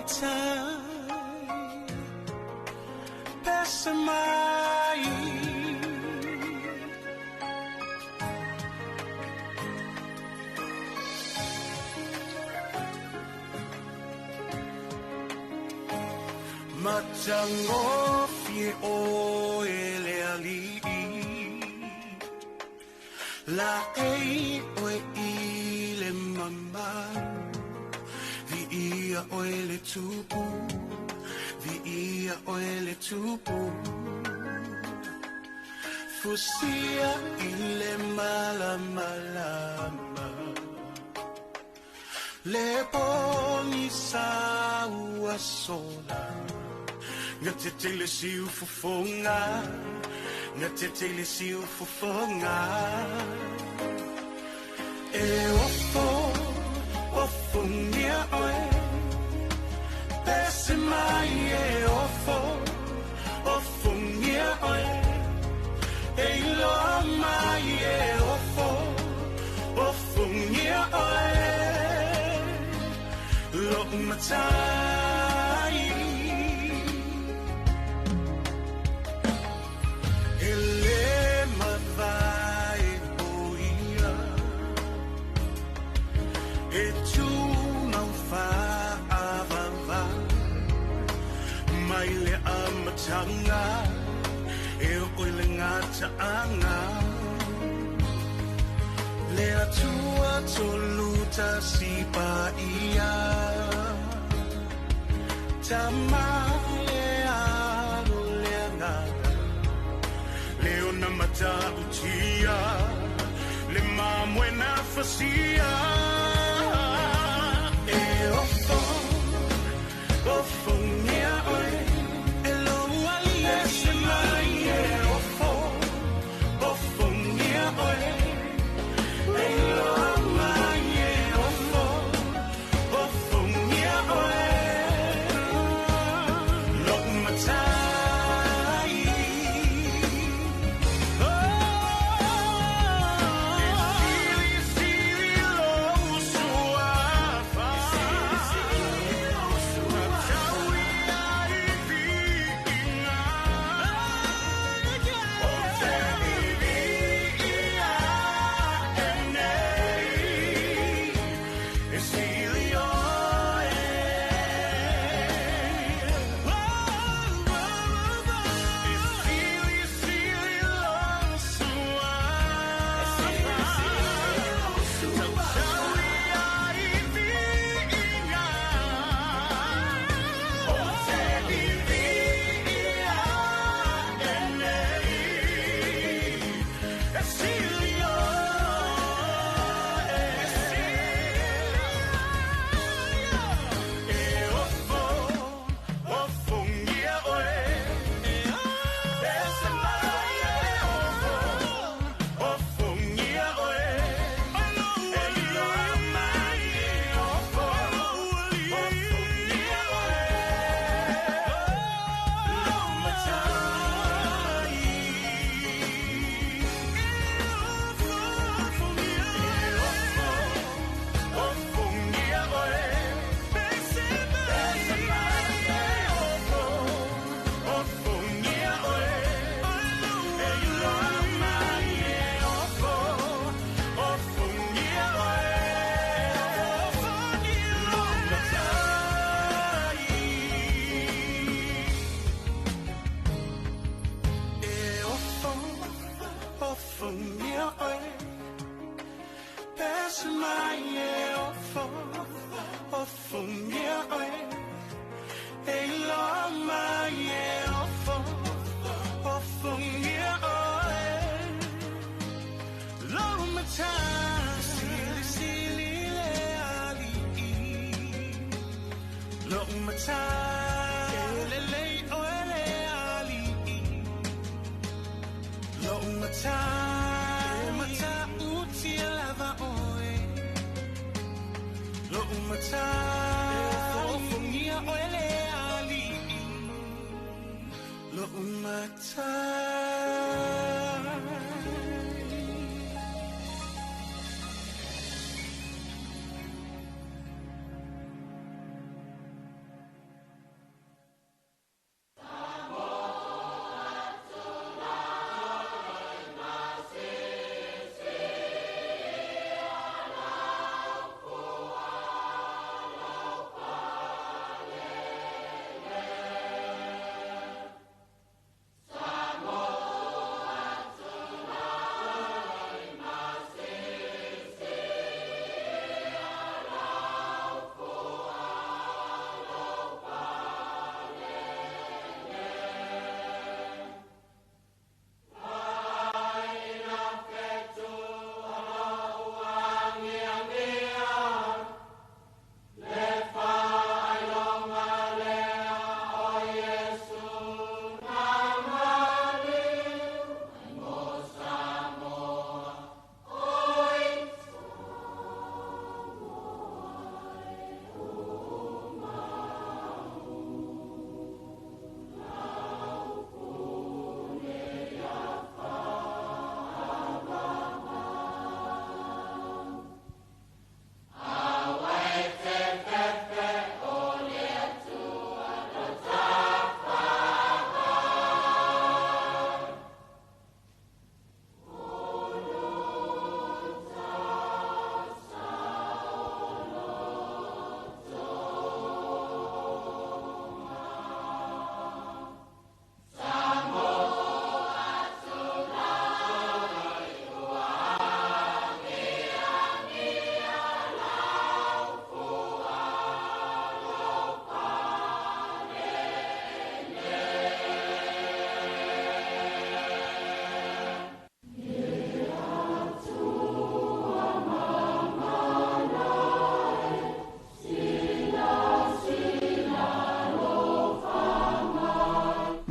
time passing my Matango fie o ele ali La ei o ile mama Vi ia o ele tupu Vi ia o ele tupu Fusia ile malama Le poni sa ua sola Ngatetele siu fufonga Ngatetele siu fufonga E ofo ngia oe Pese mai e ofo ngia oe E iloa mai e ofo ngia oe Lo matai Tanga e oile ngata anga le atua toluta sipa ia tama le alo le ngata leona mata utia le mamwena fasia e ofo nia oe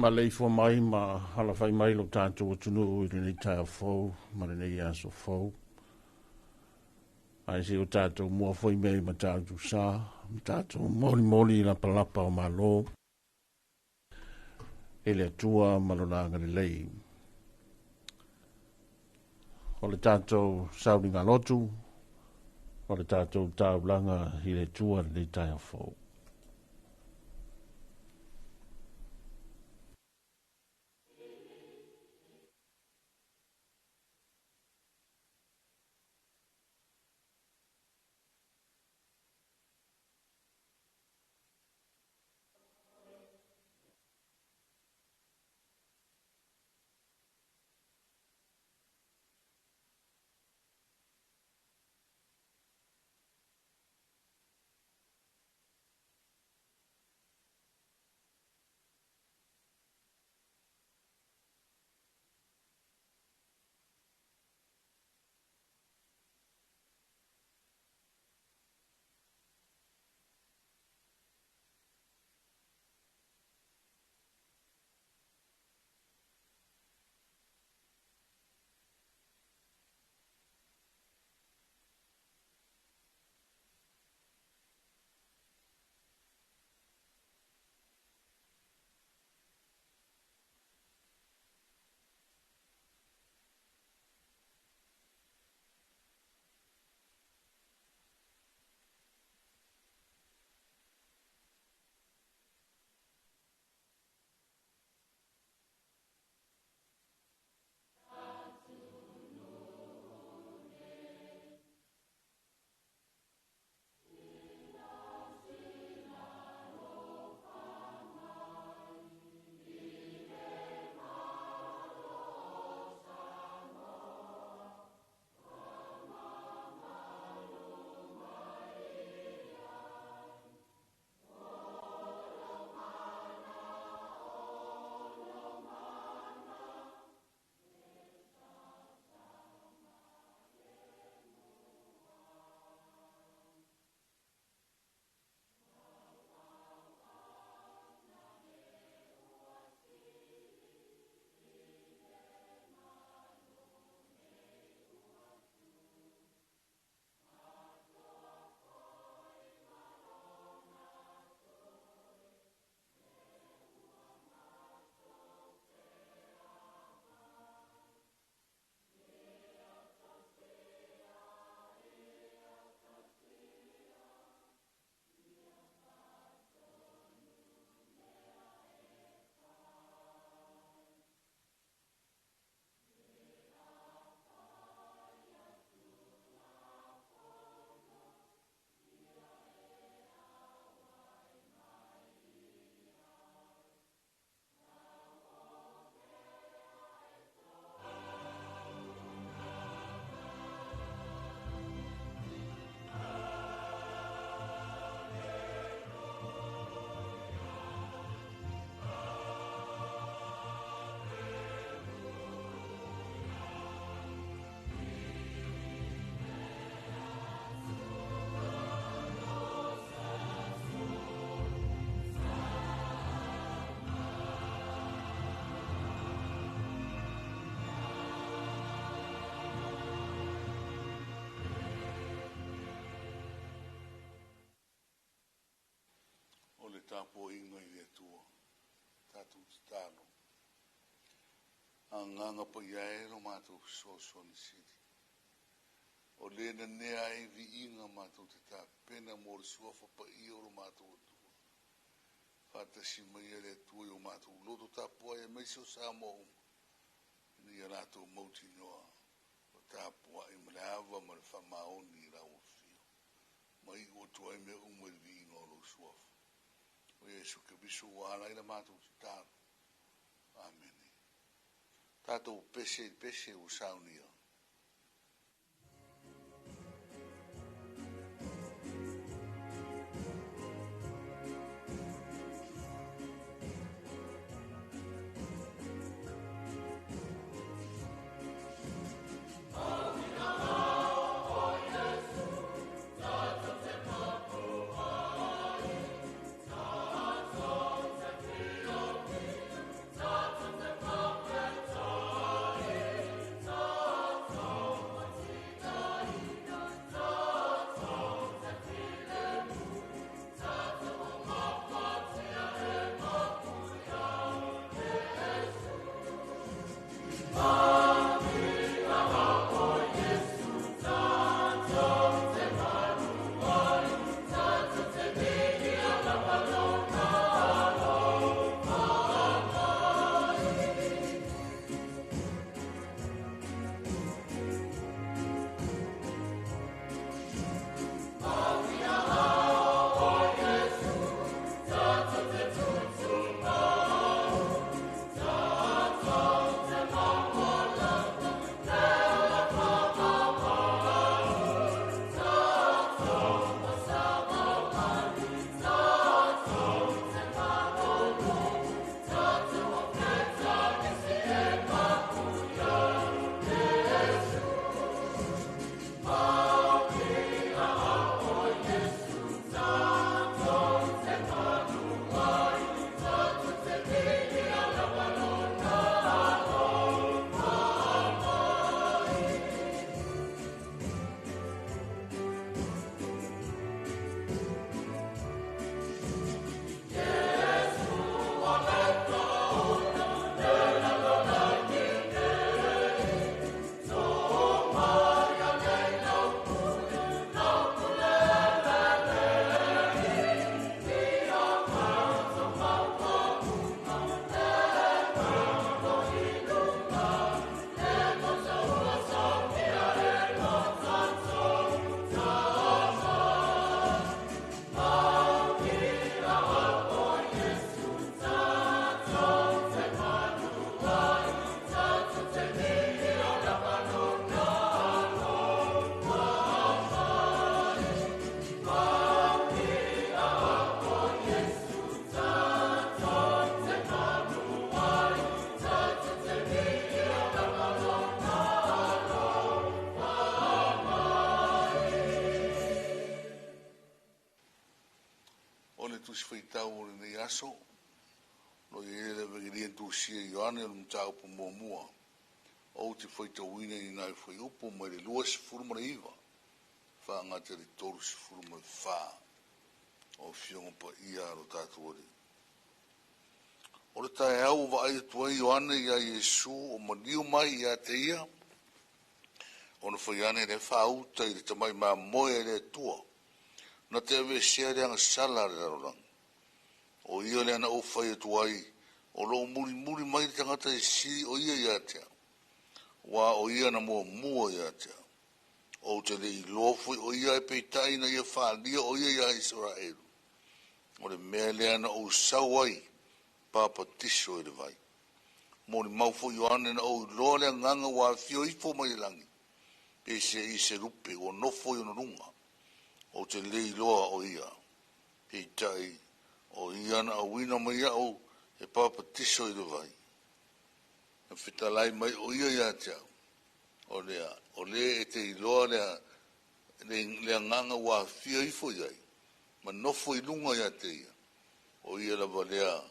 Ma lei fo mai ma hala fai mai lo tātou tunu i rinei tai a fau, ma rinei aso fau. Ai se o tātou mua foi mei ma tātou sa, ma tātou moli la palapa o malo. Ele atua malonanga le lei. O le tātou sauringa lotu, o le tātou tāulanga i le tua le tai a fau. Tapo inga i tua tatu tano anganga pa iae no mato so ni siti o lena nea e vi inga mato te ta pena mor sua fa pa i o mato tua fata si mai le tua o mato loto tapo e mai so samo ni rato moti noa o tapo e mlava mal fa maoni la o fio mai o tua e me umel vi no lo sua o Yesu ke bisu wala ina matu tano. Amen. Tato pese o saunia. tau ni aso lo ye le vegiri tu si Ioane o mtau po mua o te foi te wina ni nai foi upo mai le luas furma iva fa ngata le torus furma fa o fionga pa ia ro tatu ori o le tae au wa ai tua Ioane ia Yesu o maniu mai ia te ia o na foi ane le fa uta i le tamai ma moe le tua na te ave sea le anga sala le rarorang o ia le ana o fai atu ai o lo muri mai le tangata e si o ia ia te wa o ia na mua ia te o te le ilofo o ia e peitai na ia whaalia o ia ia Israelu o le mea le ana o sau ai papa tiso e le vai mo le maufo Ioane na o loa le nganga wa fio ifo mai langi pe se rupe o nofo i onurunga o te le iloa o ia peitai o ia na awina mai au e papa tiso i le vai e fitalai mai o ia ia te au o le e te iloa le nganga wa fio ifo iai ma nofo i lunga ia te ia o ia la valea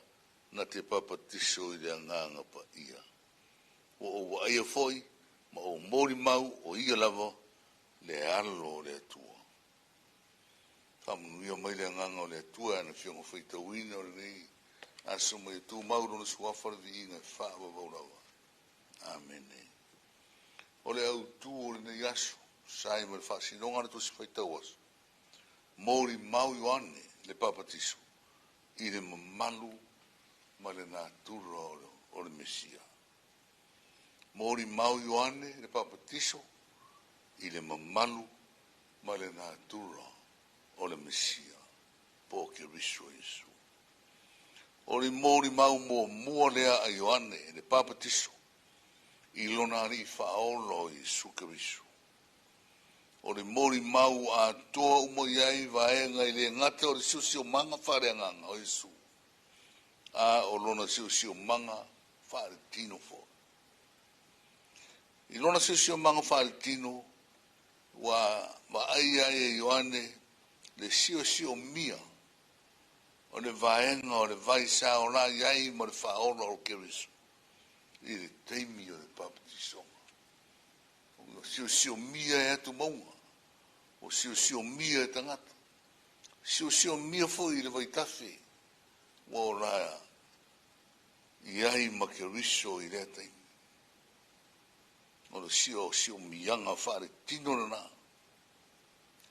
na te papa tiso i le nganga pa ia o wa ia foi ma o mori mau o ia lava le alo le tua ia mai le nganga o le tua na fionga feita wina o le nei aso mai tu mauro na suafa le viinga wha waurawa amen o le au tu o le nei aso sai ma le whasinonga na tu si feita was mori mau Ioane le papa tiso i le mamalu ma le natura o le Mesia mori mau Ioane le papa tiso i le mamalu ma le natura o le Mesia po ke riso Yesu o le mori mau mua lea a Ioane le papa tiso i lona ri whaolo Yesu ke riso o le mori mau a toa umo iai vaenga i le ngata o le siusio manga whareanganga o Yesu a o lona siusio manga whare tino fo i lona siusio manga whare tino wa aia e Ioane le sio mia o le vaenga o le vaisa o la iai mo le whaola o keriso i le teimi o le papa tisonga o sio mia e atu maunga o sio mia e tangata sio mia fo i le vaitafe o la iai ma keriso i le teimi o le sio mianga whare tino na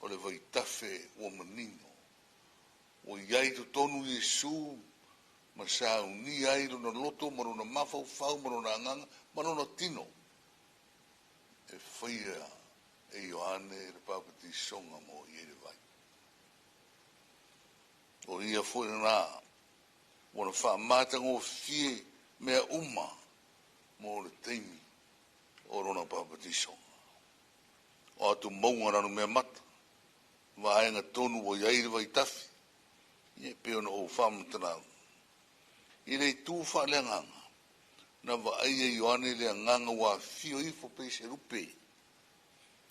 o le vaitafe o manino o iai to tonu Yesu ma sa uni ai no loto mo na mafau mo na nganga mo na tino e faia e Ioane le papa tisonga mo i le vai o ia foi na mo na fa mata ngo fie me uma mo le teimi o rona papa tisonga o atu maunga no me mata vaenga tonu o iai le vaitafe ie peo na o whamtana. I rei tū whaelanganga, na wa aia Ioane le nganga wa fio ifo pe se rupe,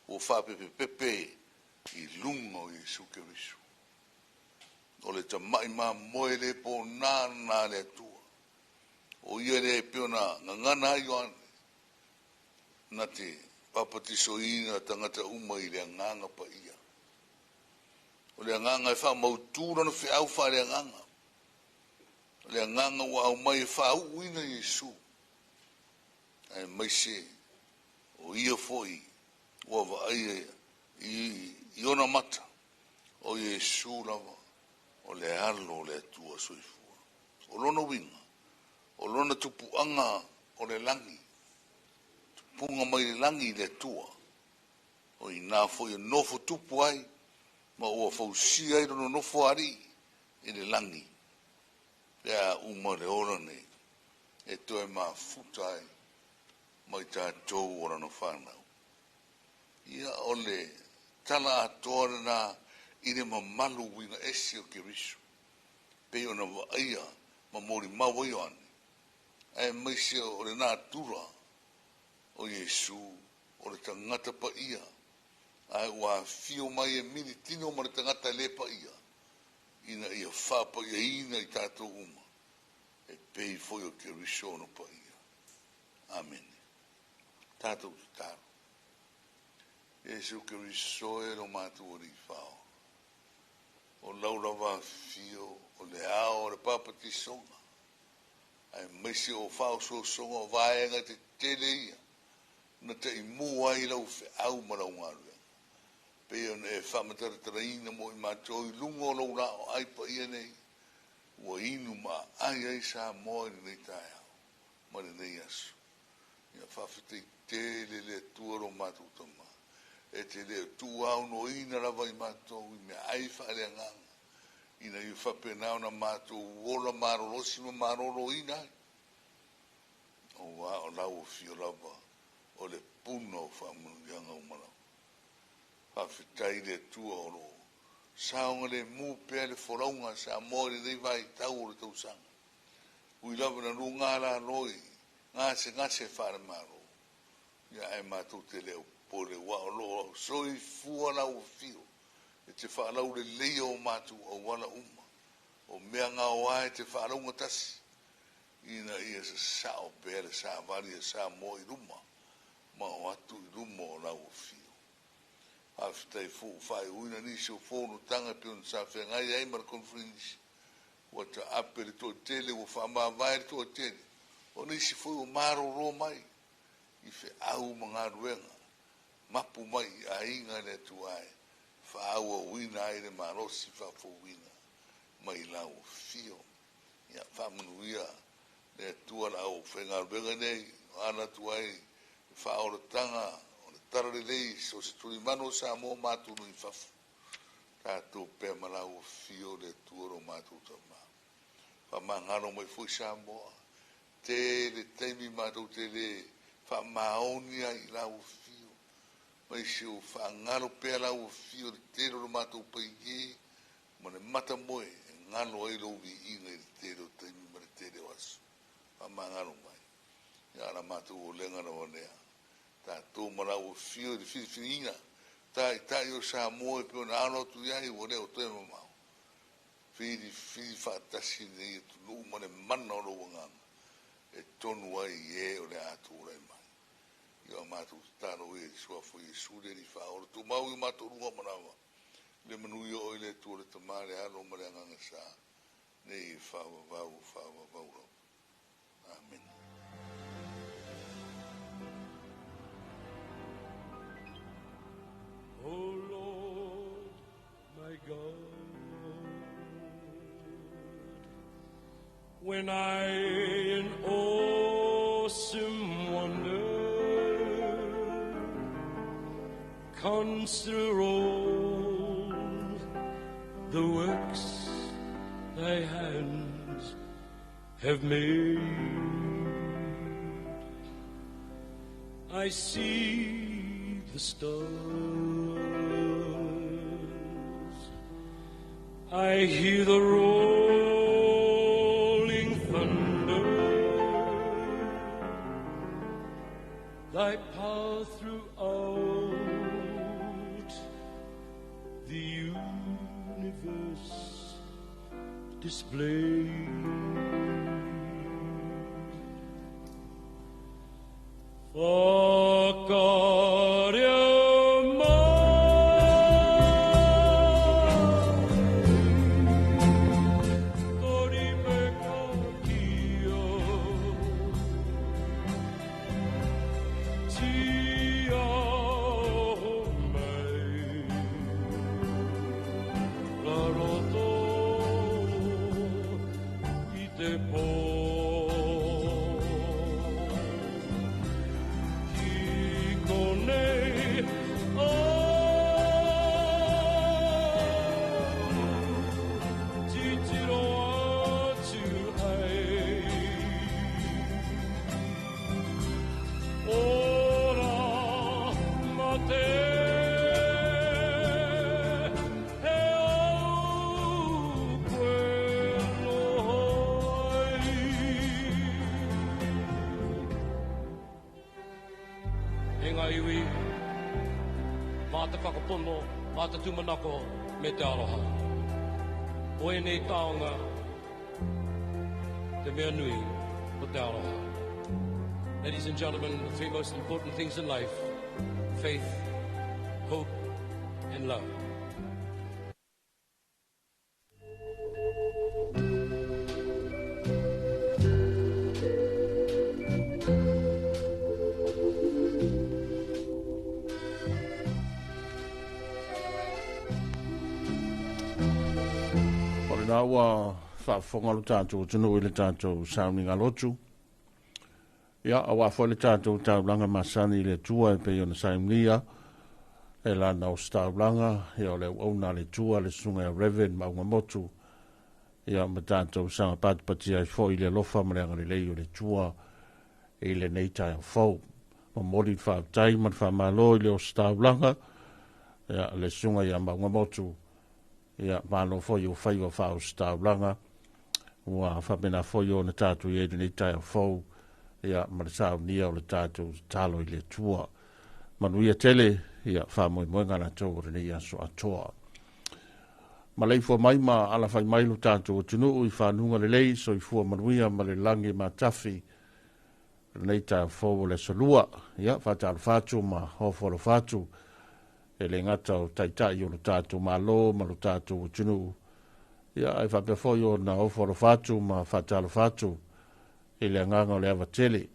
o whapepepepe i lunga o Yesu Keriso. O le tamai ma moe le po nana le tua. O ia le peo na ngana Ioane, na te papatiso ina tangata uma i le nganga pa ia. O le nganga e wha mautura no whi au wha le nganga. O le nganga wa au mai e wha au uina Yesu. Ai mai se o ia foi ua wa aia i ona mata o Yesu lava o le alo le tua soifua. O lona winga, o lona tupuanga o le langi. Tupunga mai le langi le tua. O i nā foi e nofo tupu ai ma ua fausia i rono nofo ari i le langi. Lea uma le ora nei, e toe ma futai mai tātou ora no whanau. Ia o le tala atoare na i le mamalu wina esi o Keriso. Pei ona wa aia ma mori mawa Ioane. E maise o le nātura o Yesu, o le tangata pa ia. Ai wa fio mai e mili tino ma le tangata le pa ia. ina ia whapa ia ina I tātou uma, e pei foi o ke risono pa ia. Amen. Tātou ki tāro. Yesu ke risoe no mātou o ri whao. O laura wā fio, o le ao, o le papati songa. Ai maisi o whao so songa o vaenga te tele ia. Na te I mua I lau fe au marau ngaru. Pea ne e whamatara ina mo I mātou I lungo lau rao ai pa ia nei. Ua inu ma ai sa moa ni nei tai au. Ma ni nei asu. Ia whawhite I tele le tuaro mātou tama. E te leo tu au no ina rawa I mātou I mea ai whaare anganga. Ina I whapenao na mātou wola marorosi ma maroro ina. O wā o lau o fio rawa o le puna o whamunu yanga umarau. Whawhitai le tua o ro. Saonga le mu pea le whoraunga sa mōre nei vai tau o le tau sanga. Ui lawa na ru ngā la roi, ngase whaare maro. Ia ai mātou te leo pore wa o lo soi fua la o fio. E te whaalau le leo o mātou o wala uma. O mea ngā oai te whaalaunga tasi. Ina ia sa sao pere sa varia sa mo I ruma. Ma o atu I ruma o la o fio. Hawhitai fu whai uina nisi o whono tanga pion sa whengai ai mara konferensi. Wata apere to tele o whamaa vaere to tele. O nisi fu o maro ro mai. I fe au mga ruenga. Mapu mai a inga le tu ai. Whaaua wina ai le marosi whafo wina. Mai lau fio. Ia whamanuia le tua la au whenga ruenga nei. Ana tu ai whaora tanga. Tarare lei so se tuli mano sa mo mātunu I whafu. Tātou pēr malau fio le tuoro mātou tama. Whamangaro mai fui sa moa. Te le teimi mātou te le whamaonia I lau fio. Mai se o whangaro pēr lau fio le tero lo mātou paie. Ma le mata moe ngano ai lau vi inga I le tero teimi ma le tero asu. Whamangaro mai. Ia la mātou o lenga na wanea. Tātou marau o fio de whiwhiwina. Tai o sa moe pio na ano tu iai o leo toi mamau. Whiri whatasi nei e tunu umane mana o lo wanganga. E tonu ai e o le atu rai mai. Ia mātou tāro e sua fo Iesu le ni whaoro. Tu mau I mātou runga manawa. Le manu I o le tu le tamare alo mare anganga sa. Nei whawa vau. Amen. Oh Lord, my God, when I in awesome wonder consider all the works thy hands have made, I see the stars, I hear the rolling thunder, thy power throughout the universe display. For God am Mā te whakapono, mā te tumanako, me te aroha. O o e nei taonga te mea nui o te aroha. Ladies and gentlemen, the three most important things in life: faith, hope, and love. Nā ua whaafonga lo tātou tunu i le tātou sauninga lotu. Ia, awa fo le tātou taulanga masani le tua e pei ona saimnia. E la nau staulanga, ia o le uauna le tua le sunga e Reverend Maunga Motu. Ia ma tātou sanga patipati ai fo i le lofa mareanga le lei o le tua e le neitai o fau. Ma mori whaaptai man whaamalo i le o staulanga. Ia le sunga ia Maunga Motu. Ia malo foi o fai o fau staulanga ua whapena foi o na tātou i ere ni tai o fau ia marisau nia o le tātou talo i le tua manuia tele ia whamoi moenga na tau rene ia so atoa ma leifua mai ma ala fai mailu tātou o tunu i whanunga le lei so i fua manuia ma le langi ma tafi rene tai o fau o le solua ia whatal fatu ma hofolo fatu e le ngata o taitai o lo tātou malo, ma lo tātou o tunu. Ia, ai whapewhoi o na oforo fatu, ma whatalo fatu, e le nganga o le awa tele.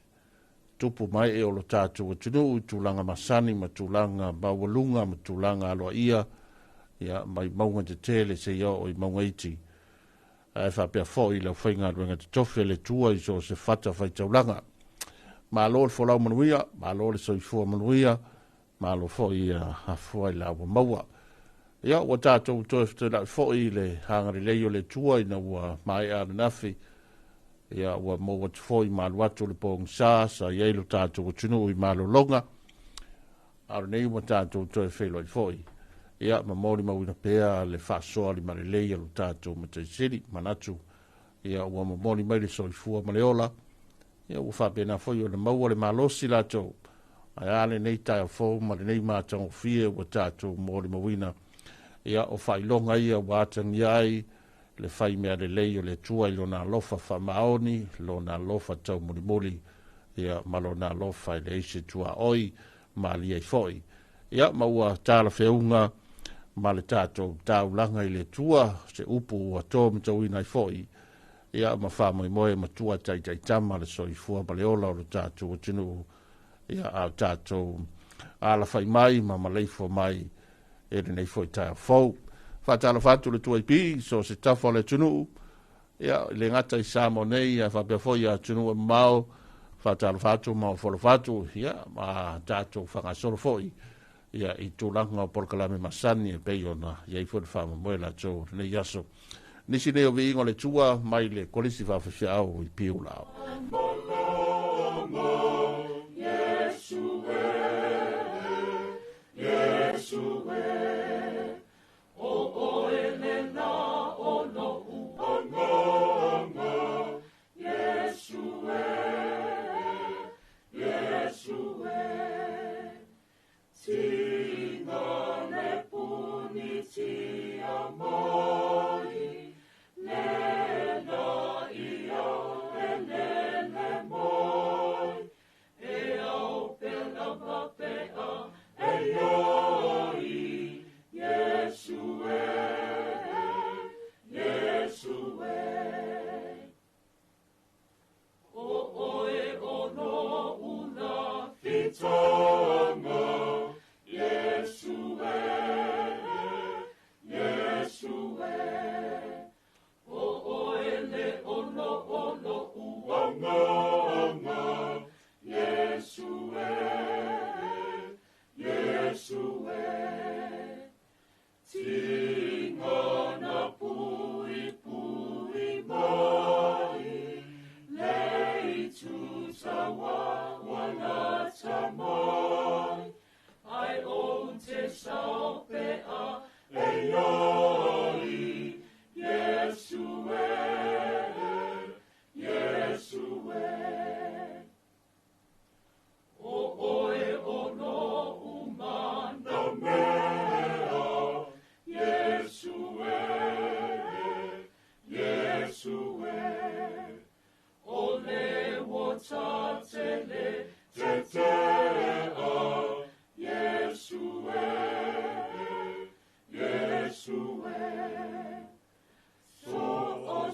Tupu mai e o lo tātou o tunu, i tūlanga masani, ma tūlanga bawalunga, ma tūlanga aloa ia, ia, mai maunga te tele se ia o i maunga iti. Ai whapewhoi le whainga ruenga te tofe le tua i so se whata whaitaulanga. Ma alo le wholau manuia, ma alo le soifua manuia, malo foi a foi la maua ia o tātou toefte la foi le hangari leo le tua ina ua mai a nafi ia ua mo wat foi malu atu le pong sa ia lo tātou tunu i malo longa ar nei o tātou toefe lo foi ia ma mori mawina pea le faso ali mare leo lo tātou mate siri manatu ia ua mo mori mai le soifua maleola ia ua fa pena foi o le maua le malosi la tau ai ale nei tai o fōu, ma le nei mātang o fie wa tātou mōri mawina. Ia o whai longa ia wātang iai, le whai mea le lei o le tua i lona lofa whamaoni, lona lofa tau mori mori, ia ma lona lofa i le eise tua oi, ma li ei fōi. Ia ma ua tāla whiunga, ma le tātou tāulanga i le tua, se upu ua tō mtau ina i fōi. Ia ma whamoi moe ma tua tai tai tama le soi fua ma le ola o le tātou o tinu ia a tātou ala whai mai, ma maleifo mai, e nei fwoi tai a fau. Whatala whatu le tuai pi, so se tafo le tunu, ia le ngata i samo nei, a whapea fwoi a tunu e mau, whatala whatu, ma wholo whatu, ia, ma tātou whangasoro fwoi, ia i tūlanga o porkalame masani e peiona, ia i fwoi whama moela tō, nei yaso. Nisi neo vi ingo le tua, mai le kolisi whawhawhia au i piu lao. tatele te te a Yesue, Yesue. So o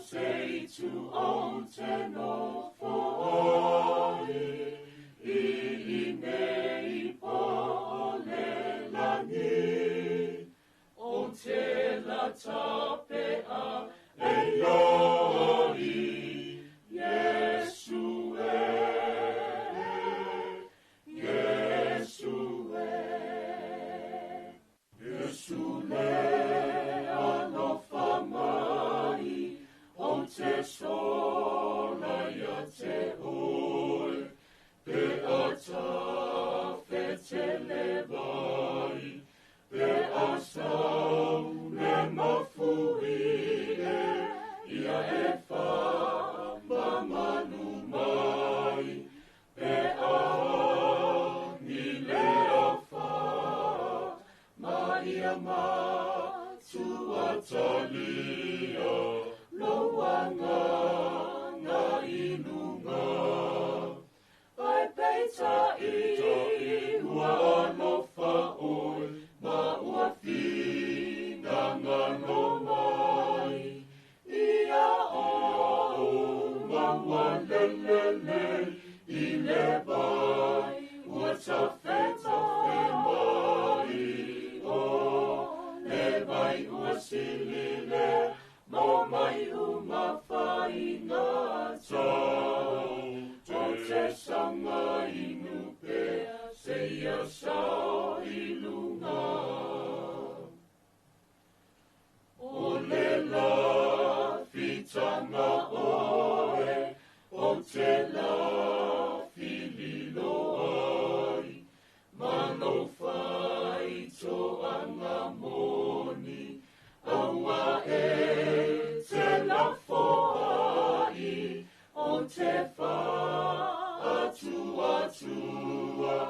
say to on te no for I mei po le lani o te la tape a e yoi Yesue, Yesue, Yesule alofa mai o te sola ia te oi pe ata te levai pe asau ne mafui ia e fa mamanu mai pe a ni leo fa maia ma tua talia loanga na inunga ai peita I ua alofa oi ma ua fina ngano mai ia o ma ua lelele I le vai ua tawheta mai o le vai ua silile mo mai uma whainga tau o te sanga inu pe se ia sa I lunga o le la fitanga oe o te la fililo ai mano fai to anga moni aua e te la foai o te wha atua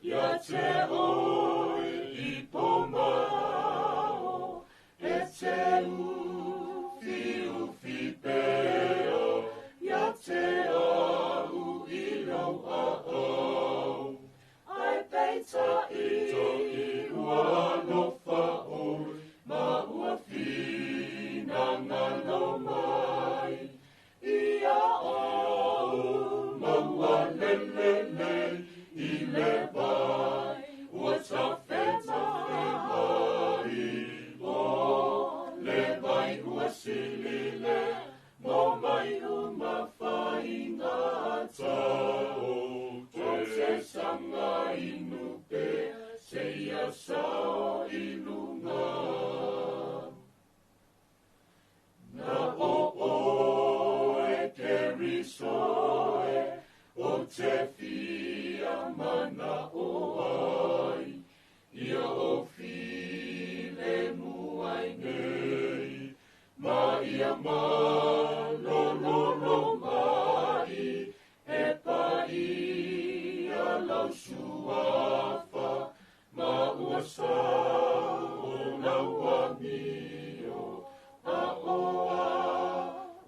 ia te oi I pomao e te ufi peo ia te au I lau a au ai peita I ua alofa oi ma ua fina ngano mai ia o ma ua lelele I le vai ua tawheta mai o le vai ua silile mo mai uma whainga tau o te sanga inu pe se ia sao I lunga na o e ke risoe o te fia mana o ai ia o file muai nei ma ia ma lo mai e pa ia lau suafa ma ua sa o lau amio a oa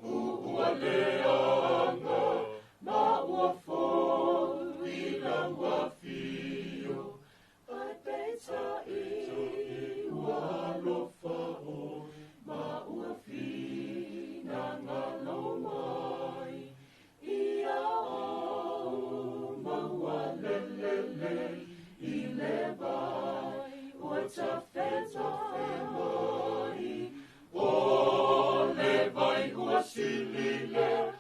ua leanga ma ua fo I lau a fio ai peita I ua alofa oi ma ua fina ngalo mai ia o ma ua lelele I le vai ua tawheta mai o le vai ua silile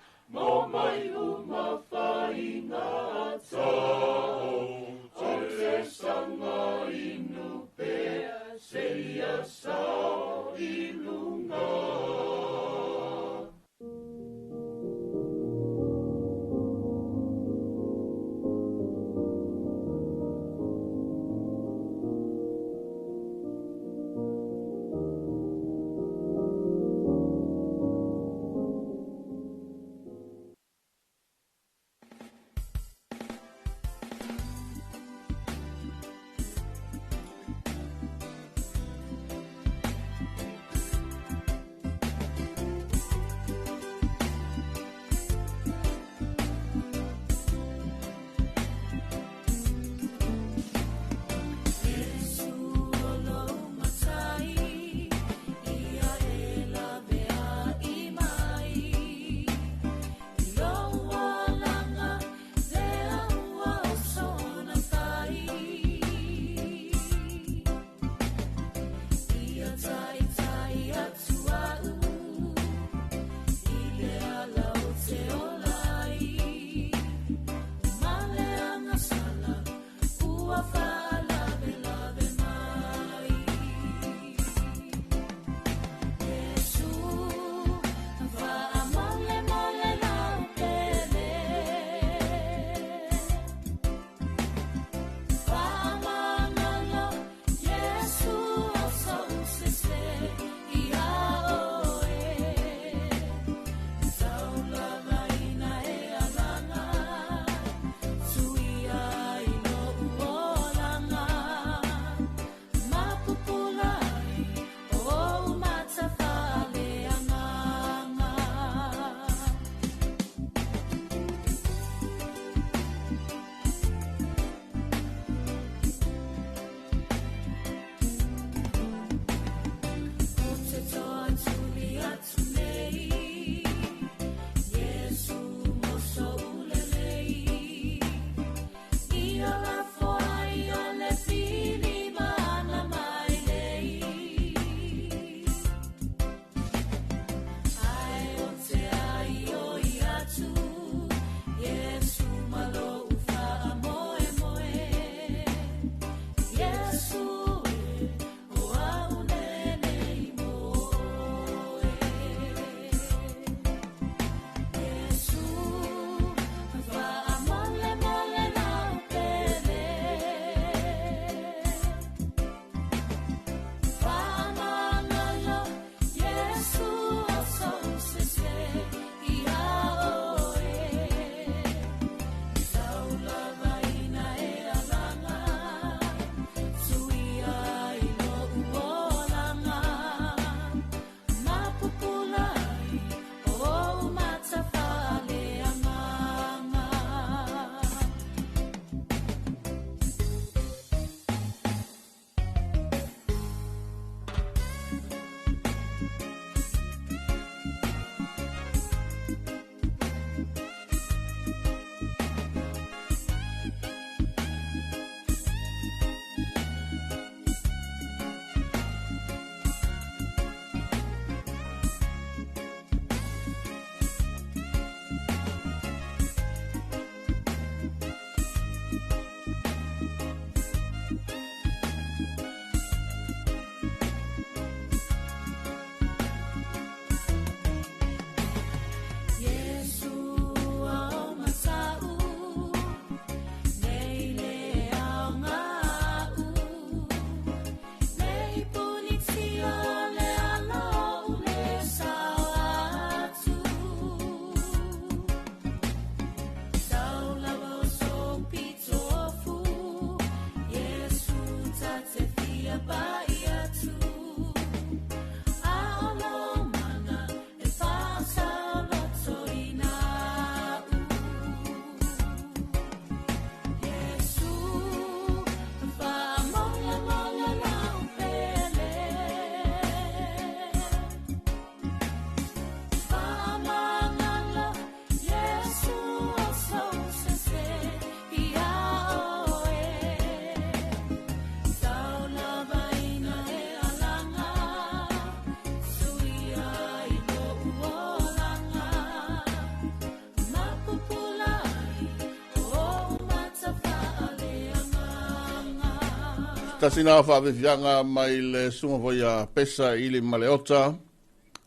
tasina whaawewianga mai le sunga voi a pesa ili maleota.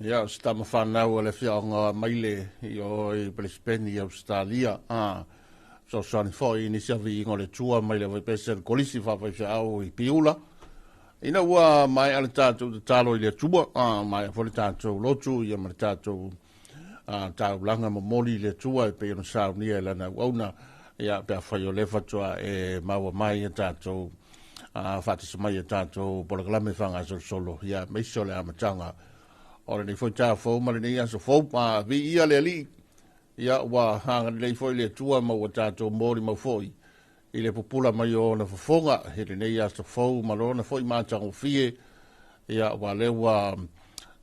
Ia, stama whanau le whianga mai le i o i Brisbane i Australia. So sani fo i siawi ingo le tua mai le voi pesa le kolisi whaawewiau i piula. Ina ua mai ale tātou te talo i le tua, mai a fole tātou lotu, ia mai tātou tau langa mamoli le tua i pe ino saunia e lana uauna. Ia, pia whai o lefa tua e maua mai e tātou whatisa mai e tātou polakalame whanga solo. Ia, meiso le amatanga. Ora nei foi tā fau, mare nei aso fau, vi ia le ali. Ia, ua hanga nei foi le tua maua tātou mori mau foi. I le popula mai o na fofonga, he nei aso fau, malona foi mātango fie. Ia, ua lewa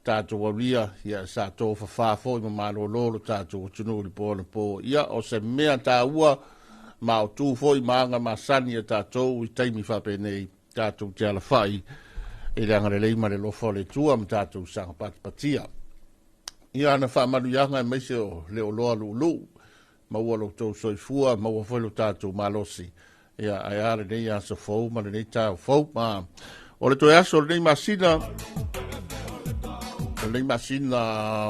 tātou waria, ia sa tō whawha foi, ma mālo lolo tātou tunu li pōna pō. Ia, o se mea tā ua, ma o tū foi maanga ma sani e tātou i taimi whape nei tātou te ala whai e le angare leima le lofo le tua ma tātou sanga patipatia. Ia ana whaamaru ianga e meise o leo loa lulu, ma ua lo tō soifua, ma ua whailo tātou malosi. Ia ai are nei asa fau, ma le nei tāu fau, ma o le toi aso le nei masina,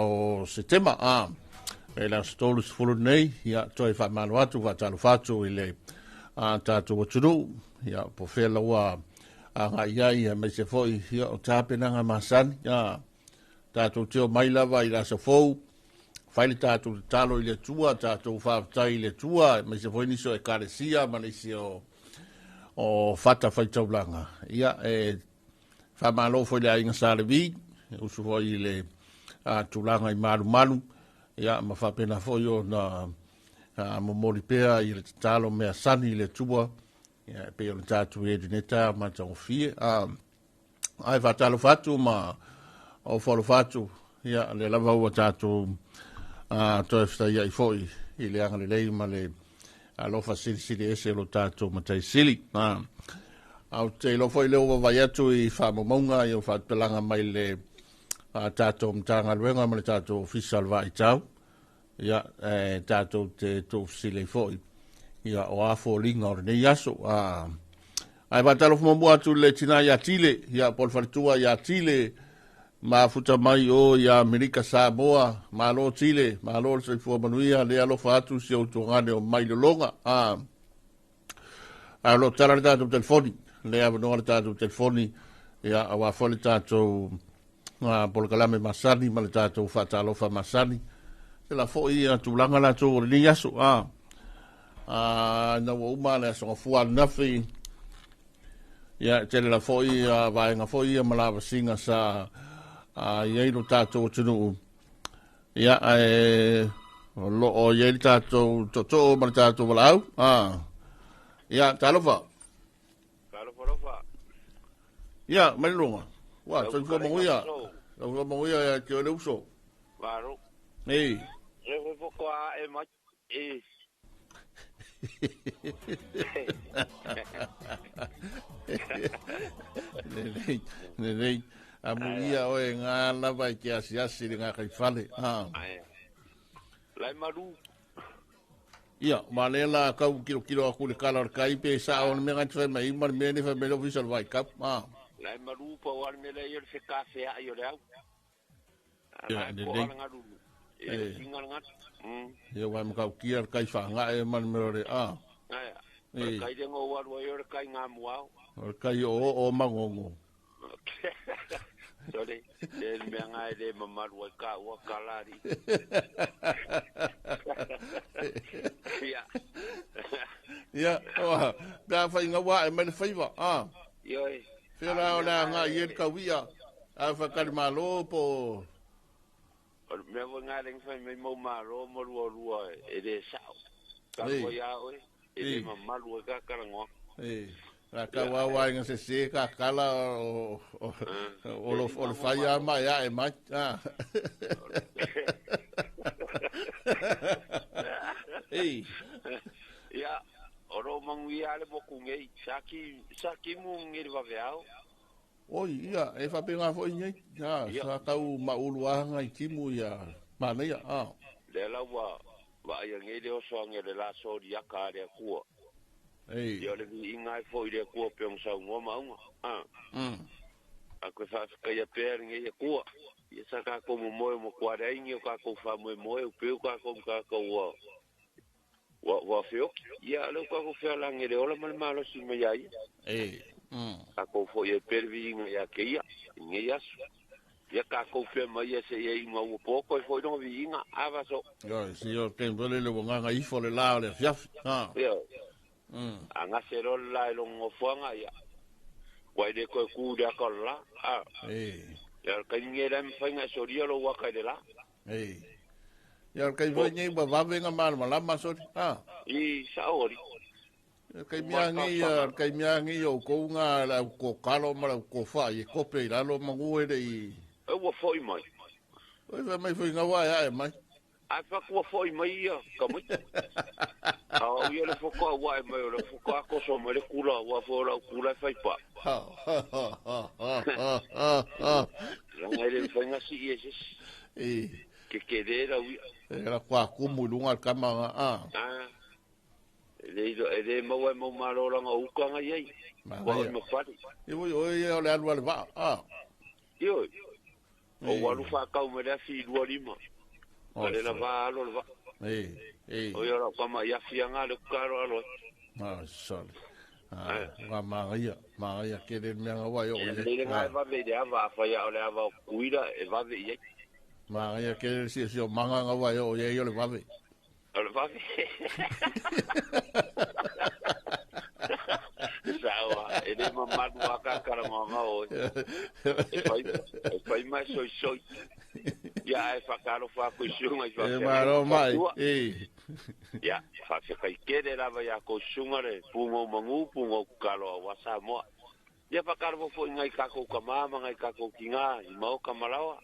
o setema, e la stolus fulu nei, ia toi whaamanu atu, whatalo whatu i le tātou atunu, ia po whela ua nga iai me se foi, ia o tāpenanga masani, ia tātou teo mailawa i la sa fau, whaile tātou talo i le tua, tātou whaatai i le tua, me se foi niso e karesia, ma nisi o whata whaitaulanga. Ia e whaamalo foi le ainga sārewi, usu foi i le tūlanga i maru, ia ma whapena foi o na momori pea i le talo mea sani i le tua, ia pe o le tātou e dineta ma tango fie. Ai whatalo whatu ma o whalo whatu, ia le lava ua tātou toi whita ia i foi i le anga le lei ma le alofa sili ese lo tātou matai sili. Au te lofo i leo wawai atu i whamamunga i o whatpelanga mai le tātou mtanga luenga ma le tātou official wa i tau. Ia tātou te tō sile foi. Ia o afo linga o nei aso. Ai watalo fumamua atu le tina ia tile, ia polfaritua ia tile, ma futa mai o ia Amerika Samoa, ma lo tile, ma lo se fua manuia, le alofa atu si au tongane o mai lolonga. A lo tala le tātou telefoni, le avanoa le tātou telefoni, ia awa fole tātou polokalame masani, ma le tātou whatalofa masani. Se la fo ia tūlanga la tō ni aso, na wa uma le so fua nafi ya tele la foi va nga foi malava singa sa ye lo tato tunu ya lo o ye tato to mal tato valau ya talofa ya melunga wa so fo mo ya ke le uso varo ei e fo qua e ma Nei, a muia o e ngā lava i ke asi ngā kai whale. Lai maru. Ia, ma le la kau kilo a kule kala o kai pe sa o me ngai tfai mai mar me ne fa me lo visual vai kap. Lai maru pa war me le yer se kafe a yo le au. Ia, nei. Singal ngat. Ia wa me kau kia kai whanga e man me ore Kai de ngo war wa yer kai ngā muau. Kai o mangongo. Sorry, el me ngai de mamar wa ka wa kalari. Ia, da fai ngā wa e mani whaiva. Ioi. Whira o la ngā ier ka wia. A whakari malo po... Me wa ngā ring whai mai mau maro mo rua e de sao. Ka ko ya oi. E de mamar wa ka karango. La ka wa nga se ka kala o lo fai ma ya e mai. Ei. Ya, oro mangi ale boku ngai saki mu ngir va veao. Oi, ia, e fa penga fo ngai. Ya, sa kau maulua ngai timu ya. Mana ya? Le la wa ya ngai de o so ngere la so dia ka de ku. Ia le vi inga e fo i le kua peong sa ngua maunga. A koe whaakai a pēring e kua. Ia sa kā kou moe mo kua reingi o kā kou wha moe upeu kā kou wa whioki. Ia leo kā kou whialangi re ola male malo si me iai. Kā kou fo i e pēri inga ia ke ia. Inga iasu. Ia kā kou whia mai e se ia inga ua pōko e fo i nonga vi inga. Awa so. Si o kei mbele le wanganga ifo le lao le fiafi. Ia. A ngase rol la e longo fuanga ia. Wai de koe kūre a kola. Ia kai ngera mwhainga soria lo waka de la. Ia kai voinei ba wavenga malama sori. I saori. Kai miangi o kounga la ko kalo mala ko fa i kope la lo manguere i. E wa foi mai. Oi mai foi ngawa ya mai. Ai fa ko foi mai ia, ka mai. Au ia le foko wa mai le foko ko so mai le kula wa fo la kula fai pa. Ngai le fai ngasi ieses. Que dera ui. Era kwa kumulunga kama Le maua mo malora nga uka nga yai. Wa mo fari. Oi le alu va. Yo. O walu fa ka me da fi dua lima. Ale la va alo va. O yo kama ya fianga le karo alo. Sorry. Maria que le me wa yo. Le nga va ve de ava fa ya ole ava kuira e va ve ye. Maria que si manga nga wa yo le va ve. Ale va ve. Sawa, ele mamadu akakara mama o. E fai mai soi. Ya e fakaro fa ko shunga i fa. Maro mai. Ya, fa se kai kere lava ya ko shunga re pungo mangu pungo kalo wa Samoa. Ya fakaro fo ngai kako kamama ngai kako kinga i mau kamalawa.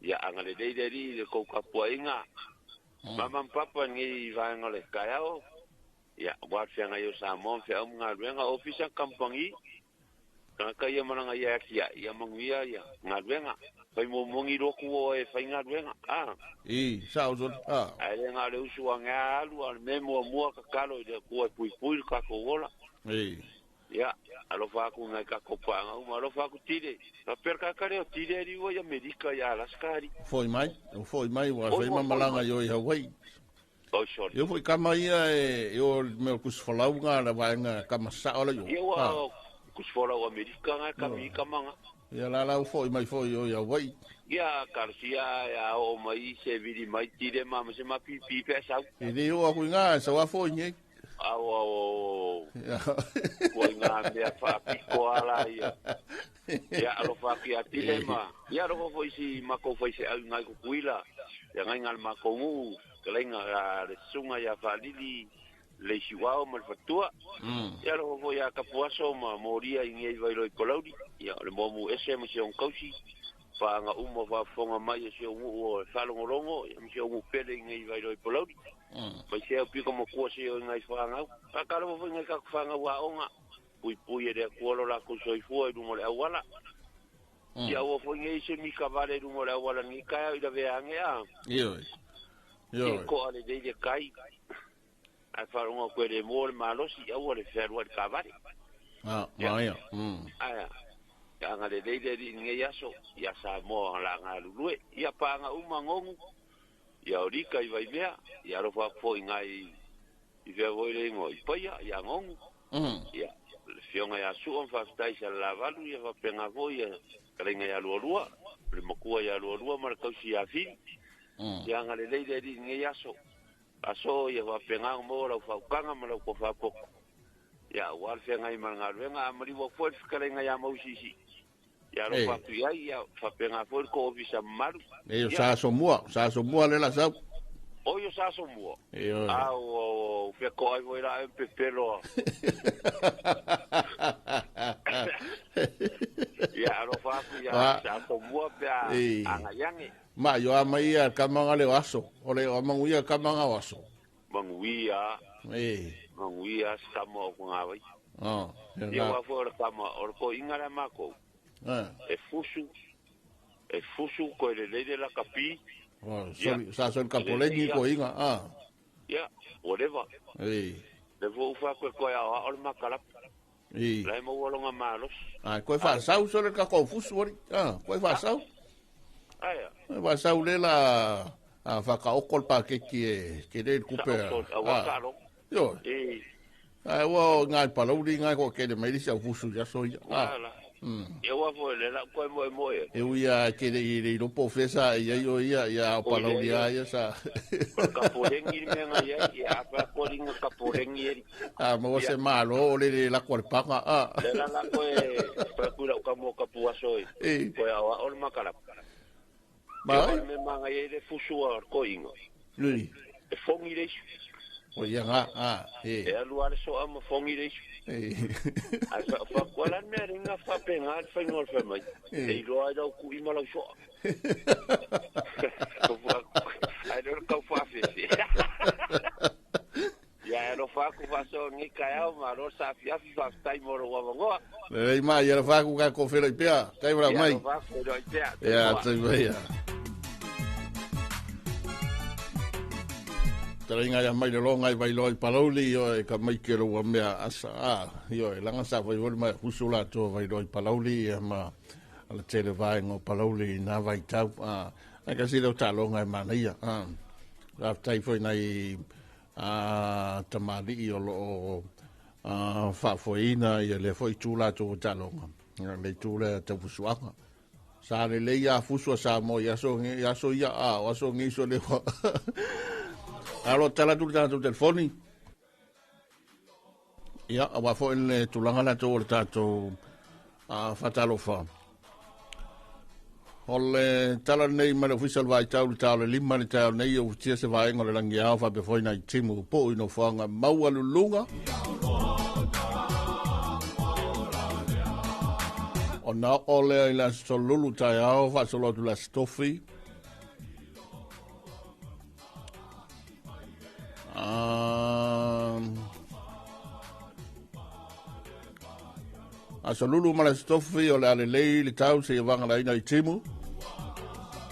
Ya angale dei le ko kapua inga. Mama papa ngi va ngole kayao. Ya, buat fianga yo Samoa fe am ngalwenga ofisa kampangi. Ka ia mananga ia kia ia manguia ia ngalwenga. Pai mo mongi roku o e fai ngalwenga. Sauzo. Ai nga le usua nga alu al memo mua ka kalo de ko pui ka ko wola. Ya, alo fa ku ngai ka ko panga, alo fa ku tire. Na perka kare o tire ri o ya Amerika ya Alaskari. Foi mai wa fai mamalanga yo i Hawaii. Oh, sorry. Eu fui kama ia eu meu kusfolau nga la vainga kama saola yo. Eu kusfolau Amerika nga kami kamanga. Ia la foi mai foi yo ya wai. Ia karsia ya o mai se vidi mai tire mama se ma pipi pesa. Ele eu aku nga sa wa foi ni. Au. Ko nga me fa piko ala ia. Ya alo fa ki atile ma. Ya ro foi si mako foi se nga ku kuila. Ya ngal mako ngu. Kelenga le sunga ya falili le chihuahua mal fatua ya lo voy a capuaso ma moria inge vai lo colaudi ya le momu ese mo se un kausi fa nga umo va fonga mai se o falongorongo ya se un pele inge vai lo colaudi vai se o pico mo ko se ngai fa nga ka lo vo ngai ka fa nga wa onga pui de kuolo la ko soi fu e mo le awala ya o fo ngai se mi cavale mo le awala ni ka ida ve anga Yo. Ko ale de kai. Ai fa un ko de mol malo si au le fer wa cavari. Maia. Aya. Ya nga de nge yaso ya sa mo la nga lue ya pa nga umangongu. Ya orika i vai mea ya ro fa fo ngai i ve voi le ngoi pa ya ngongu. Ya le fionga ya su on fa stai sa la valu ya fa penga voi ya krenga ya lua le mokua ya lua mar kausi ya fi. Ya nga le nge yaso aso ya wa penga mo la fa kanga mo la ko fa ko ya wal fe ngai mal nga venga amri wo fo fikale nga ya mo sisi ya ro fa tu ya fa penga fo ko ofisa maru yo sa so mua le la sa o yo sa so mua o fe ko ai vo ira pe pelo ya ro fa ya sa so mua pa anga yangi ma yo amai kamanga le waso ole amanguia kamanga waso manguia manguia stamo ko ngawai ya wa for kama or ko ingara mako e fusu ko le la kapi sa son capoleni ko inga ya whatever Le vo fa ko ya o makala. Lai mo wolonga malos. Koe fa sau so le ka ko fusu ori. Koe fa sau. Aya. Fa sau le la fa ka okol pa ke le kupe. Yo. Wo ngai pa lo ri ngai ko ke de mai sia fusu ya so ya. Eu vou lá com mo. Eu ia querer no professor ia pa lo dia ia sa. Kapoleng ini menga ya apa polling kapoleng ini. Mo se malo le la cuerpa La ko pa kula kamo kapuaso ko ya ol makala. Ba me manga ile fusu ko ingo. Lui. E fongi le. O ia e luar so am fongi le. Asa fa kwala me ringa fa penga fa ngol fa mai. E lo ai ku i malo so. Ai do ka fa fe. Ya no fa ku fa so ni ka ma ro sa fia fa tai mo ro ngo. Le mai ya fa ku ka ko fe le pia. Kai bra mai. Ya sai vai ya. Taringa ya mai longa i vai loi palauli yo e ka mai ke ro mea asa yo e langa sa vai vol mai husula to vai loi palauli ma ala tele vai ngo palauli na vai tau ka si lo ta longa ma na ia ra tai foi nai tamali yo lo fa foina ia le foi tula to ta longa le tula te fusuanga sa le ya fusu sa mo ya so ia wa so ngi so le Alo tala tu telefoni. Ya, awa fo ele tulanga la to o tato fatalo fa. Ole tala nei ma official vai tau tala lima ni tau nei o tia se vai ngole langi a fa be foi na timu po ino fanga maua lulunga. Ona ole ila so lulu tai a fa so lo tu la stofi. Asa lulu mala stofi o le ale le tau se vanga la ina i timu.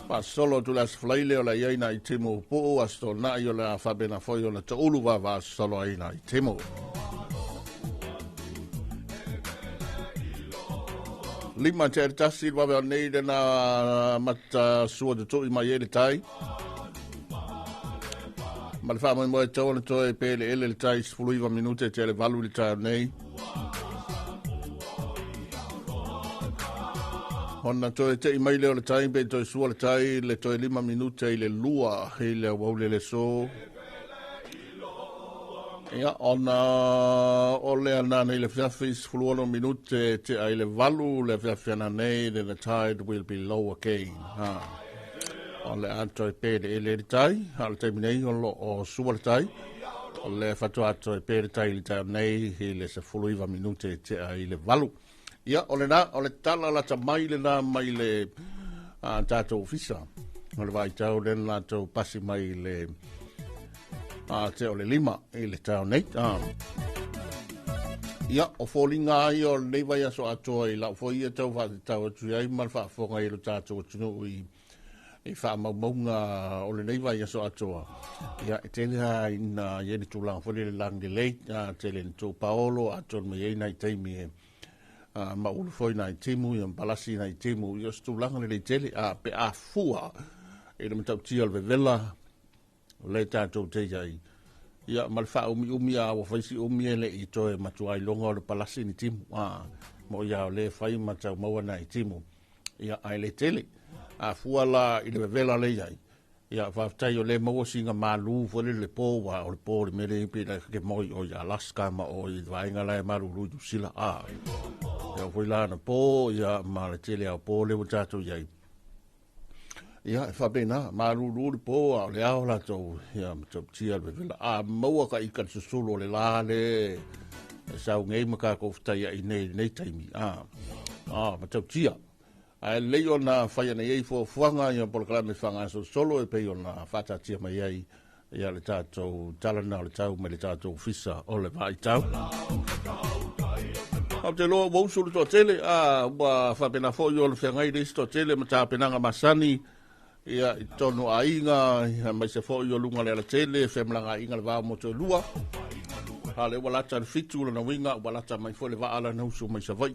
Pa solo tu las flaile o la ina i timu po asto na i o la fabena foi o la ta ulu va solo ina i timu. Lima te tasi va va nei de na mata sua de to i mai ele tai. Ma le fa mo e tau to e pele ele le tai sfuluiva minute te le valu le tai nei. Hona to e te i mai leo le tai be to e sua le tai le to e 5 minute i le lua i le wau le so. Ia ona o le ana nei le fiafi sfuluono minute te ai le valu le fiafi ana nei then the tide will be low again. O le ato e pere e le tai, al terminei o sua le tai, o le fatu ato e pere tai le tai nei, i le se fuluiva minute te ai le valu. Ia, o le na, o le tala la ta mai le na mai le tatou fisa, o le vai tau le na tau pasi mai le te o le 5, i le tau nei. Ia, o fōlinga ai o le vai aso ato i lau fo ia tau whati tau atu ai malwha fonga i lo tatou atunu i wha maunga o le neiva i aso atoa. Ia, e telea ina ieni tūlanga fōle le lang de leit, tele ni tō Paolo, aton me iei nai teimi e maulu foi nai timu, i palasi nai timu, i os tūlanga le tele, pe a fua, e le matau tia le vela, le tātou te iai. Ia, malwha umi a wafaisi umi ele i toe matua i longa o le palasi ni timu, mo ia o le whai matau maua nai timu. Ia, ai le tele. A fuala i le vela le iai. Ia whaftai o le maua singa malu fwere le pō wa o le pō le mere ipi na ke moi o i Alaska ma o i vainga lai maru ruju sila a. Ia fwoi la na pō ia ma le tele au pō le watato iai. Ia e whabena maru ruju pō a le ao la tau ia matau tia le vela. A maua ka ikan susulu le la le sau ngei maka koftai i nei taimi. Matau tia. Ai leo na fai na ei fo fuanga ia por klame fanga so solo e pe ona fata tia mai ai ia le tatou talana le tau me le tatou fisa o le vai tau. Au te loa wau suru to tele wa fa pena fo yo le fengai le sto tele mata penanga masani ia i tonu a inga mai se fo yo lunga le tele femlanga inga le va mo to lua. Ale wala ta fitu na winga wala ta mai fole va ala no so mai sa vai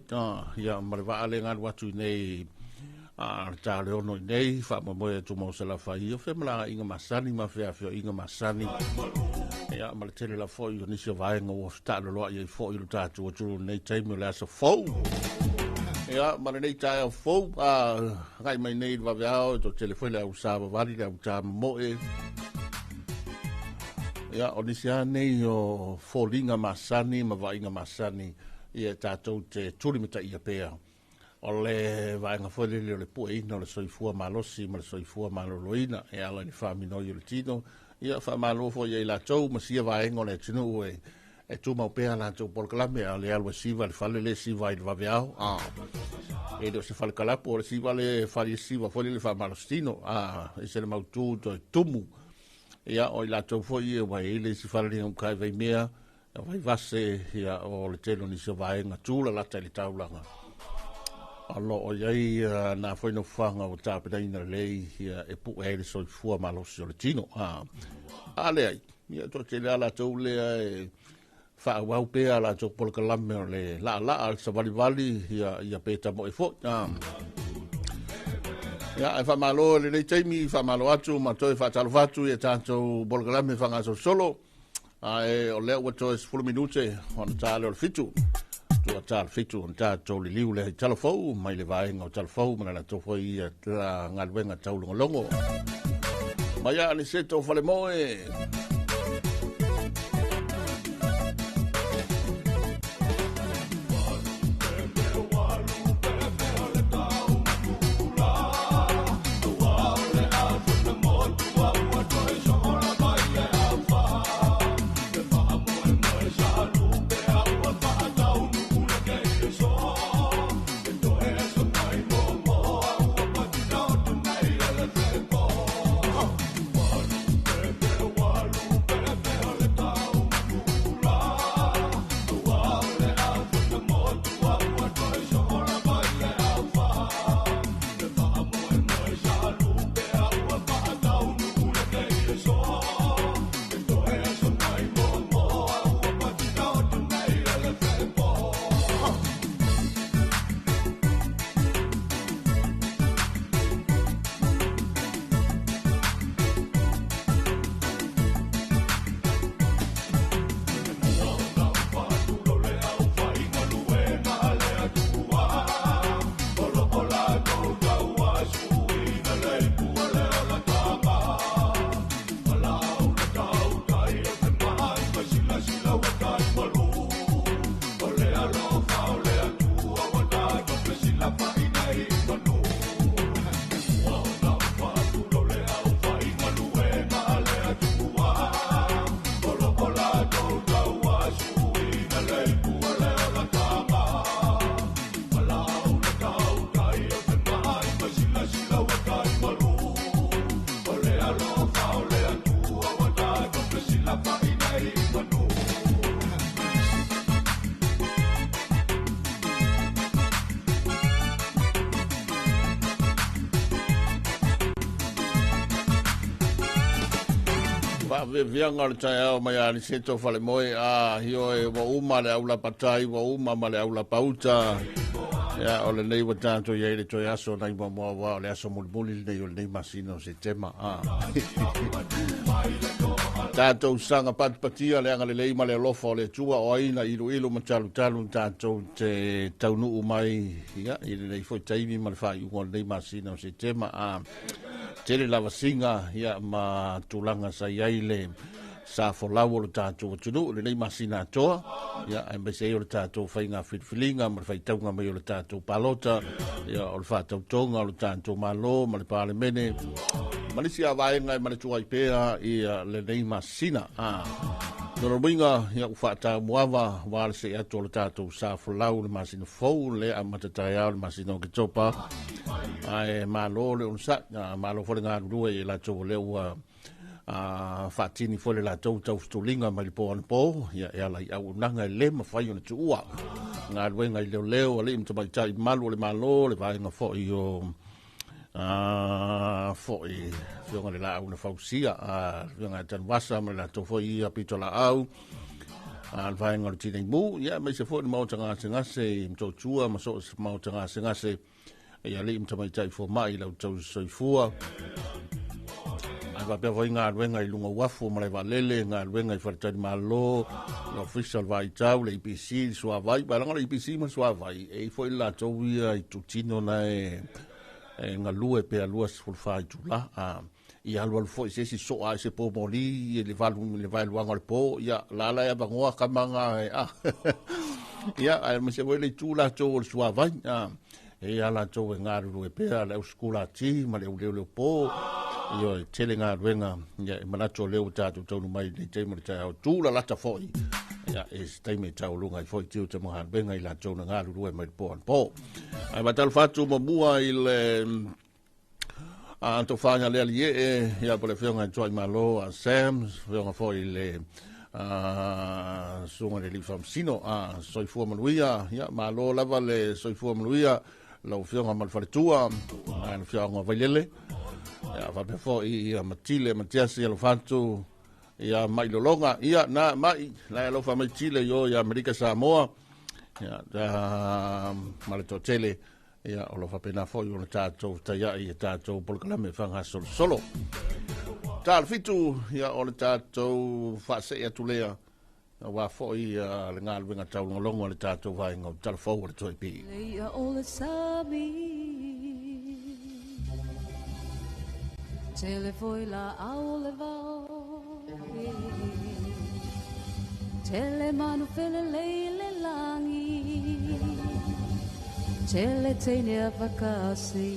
ya ma va ale ngan watu nei ta le ono nei fa mo mo tu mo sala fa io fe mala inga masani ma fe afio inga masani ya ma tele la fo io ni se vai ngo sta lo ia fo io ta tu nei time la so fo ya ma nei ta fo gai mai nei va via to telefone la usava vali la uta mo ya onisia nei o folinga masani ma va inga masani ia tatou te turi mita ia pea o le vaenga fole le pueina le soifua malosi ma le soifua maloloina e ala ni whamino i le tino ia whamalofo ia i la tau ma sia vaenga o le tinu e tu mau pea la tau polkalame a le alwa siva le fale le siva i le vaveao e do se fale kalapo o le siva le fale siva fole le whamalostino e se le mautu to tumu ia o i la tau fo i e wai ele si fale ni umkai vai mea vai vase ia o le telo ni se vaenga tula lata le taulanga alo o iai na foi no fanga o tapena ina lei ia e pu e le soifua malosi o le tino ale ai ia to te la tau le e fa wau pe ala to por kalame le la al savali vali ia peta mo e fo ya fa malo le taimi fa malo atu ma to fa talo fatu e tanto bolgalame fanga solo ai o le o to es full minute on talo fitu to talo fitu on tato le liu le talo fo mai le vai ngo talo fo ma la to foi tra ngalwenga tau longo ma ya ni seto fale moe vianga le tai mai ali seto fale moe hio e wa uma le aula patai wa uma ma le aula pauta ya o le nei wa tanto ye le toi aso nai mo wa le aso mulmuli nei o le nei masino se tema tanto sanga patia le anga le lei ma le lofo le tua o ina ilu ma talu tanto te taunu mai ya i le foi taimi ma le fai o le nei masino se tema tele lava singa ia ma tulanga sa yaile sa folau o tātou tunu le nei masina toa ia ai me sei o tātou fainga filfilinga ma fai taunga mai o tātou palota ia o fa tautonga o tātou malo ma le pale mene ma le sia vaenga ma le tuai pea ia le nei masina no winga ia fa ta muava wal se ato o tātou sa folau le masina fou le amata taia le masina ke topa ai malo le unsa malo fo nga rua e la to le wa fatini fo le la to stolinga ma le po ya la au nanga le ma fai ona tua nga wenga le le im to mai tai malo le vai nga fo io fo i nga le la una fausia nga tan wasa ma la to fo i apito la au vai ngor ti mu ya mai se fo mo tanga singa se mto tua ma so mo tanga singa se ya le mto mai tai fo mai lo tau soi fua va pe voi nga wenga i lunga wafu ma le va lele nga wenga i farta di malo lo official vai tau le IPC so vai ba nga le IPC ma so vai e foi la tau ia i tutino na nga lue pe alua sul fa jula i alu foi se si so a se po moli le vai luanga le po ya la ya bangoa kamanga ya ma se voi le tula to so vai e ala to nga lue pe ala skula ti ma le po io tele nga wenga ya manato leo tatu tonu mai le te mo ta tu la lata foi ya es tai me tau lunga foi tiu te mo han wenga i la tonu nga lu mai po ai batal fatu mo bua il anto fanya le ali ya por le fionga joy malo a sam fionga foi le sunga le fam sino soi fu maluia ya malo lava le soi fu maluia lo fionga mal fartua an fionga vailele ya va pe fo ia matile matiasi lo fantu ia mai lo longa ia na mai la lo fa matile yo ya America Samoa ya da malato tele ia o lo fa pena fo yo tato taia ia tato por kala me fanga solo tal fitu ia o tato fa se ia tulea wa fo ia le ngal winga tau longo le tato vai ngo tal forward to be Tele foi la aule vau Tele manu fele leile langi Tele teine avakasi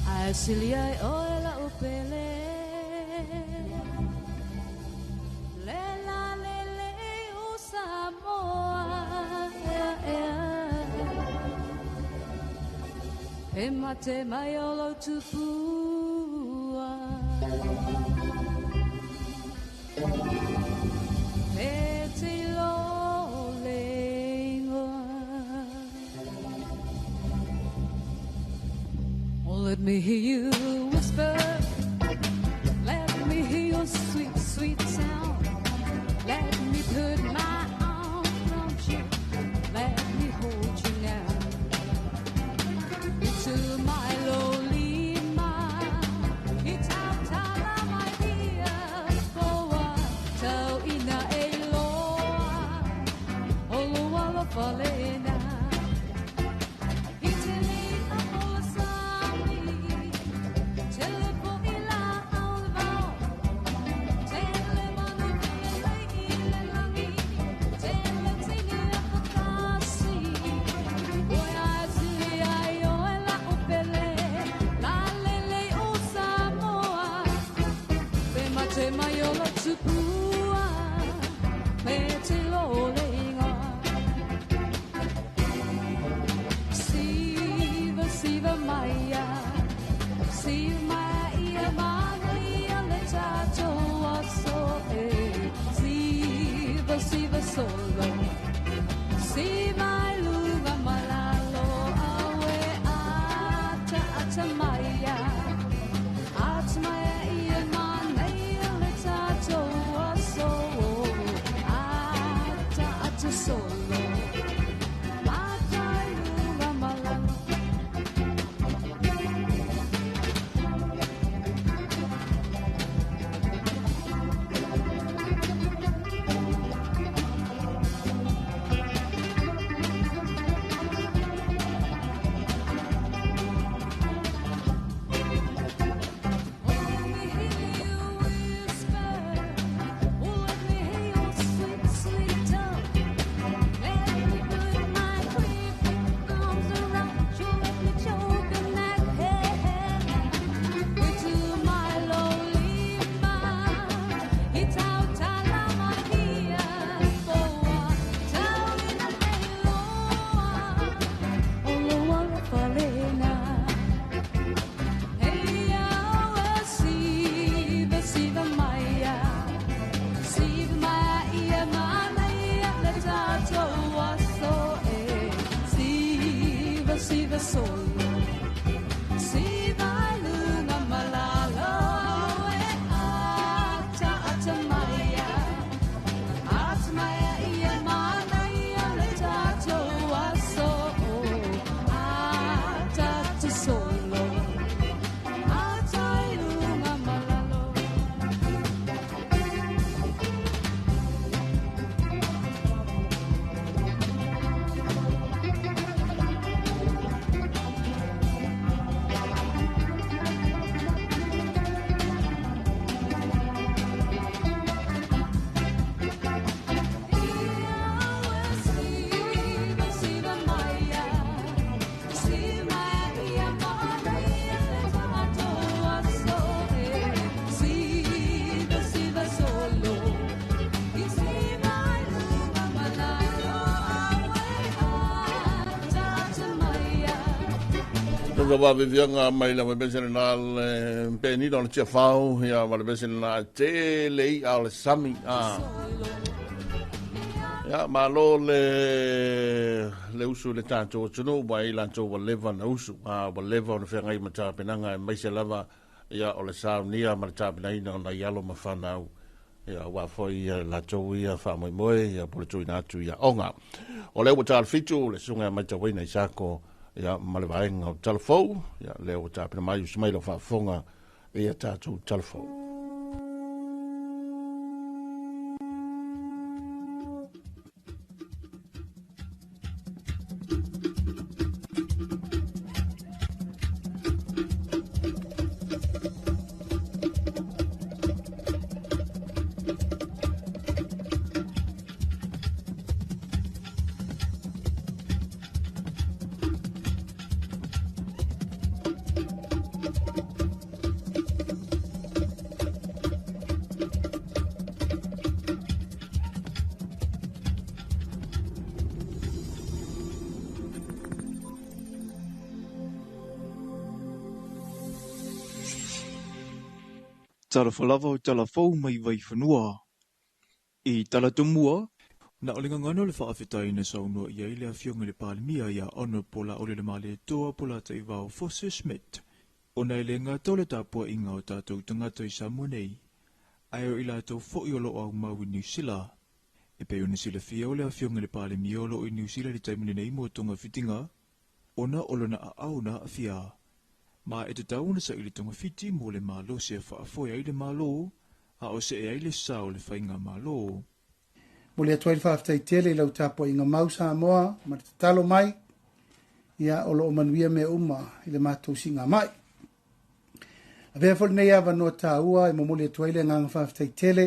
Asilia oela upele Lela lele usamoa E mate maiolo tupua E te lo leingoa Oh, let me hear you whisper Let me hear your sweet, sweet sound Let me put my arms around you Let me hold you now to my lowly mind, it's out of my ears for so in a loa, oh, falena. It's in a whole sami, telepo ila alvao, telemanu ila langi, teletini apokasi, Maiola tupua, me te lo leingoa. Siva maia, siva maia maia le tato aso siva solo, siva luva malalo awe ata maia, at maia ia mana. So nga wa vianga mai la besen na peni don tia fau ya wa besen na te le al sami ya malo le usu le tanto tunu mai la to wa leva na usu wa leva na fe ngai mata penanga mai se lava ya o le sa nia mata penanga na yalo mafana ya wa foi la to ya fa moi moi ya por tu na tu ya onga o le wata fitu le sunga mai te wina sako ya malevaenga o telefou ya le o tapena mai usmailo fa fonga e tatu telefou Tala falava o tala fau mai vai whanua. I tala tumua, na o linga ngano le whaafetai na saunua i aile a fionga le palimia ia ono pola o le male toa pola te iwao Fosse Smith. O nei le ngā tole tāpua inga o tātou tangata i Samoa nei. Ai o ila tau fo'i o loo au mau i New Zealand. E pe o na sila fia o le a fionga le palimia o loo i New Zealand li taimune nei mo tonga fitinga. Ona o lona a au na a fia. Ma e te tauna sa ili tonga fiti mo le malo se whaafoia i le malo, a o se e aile sao le whainga malo. Mo le atuai whaaftai tele lau tapo inga mausa moa, ma te talo mai, ia o lo manuia me uma i le mātou singa mai. A vea fol nei awa noa tā ua, i mo le atuai le nganga whaaftai tele,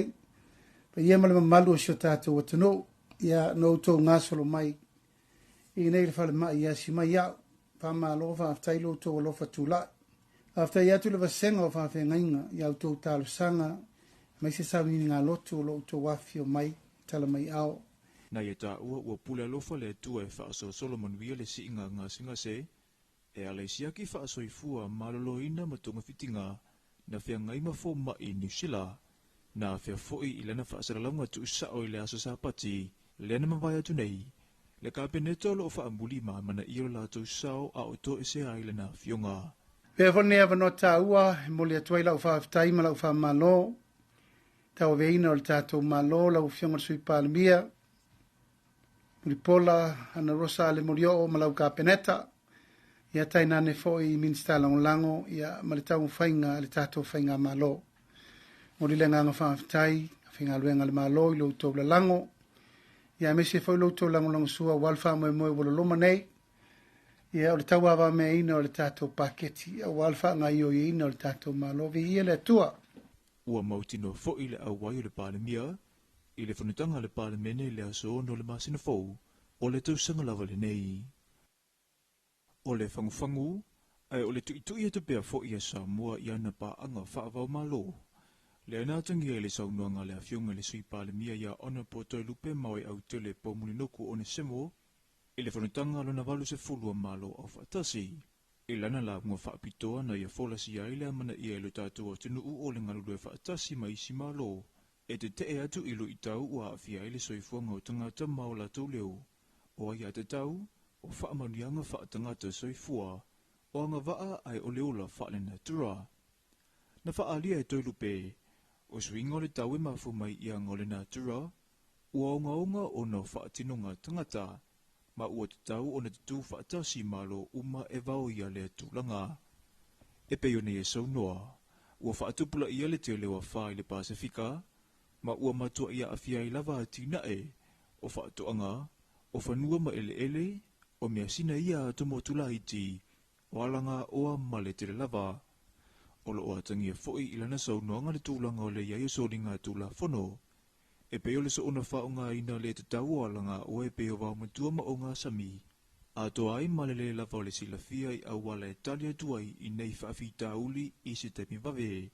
pa ia ma le mamalu o sio tātou atano, ia no tau ngā solo mai, i nei le whale mai ia si mai iau. Pama lofa aftai lo to lofa tula aftai atu le vasenga o fa fe ngainga ya to tal sanga mai se sabi nga lotu lo to wafio mai tala mai ao na ye ta ua pula lofa le tu e fa so Solomon Wia le singa nga singa se e ale sia ki fa so ifua malolo ina matonga fitinga na fe ngai ma fo ma i New Zealand na fe foi ilana fa sa langa tu sa o ile aso sa pati le na mavaya tu nei le kapeneto lo fa ambuli ma mana io la to sao a o to ese aile na fionga. Pe fo ne ava no ta ua mo le toi la fa tai ma la fa malo. Ta o veina o tato malo la fionga sui palmia. Muri pola ana rosa le morio ma la kapeneta. Ia tai nane fo i minsta lango ia ma le tau fainga le tato fainga malo. Mo le nga fa tai fainga luenga le malo i lo to la lango. Ia me se foi loto lango sua walfa mo wolo loma nei. Ia o le tau awa me ina o le tato paketi. A walfa ngai o ina o le tato malovi ia le tua. Ua mautino fo i le awai o le palemia, i le whanutanga le palemene le aso no le masina fou, o le tausanga lava le nei. O le whanguwhangu, ai o le tuitui e te pea fo i a Samoa i ana pa anga whaavau malo. Le anatangi e le saunuanga le afionga le sui palemia ia ona po toi lupe maui au tele po mulinoku o ne semo, i le whanutanga lona walu se fulua malo au whaatasi. I lana la mua whaapitoa na ia folasi ia ile amana ia ilo tātua tenu u le ngalulu e whaatasi ma isi malo, e te atu ilo i tau ua awhia ile soifuanga o tangata mao la tau leo, o ai te tau, o whaamanianga whaatangata soifua, o anga waa ai o leola whaalena tura. Na whaalia e toi lupe, o suinga le tau e mafu mai ia ngole nā tura, ua onga o na whaatinonga tangata, ma ua te tau o na tutu whaatasi malo uma e vau ia le tūlanga. E peo ne e saunoa, ua whaatupula ia le te lewa whai le Pasifika, ma ua matua ia awhia i lava tina e, o whaatoanga, o whanua ma ele, o mea sina ia tomo tula iti, o alanga oa ma le te lava. O lo o tangia foi ilana saunoanga le tūlanga o le iaia soringa tūla whono. E peo le so ona whaonga ina le te tau alanga o e peo wau matua ma o ngā sami. A to ai malele lava o le silafia i au wala e talia tuai i nei whaafita uli i se temi wawe.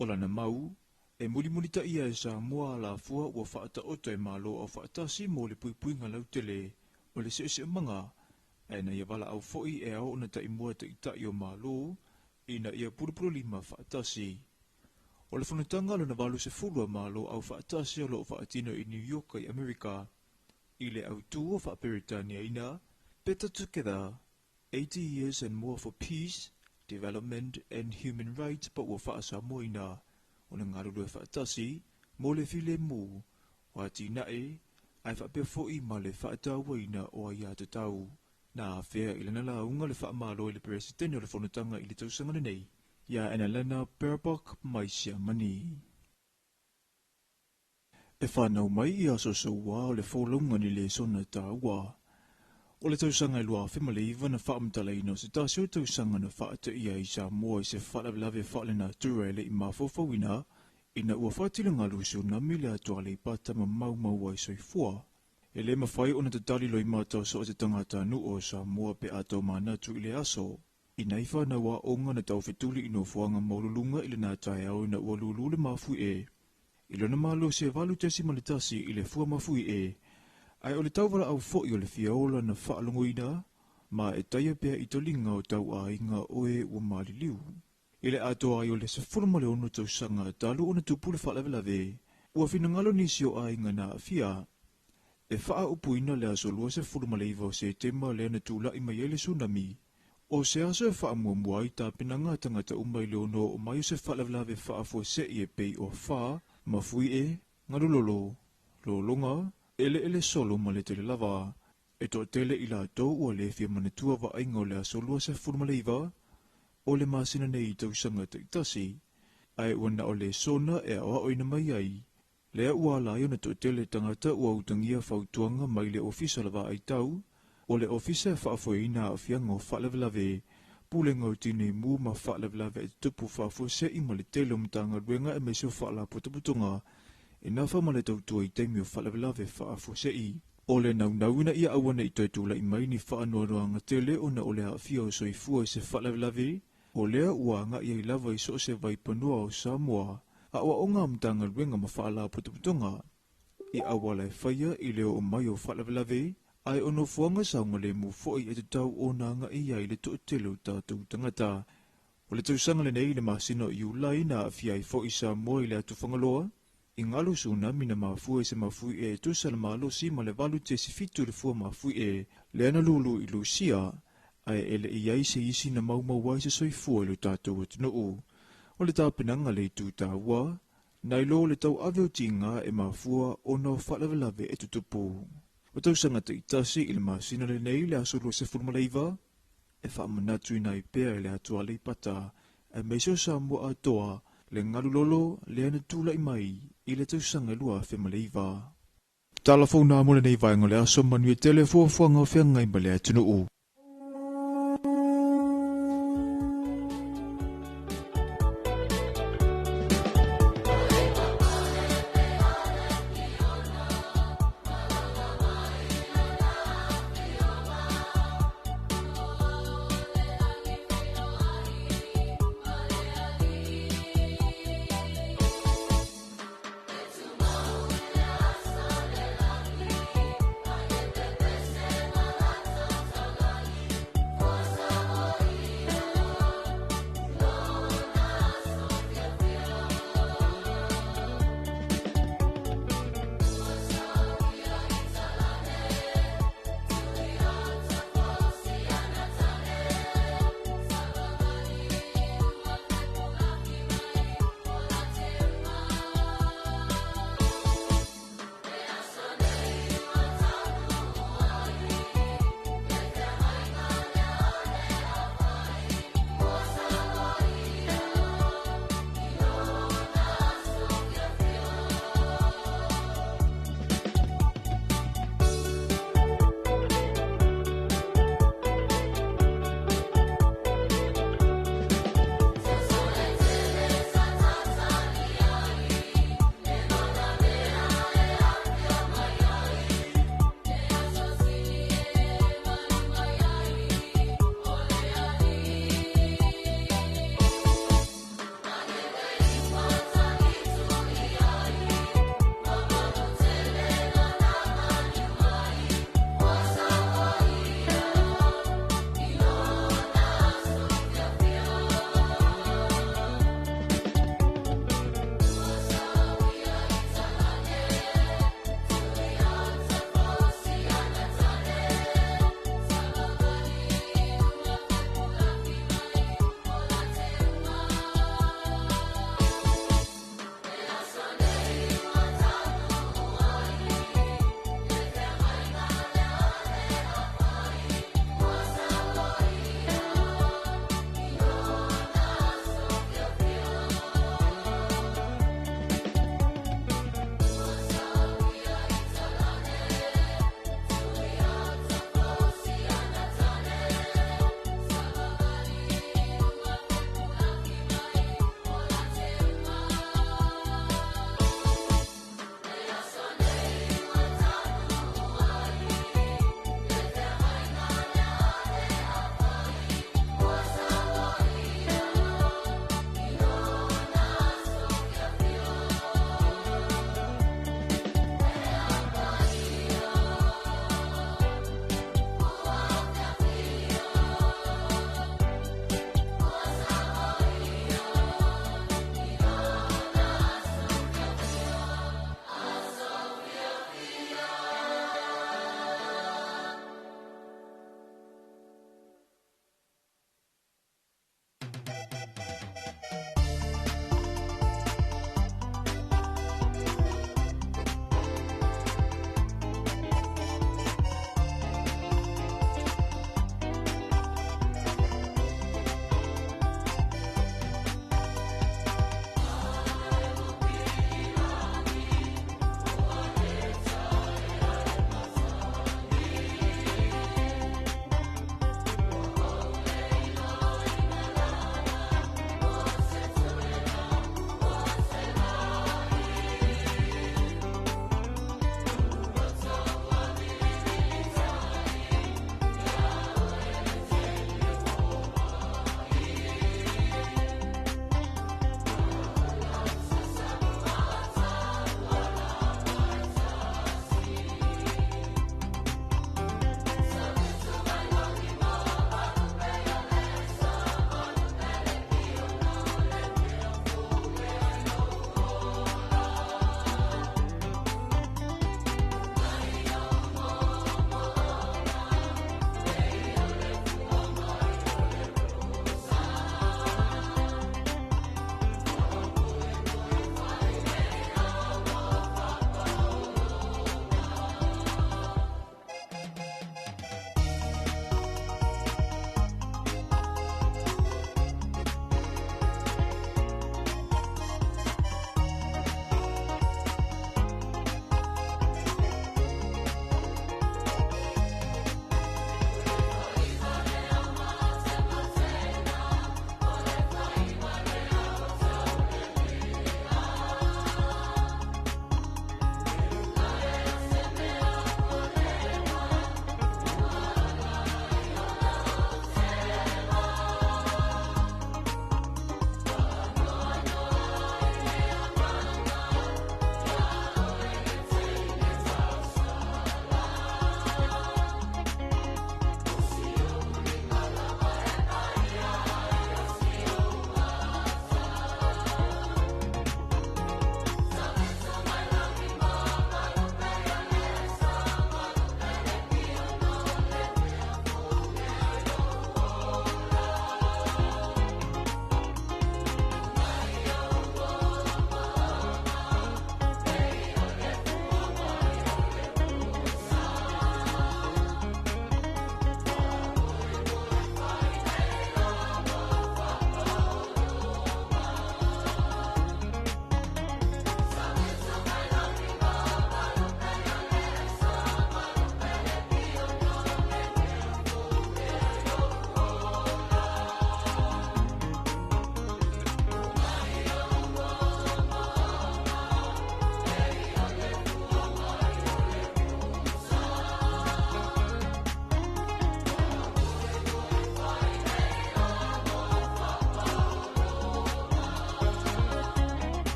O lana mau, e muli ta ia e sa mua la fua ua whaata oto e malo o whaatasi mo le puipuinga lautele o le se manga, na ia wala au fo'i e au na tai mua te itai o malo, ina ia purupuru lima whaatasi. O le whanutanga lo na walu se fulua malo au whaatasi o lo whaatino i New York i Amerika, i le au tū o Whaperitania ina, Better Together, 80 Years and More for Peace, Development and Human Rights pa ua whaasa moina, o le ngarulue whaatasi, mo le file mu, wa tinae, ai whapea fo'i ma le whaatawa ina o ai ata tau. Na whea i lana launga le whaamalo i le presidente o le whanutanga i le tausanga nei, ia ena lana Baerbock Maisia Mani. E whanau mai i aso saua o le wholunga ni le sona taua. O le tausanga i lua whimale iwa na whaamtala ino se tasio tausanga na whaata ia i sa mua i se whalawelawe whalena tura ele i mawhawhawina, ina ua whaatila ngā lusu na mile atua le pata ma mau ai soifua. E le mawhai o na te tali loi mātau so o te tangata nu o sa mua pe ato manatu i le aso. Ina iwa na wa onga na tau whetuli ino fuanga maululunga i le nā tae au na ua lulu le mawhui e. I lona malo se valu tesi malitasi i le fua mawhui e. Ai o le tau wala au fo'i o le fiaola na whaalongoina, ma e taia pia i tolinga o tau a inga oe ua maliliu. I le ato ai o le sefuna male ono tau sanga talu o na tupule whaalawelawe, ua finangalo nisi o a inga na afia. E wha upu ina le aso lua se fulumale iwa o se tema le ana tūla i mai ele tsunami. O se aso e wha muamua i ta pinanga tangata umai le ono o mai o se whalawelawe wha fua se i e pei o wha, mafui e, ngarulolo, lolonga, ele solo ma le tele lava. E to tele i la tau ua le fia manatua wa ainga o le aso lua se fulumale iwa, o le masina nei i tau sanga te itasi. Ai wana o le sona e awa oina mai ai. Lea ua lai ona to tele tangata ua utangia fautuanga mai le ofisa lava ai tau, o le ofisa e whaafoina a fianga o whalawelawe, pulenga o tine mu ma whalawelawe e tupu whaafose i ma le tele o mtanga ruenga e mesio whaala potaputonga, e nawha ma le tautua i teimi o whalawelawe whaafose i. O le naunauina ia awana i toitula i mai ni whaanoaroanga tele o na o le hawhia o soifua i se whalawelawe, o lea ua nga ia i lava i so se vaipanua o Samoa, a ua o ngā mtanga ruenga ma whaala potaputonga. I awala e whaia i leo o mai o whalawelawe, ai ono fuanga saunga le mu fo'i e te tau o nā nga i ai le to telo tātou tangata. O le tausanga le nei le masino i ulai na awhia i fo'i sa mua i le atu whangaloa, i ngalo tsunami na mafua e se mafui e tusa le malo si ma le valu te si fitu le fua mafui e le ana lulu i Lucia, ai ele i ai se isi na maumawai se soifua i lo tātou atunuu. O le tāpenanga le tu tāua, nai lo le tau aweo tinga e mafua o na whalawelawe e tutupu. O tausanga te itasi i le masina le nei le aso lua se fulmaleiva, e whaamanatu i nai pēr le atua le pata, e meisio sa mua atoa, le ngarulolo le ana tūla i mai, i le tausanga lua whemaleiva. Talafona mo le nei vaenga le aso manu e tele fuafuanga o whianga i male atunuu. It's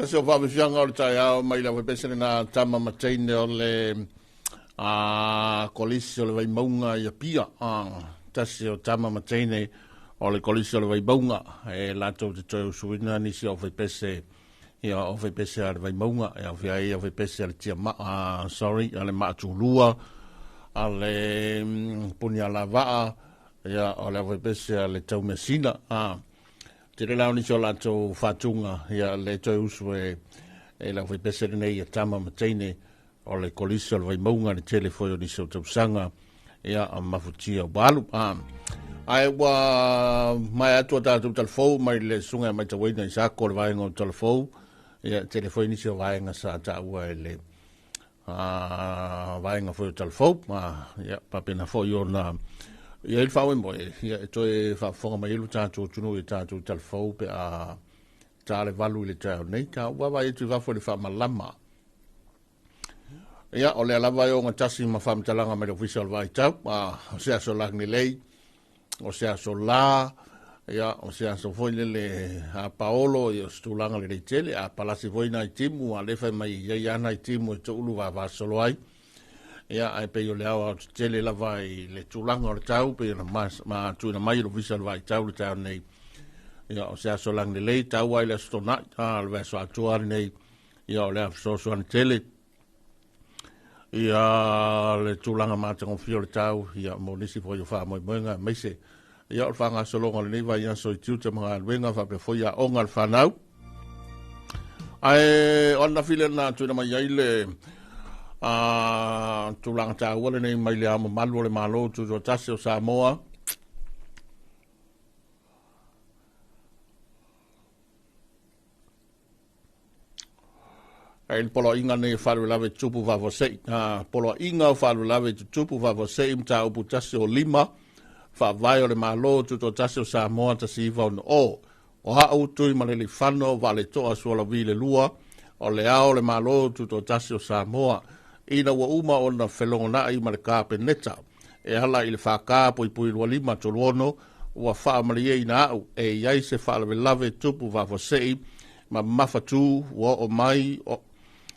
Tasi o whawhiwhianga o le tai au, mai la whepesere na tama mateine o le kolisi o le waimaunga i a pia. Tasi o tama mateine o le kolisi o le waimaunga. E lato te toi usuina nisi o whepese ia o whepese a le waimaunga. E o whiai o whepese a le tia maa, sorry, a le maa tūlua, a le puni a la waa, ia o le whepese a le tau mesina. Te re lau nisi o lato whatunga, ia le toi usu e la whepese nei a tama mateine o le kolisi o le waimaunga le telefoi o nisi o tausanga, ia a mafutia o balu. Ai wa mai atua tātou talafou, mai le sunga mai tawaina i sako le vaenga o talafou, ia telefoi nisi o vaenga sa taua e le vaenga foi o talafou, ia papena foi o na ia il fawe mo ia to e fa fonga mai lu tātou tunu i tātou talafou pe a tale valu le tau nei ka wa vai tu va fo le fa malama. Ia o le lava yo ngatasi ma fam talanga me official vai tau o se so lang ni lei o se so la ia o se so foi le a Paolo i stulanga le tele a palasi foi na timu a le fa mai ia na timu to ulu va solo ai ia ai pe yo le au tele lava i le tulanga o tau pe na ma tu na mai official vai tau le tau nei ia o se so lang ni lei tau ai le stona al va so atuar nei ia o le so an tele ia le tulanga mata con fio le tau ia mo nisi fo yo fa mo menga mese ia o fanga solo ngol ni va ia so tuta mga wenga fa pe fo ia ongal fanau ai ona file na tu na mai ile tulanga ta wala nei mai le amo malu le malo tu jo tasio Samoa il polo inga ne falu lave tupu va você polo inga falu lave tupu va você mta upu tasi o lima fa vai o le malo tu to tasi o Samoa tasi va o ha utu i malele fano vale toa suola vile lua o le ao le malo tu to tasi o Samoa ina wa uma o na felona i male kape neta e hala i le fa kapo i pui lua lima to luono ua fa malie ina au e iai se fa lave tupu va você ma mafatu wa o mai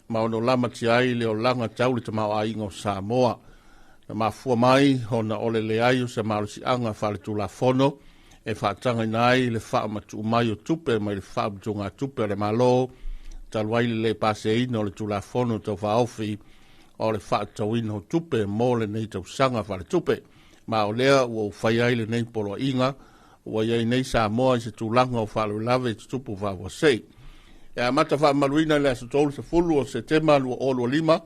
ma ono lama tiai le o langa tauli te mau a ingo Samoa. Ma fua mai, hona ole le aio se maru si anga whale tu la fono, e whaatanga nai le wha matu mai o tupe, mai le wha mtunga tupe le malo, talwaile le pase ino le tu la fono tau whaofi, o le wha tauino tupe, mo le nei tau sanga whale tupe. Ma o lea ua whaiai le nei polo inga, ua iei nei Samoa i se tu langa o whale lave tupu whawa sei. Ya mata fa maluina le so tolu se fulu o se tema lu o lo lima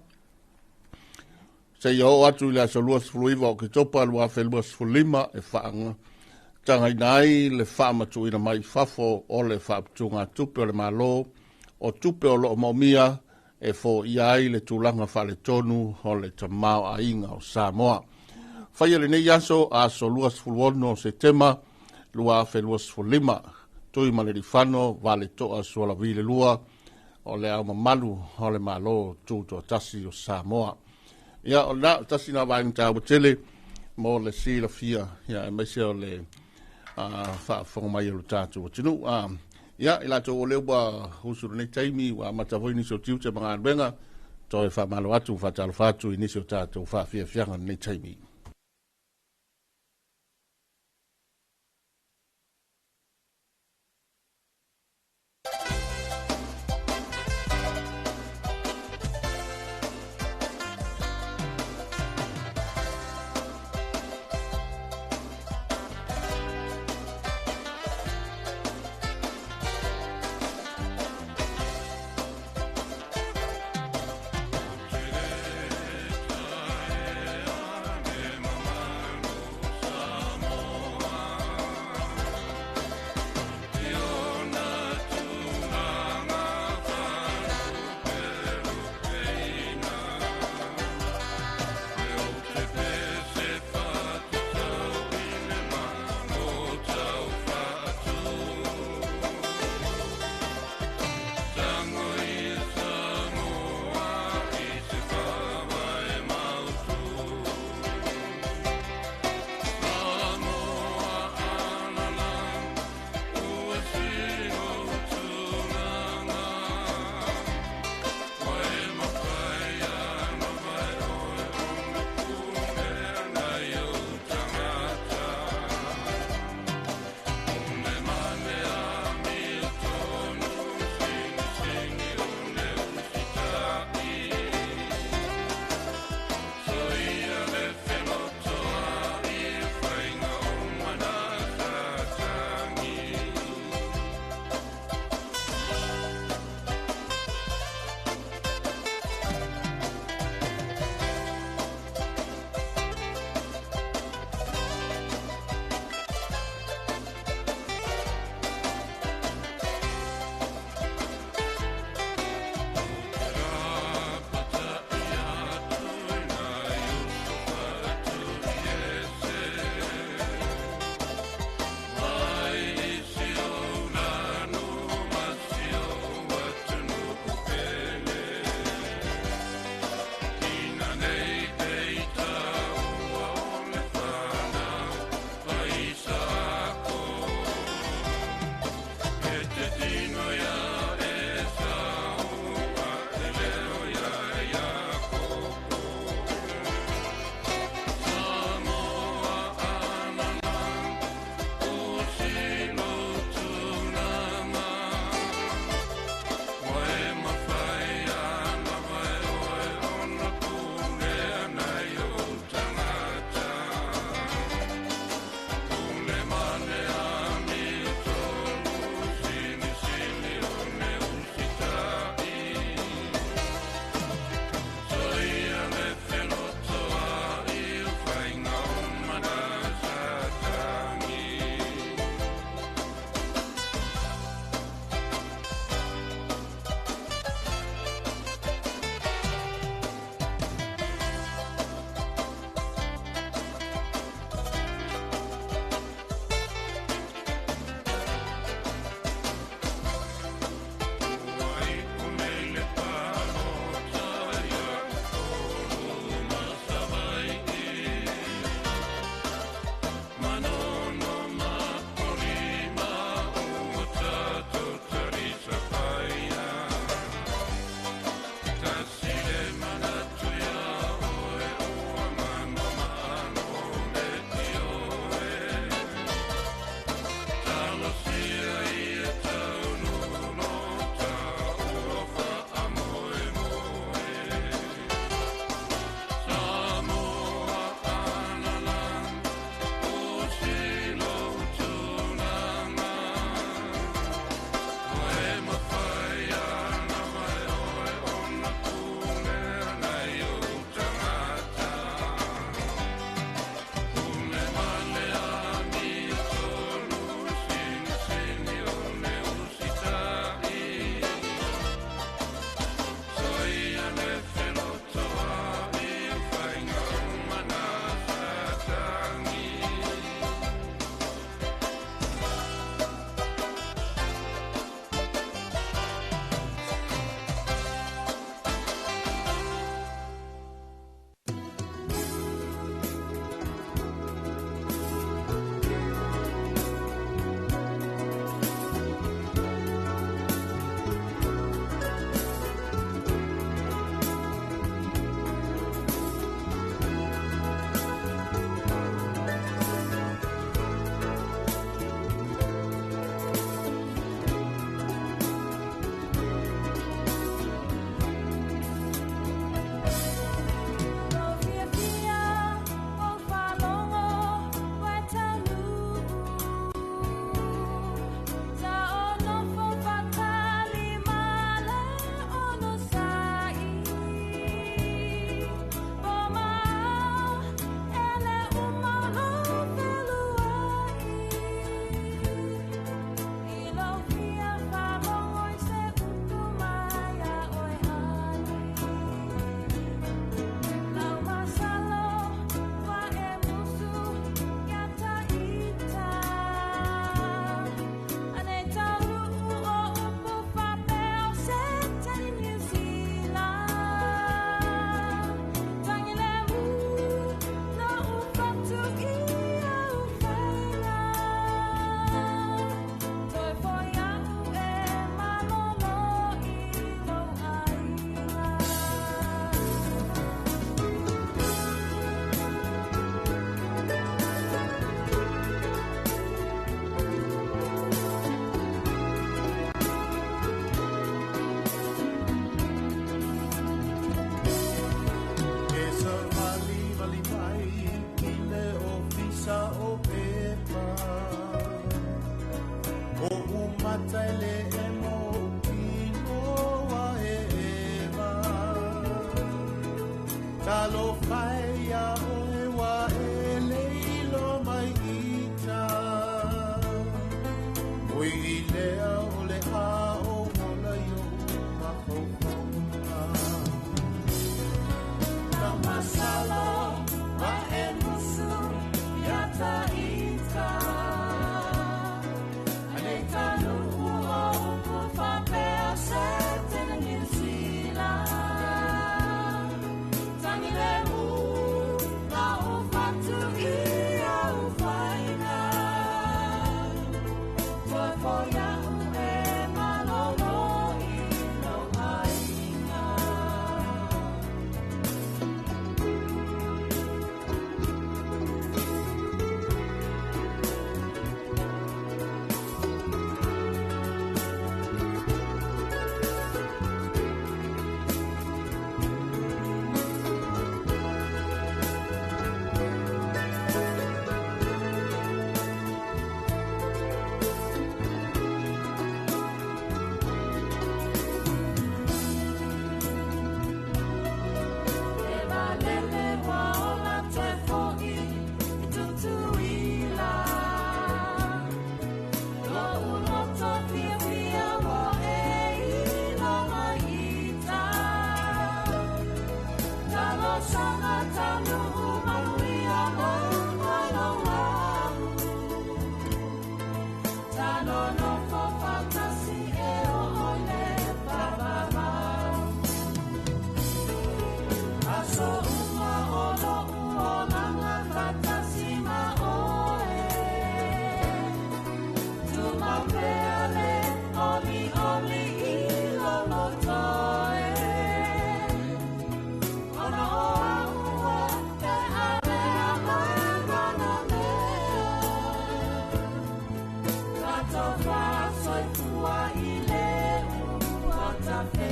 se yo atu le so lu fluiva o ke topa lu a felu fulima e fa tanga nai le fa matu ina mai fafo o le fa tunga tupe le malo o tupe o lo momia e fo iai le tulanga fa le tonu o le tamao a inga o Samoa fa le nei yaso a so lu fuluono se tema lu a felu fulima tui maleri fano, vale toa suola vile lua, o le au mamalu, o le malo, tuto tasi o Samoa. Ia, o na, tasi na vaeng tau tele, mo le si la fia, ia, e meise o le whaafonga mai o tātu o tinu. Ia, ila tō o leo ba husuru nei taimi, wa matavoi nisi o tiute mga anwenga, tō e whamalo atu, whatalo whatu, nisi o tātu, whaafia fianga nei taimi.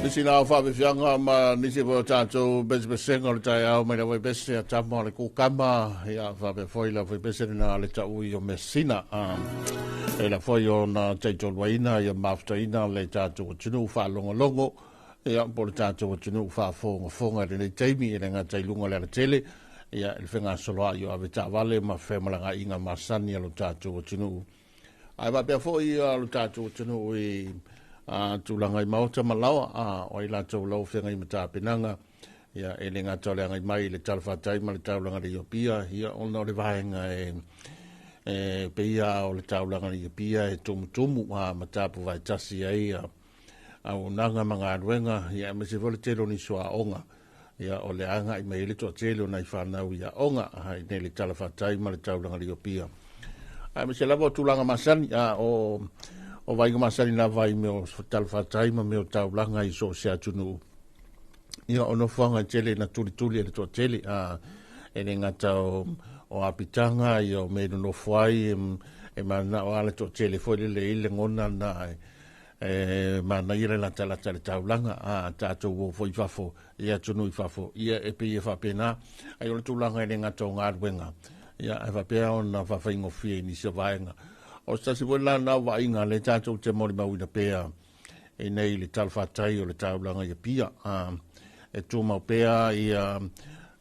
Nisi nao whawhiwhianga ma nisi po tātou besi besenga le tai au mai wai besi a tamo le kukama ia whawhi la wai besi na le tau i o Messina e la whai o na teitol waina ia maftaina le tātou tunu whalongo ia po le tātou tunu whafonga le nei teimi e renga tailunga le tele ia il whenga soloa i o ave tāwale ma whemalanga inga masani alo tātou tunu ai wapea fwoi alo tātou tunu i tūlanga i maota malawa o i lātou lau whenga i mata penanga ia e le ngata le angai mai le talwhatai ma le taulanga le Iopia ia ona o le vahenga e peia o le taulanga le Iopia e tumutumu matapu vai tasi ai au nanga mga anuenga ia me se vole telo ni soa onga ia o le anga i mai le toa telo na i whanau ia onga i ne le talwhatai ma le taulanga le Iopia ai me se lavo tūlanga masani o vai ka masani na vai me o talwhatai ma me o taulanga i so se atunu ia ono whanga tele na tuli e toa tele e le ngata o apitanga i o me no whai e mana o ale toa tele fo le ile ngona na mana ira la tala taulanga tātou o foi fafo i atunu i fafo ia e pe i whapena ai o le tūlanga e le ngata o ngāruenga ia e whapea o na whawhaingo fie ni se vaenga o stasi wala na wa inga le tātou te mori mawina pēa e nei le talwhatai o le taulanga i pia e tū mau pēa i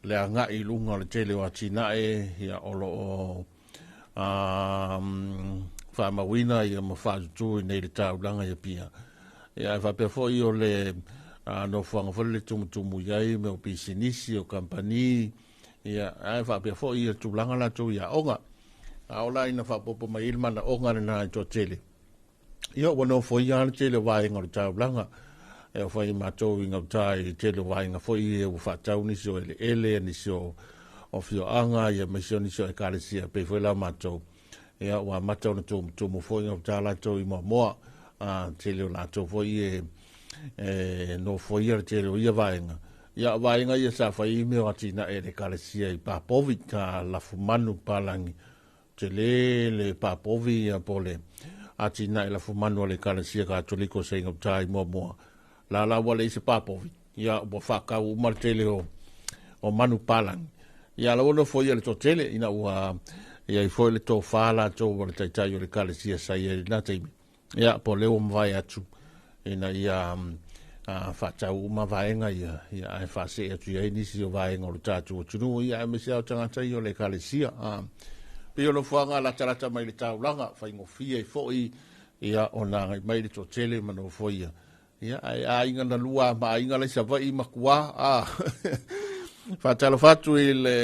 le anga i lunga le tele o atina ia olo o whamawina i ma whātutu i nei le taulanga i pia ia e whapea fo i o le no whangawhale le tumutumu iai me o pisinisi o kampani ia e whapea fo i o tūlanga la tū ia onga aola ina whapopo mai ilma na onga na i tō tele. Ia wano fwoi ana tele wainga o tau blanga. E o whai mātou inga utai tele wainga fwoi e u whatau nisi o ele nisi o fio anga ia mesio nisi o e kāresia pe fwoi la mātou. Ia ua mātou na tūmu fwoi inga utai lātou i moa tele o lātou fwoi no fwoi ana tele o ia wainga. Ia wainga ia sa whai imeo atina e le kāresia i pāpovi ka lafu manu pālangi. Te le papovi a pole ati na la fumano le kalasia ka toliko se ngoptai moa la wale se papovi ya bo faka u martele o manu palang ya la wono foi le totele ina wa ya i foi le to fala to wale tai le kalasia sai na taimi ya pole o vai atu ina ya whātau ma vaenga ia ai whase atu ia nisi o vaenga o le tātua tunu ia e mese au tangata i o le kalesia. Pio no whanga la tarata mai le taulanga, whaingofia i fōi ia o nā mai le tōtele mano fōia. Ia ai inga na lua ma inga le savai makua whātalo whatu i le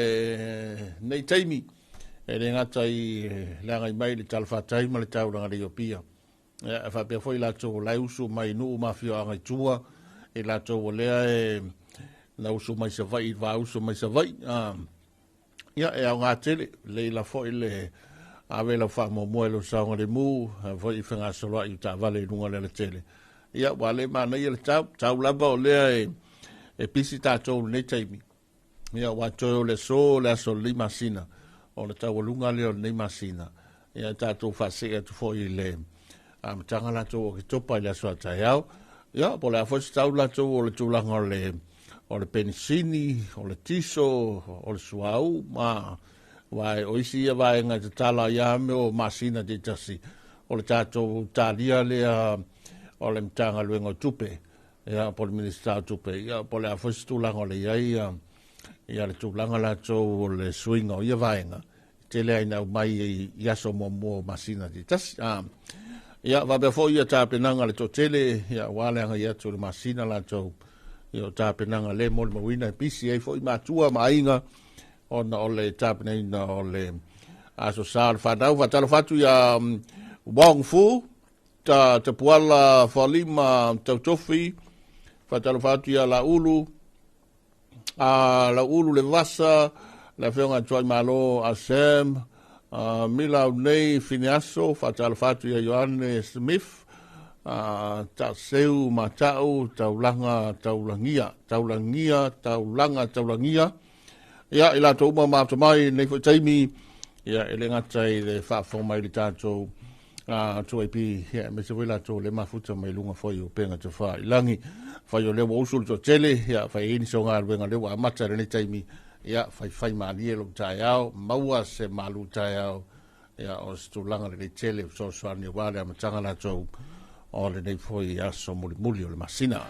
nei taimi e le ngata i langa i mai le talo whātai ma le taulanga le Iopia. Ia whapea fōi la tō lai usu mai nuu mafio angai tua e la tō lea e na usu mai savai va usu mai savai. Ia e au ngā tele le la fōi le awe la wha mo moelo saunga le mu fōi i whenga soloa i tā vale runga le tele. Ia wale mana ia le tau laba o lea e pisi tātou nei taimi. Ia watoe o le so le aso lima sina o le tau lunga leo nei masina. Ia tātou whase atu fōi le matanga latou o ki topa i le aso atai au. Ia po le afosi tau latou o le tūlanga o le penisini, o le tiso, o le suau, vai o isi ia vai ngai te tala ia me o masina te tasi. O le tātou tālia lea o le mtanga luenga o tupe, ia po le minister tupe, ia po le afosi tūlanga o le ia le tūlanga latou o le suinga o ia vaenga. Te lea ina mai i aso mo masina te tasi. Ia va befo ia tāpenanga le tōtele, ia waleanga ia tō le masina latou, ia tāpenanga le mo le mawina e pisi e fo i mātua mainga ona o le tāpenanga o le aso sāle whanau. Whatalo whatu ia Wong Fu, ta puala whalima tautofi, whatalo whatu ia la ulu le vasa, la whionga tuai malo a Sam, Mila nei Finiaso, whatalo whatu ia Ioane Smith, Seu matau taulanga taulangia ia ila to uma ma mai nei fo taimi ia ele ngatai le fa fo mai le tato to ip ia me se vela to le mafuta mai lunga fo yo penga to fa ilangi fa yo le usul to tele ia fa ini so ngal venga le wa mata le taimi ia fa mani lo taiao maua se malu taiao ia o stulanga le tele so ni wale ma tanga la to o le nei foi aso muli o le masina.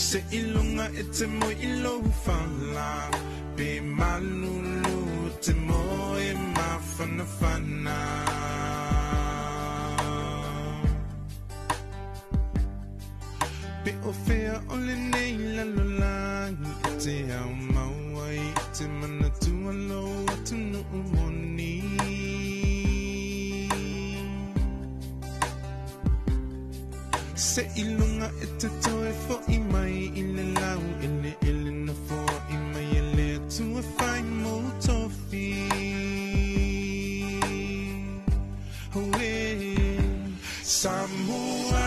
Se ilunga ete mo ilo fala be malulu te mo e mafana fana be ofea ole nei la lola te au mawai te mana tu alo tu no moni se ilunga ete toe fo i mai ile lau ile na fo i mai ele tu a fai mo tofi howe samua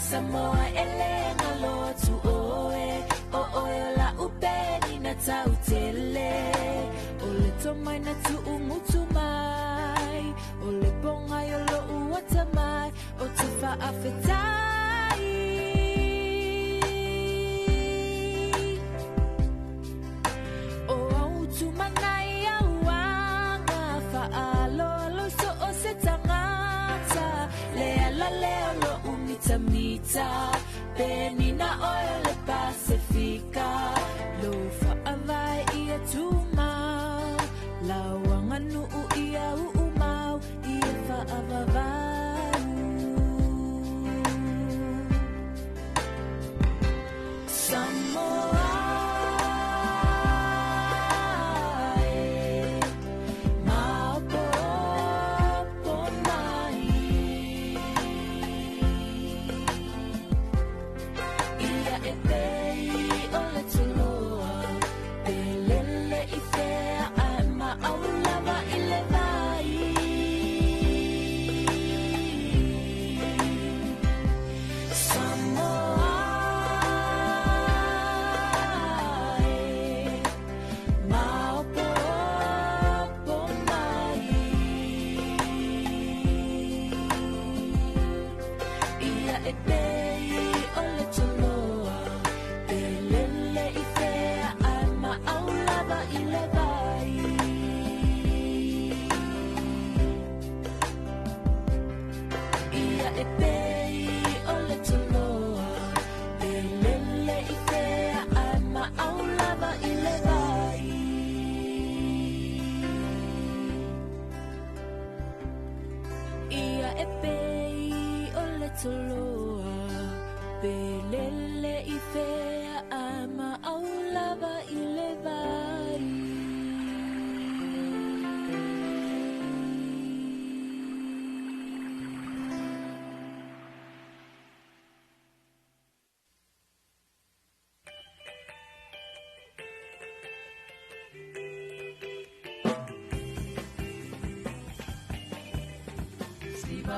Samoa ele tau tele o le tomai na tu umutu mai o le ponga yo lo uata mai o te whaafetai o au tu manai au anga whaalo so o se tangata lea la leo lo umita mita penina oe le Pacifica lo whaavai ia tūmau lauanga nuu ia uumau ia whaavavau Samoa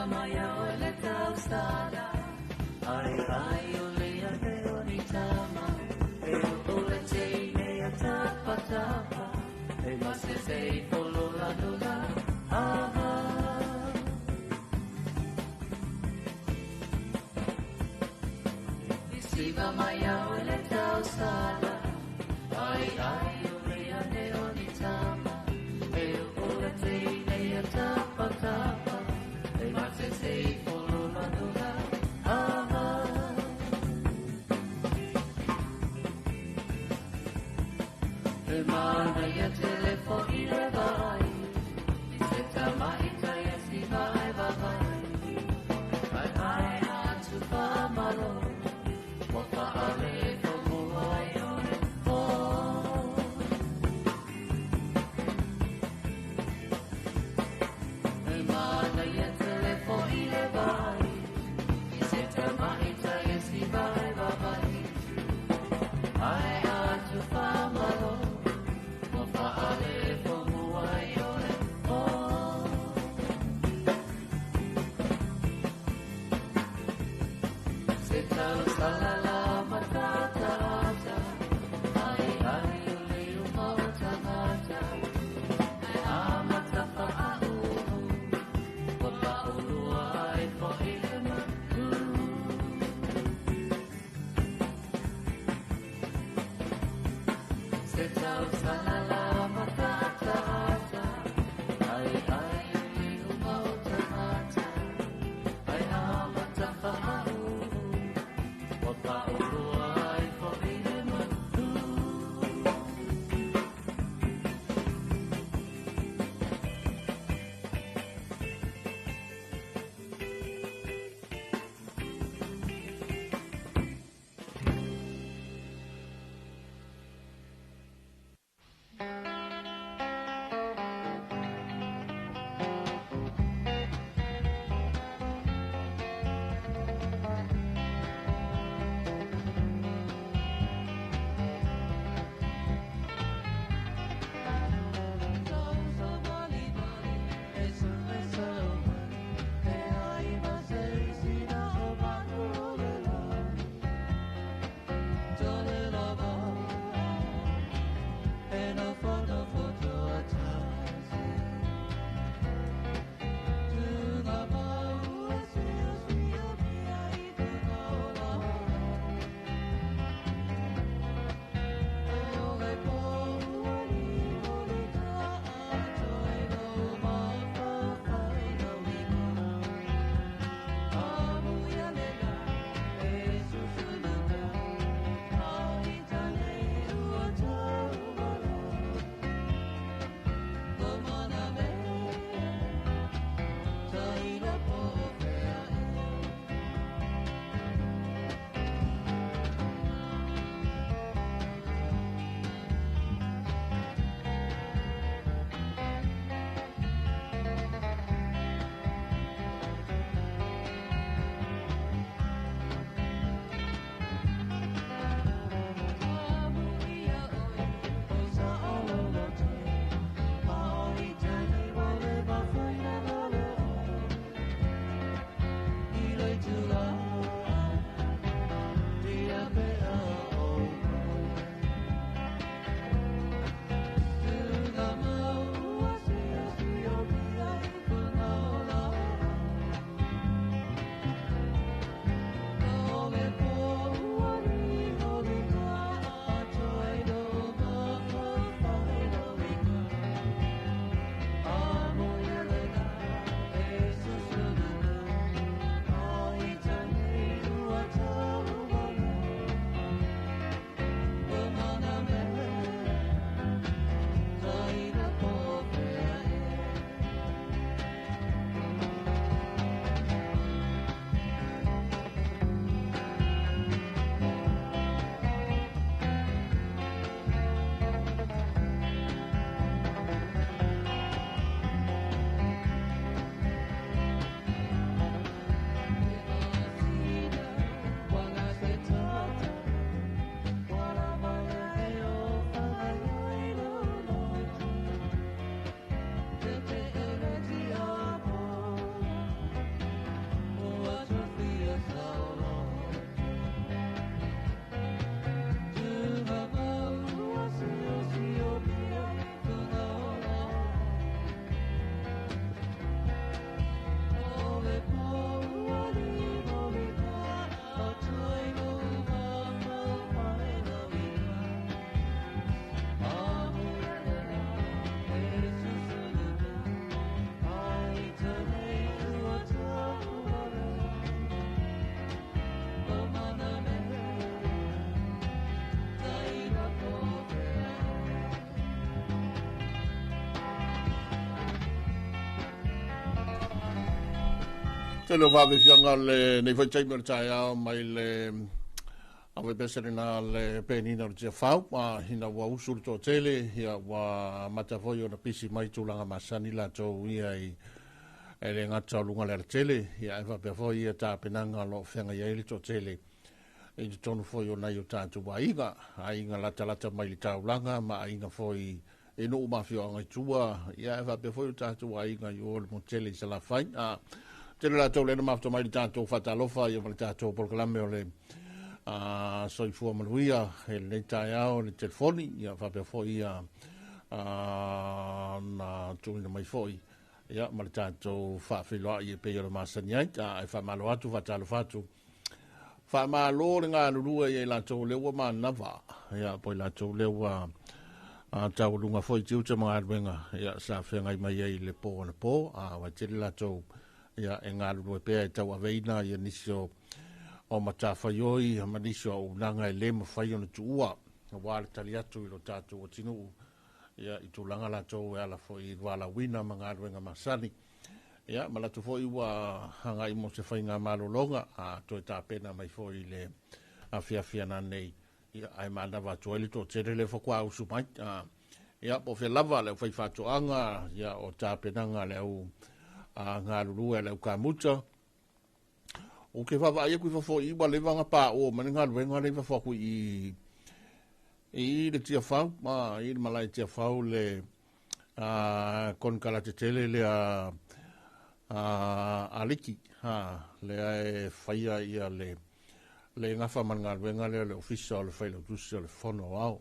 Maya ole taustada ai ole ate oni tama e ole te ne atapa tapa e mase se polo la dola aha Siva Maya ole taustada ai ole ate oni tama e ole te ne atapa tapa say follow la dola aha e mana ya telefono ile vai se tama ita ya si vai vai ai tu fa malo mo fa ale como ai What Tēnā whawe whianga le nei whai taimera tai au mai le awe besere nā le pēnina o tia whau, hina wa usuru tō tele, hia wa matawhoi o na pisi mai tūlanga masani la tō ia i e le ngata o lunga le tele, hia e whapea whoi ia tā penanga lo whenga i eili tō tele. E te tonu whoi o nei o tātu wa inga, a inga lata mai li tāulanga, ma a inga whoi e no umawhio angai tua, ia e whapea whoi o tātu wa inga i o le mo tele i sa la whain, tēnā la tō lena mafto mai li tātou whatalofa, ia ma li tātou porkalame o le soifua manuia, e le tai au, le telefoni, ia whapea fwoi ia na tūina mai fwoi, ia ma li tātou whawhiloa i e pei o le masani ai, e whamalo atu, whatalofa atu, whamalo le ngā lurua i e la tō lewa ma nawa, ia poi la tō lewa tau lunga fwoi tiuta mga arwenga, ia sa whengai mai ei le pō na pō, wa tiri la tō ia e ngā lua pēr e tau aveina ia nisio o matawhaioi ma nisio o unanga e le mawhai o na tuua a wāle tali atu i lo tātou o tinu ia i tūlanga la tau e ala fo i wala wina ma ngā ruenga masani ia ma la tu fo i wa hanga i mo se whai ngā malolonga a toi tā pena mai fo i le a fia na nei ia ai mana wa tueli to tere le fokua usu mai ia po fe lava le whai whatoanga ia o tā penanga le au ngā rurua le uka muta. O ke whawa ia kui whafo i wa le wanga pā o mani ngā ruenga le whafo i le tia whau, i le malai tia whau le konkala te tele le a liki, le e whaia ia le ngafa man ngā ruenga le ofisa o le whaila tusi o le whono au,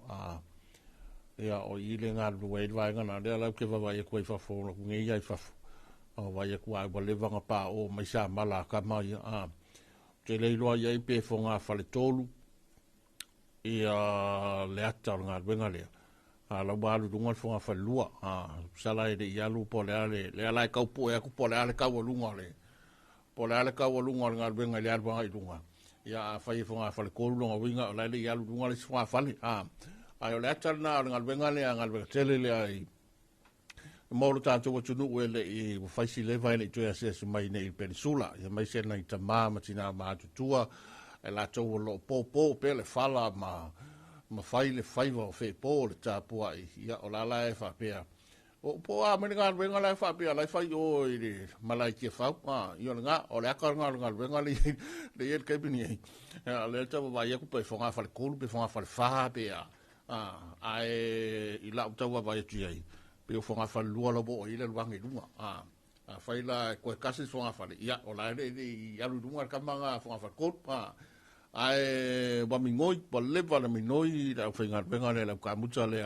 ia o i le ngā rurua i rwaenga na rea lau ke whawa ia kui whafo o ngei ai whafo. O vai e kua wa levanga pa o mai sa mala ka mai te leilo ia i pe fonga fale tolu ia le ata nga wenga le la balu dunga fonga fale lua sala e ia lu po le ala ka po e ku po le ala ka wo lunga le po le ala ka wo lunga nga wenga le arba i dunga ia fai fonga fale ko lunga winga la le ia lu dunga le fonga fale ai le ata na nga wenga le nga wenga tele le ai Molo tātou wa tunu uele i whaisi lewa ele i tue ases mai nei Peninsula. Ia mai sena i ta maa tina maa tutua. E la tau wa lo pō pe le whala ma whai le whaiwa o whai pō le tāpua i. Ia o la lai whapea. O pō a mene ngā ruenga lai whapea lai whai o i le malai kia whau. I o le ngā o le akar ngā ruenga le iel keipini ei. Le tau wa iaku pe whonga whale kōlu pe whonga whale whapea. Ai i lau tau wa vai atu ei. Peo fonga fale lua lobo o ile luange lunga. Fai la koe kasi fonga fale. Ia, o la i alu lunga kamanga fonga fale kot. Ai, wa mingoi, wa lewa na minoi, la fai ngā ruenga le la kamuta le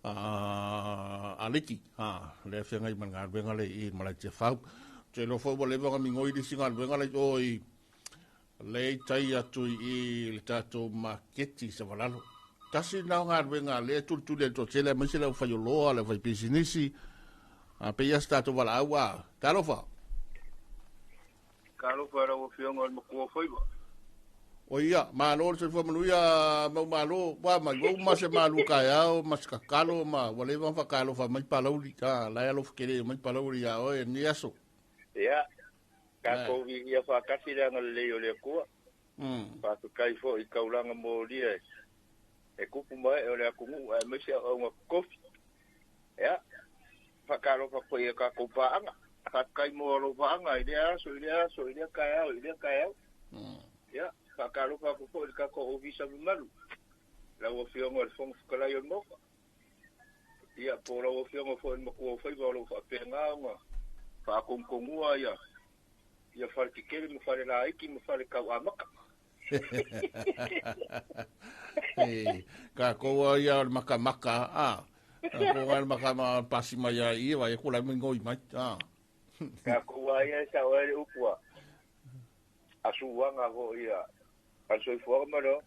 a leki. Le fai ngai man ngā ruenga le i malai te whau. Te lo fai wa lewa ngā mingoi di si ngā ruenga le oi. Le tai atu i le tato maketi sa walalo. Tasi nao ngā ruenga le tūtu le tō tele mai se lau whai o loa le whai pisinisi pe ias tātou wala aua Karofa rau o whionga o makua whaiwa o ia mālo le whai manuia mau mālo wā mai wau ma se mālu kai au ma se kakalo ma wale wang whakalo wha mai palauri lai alo whakere mai palauri a oe ni aso ia kako ia whakasi ranga leo le kua whakakai fo i kaulanga mō lia e kupu mai o le akungu e mese o ngā kofi. Ea, whakaro whakoe e ka kopaanga. Whakai mōro whaanga i rea aso, i rea kai au. Ea, whakaro whakoe e ka ko ovisa mimaru. Lau o whiongo e whonga whakalai o moka. Ia, po lau o whiongo fo e makua whaiwa o lau whapenga o ngā. Whakongkongua ia. Ia whare kikere, ma whare la iki, ma whare kau amaka. Ka koa ia maka koa maka pasi mai ia vai ko la ngoi mai ka koa ia sa o le upua asuanga ho ia aso forma no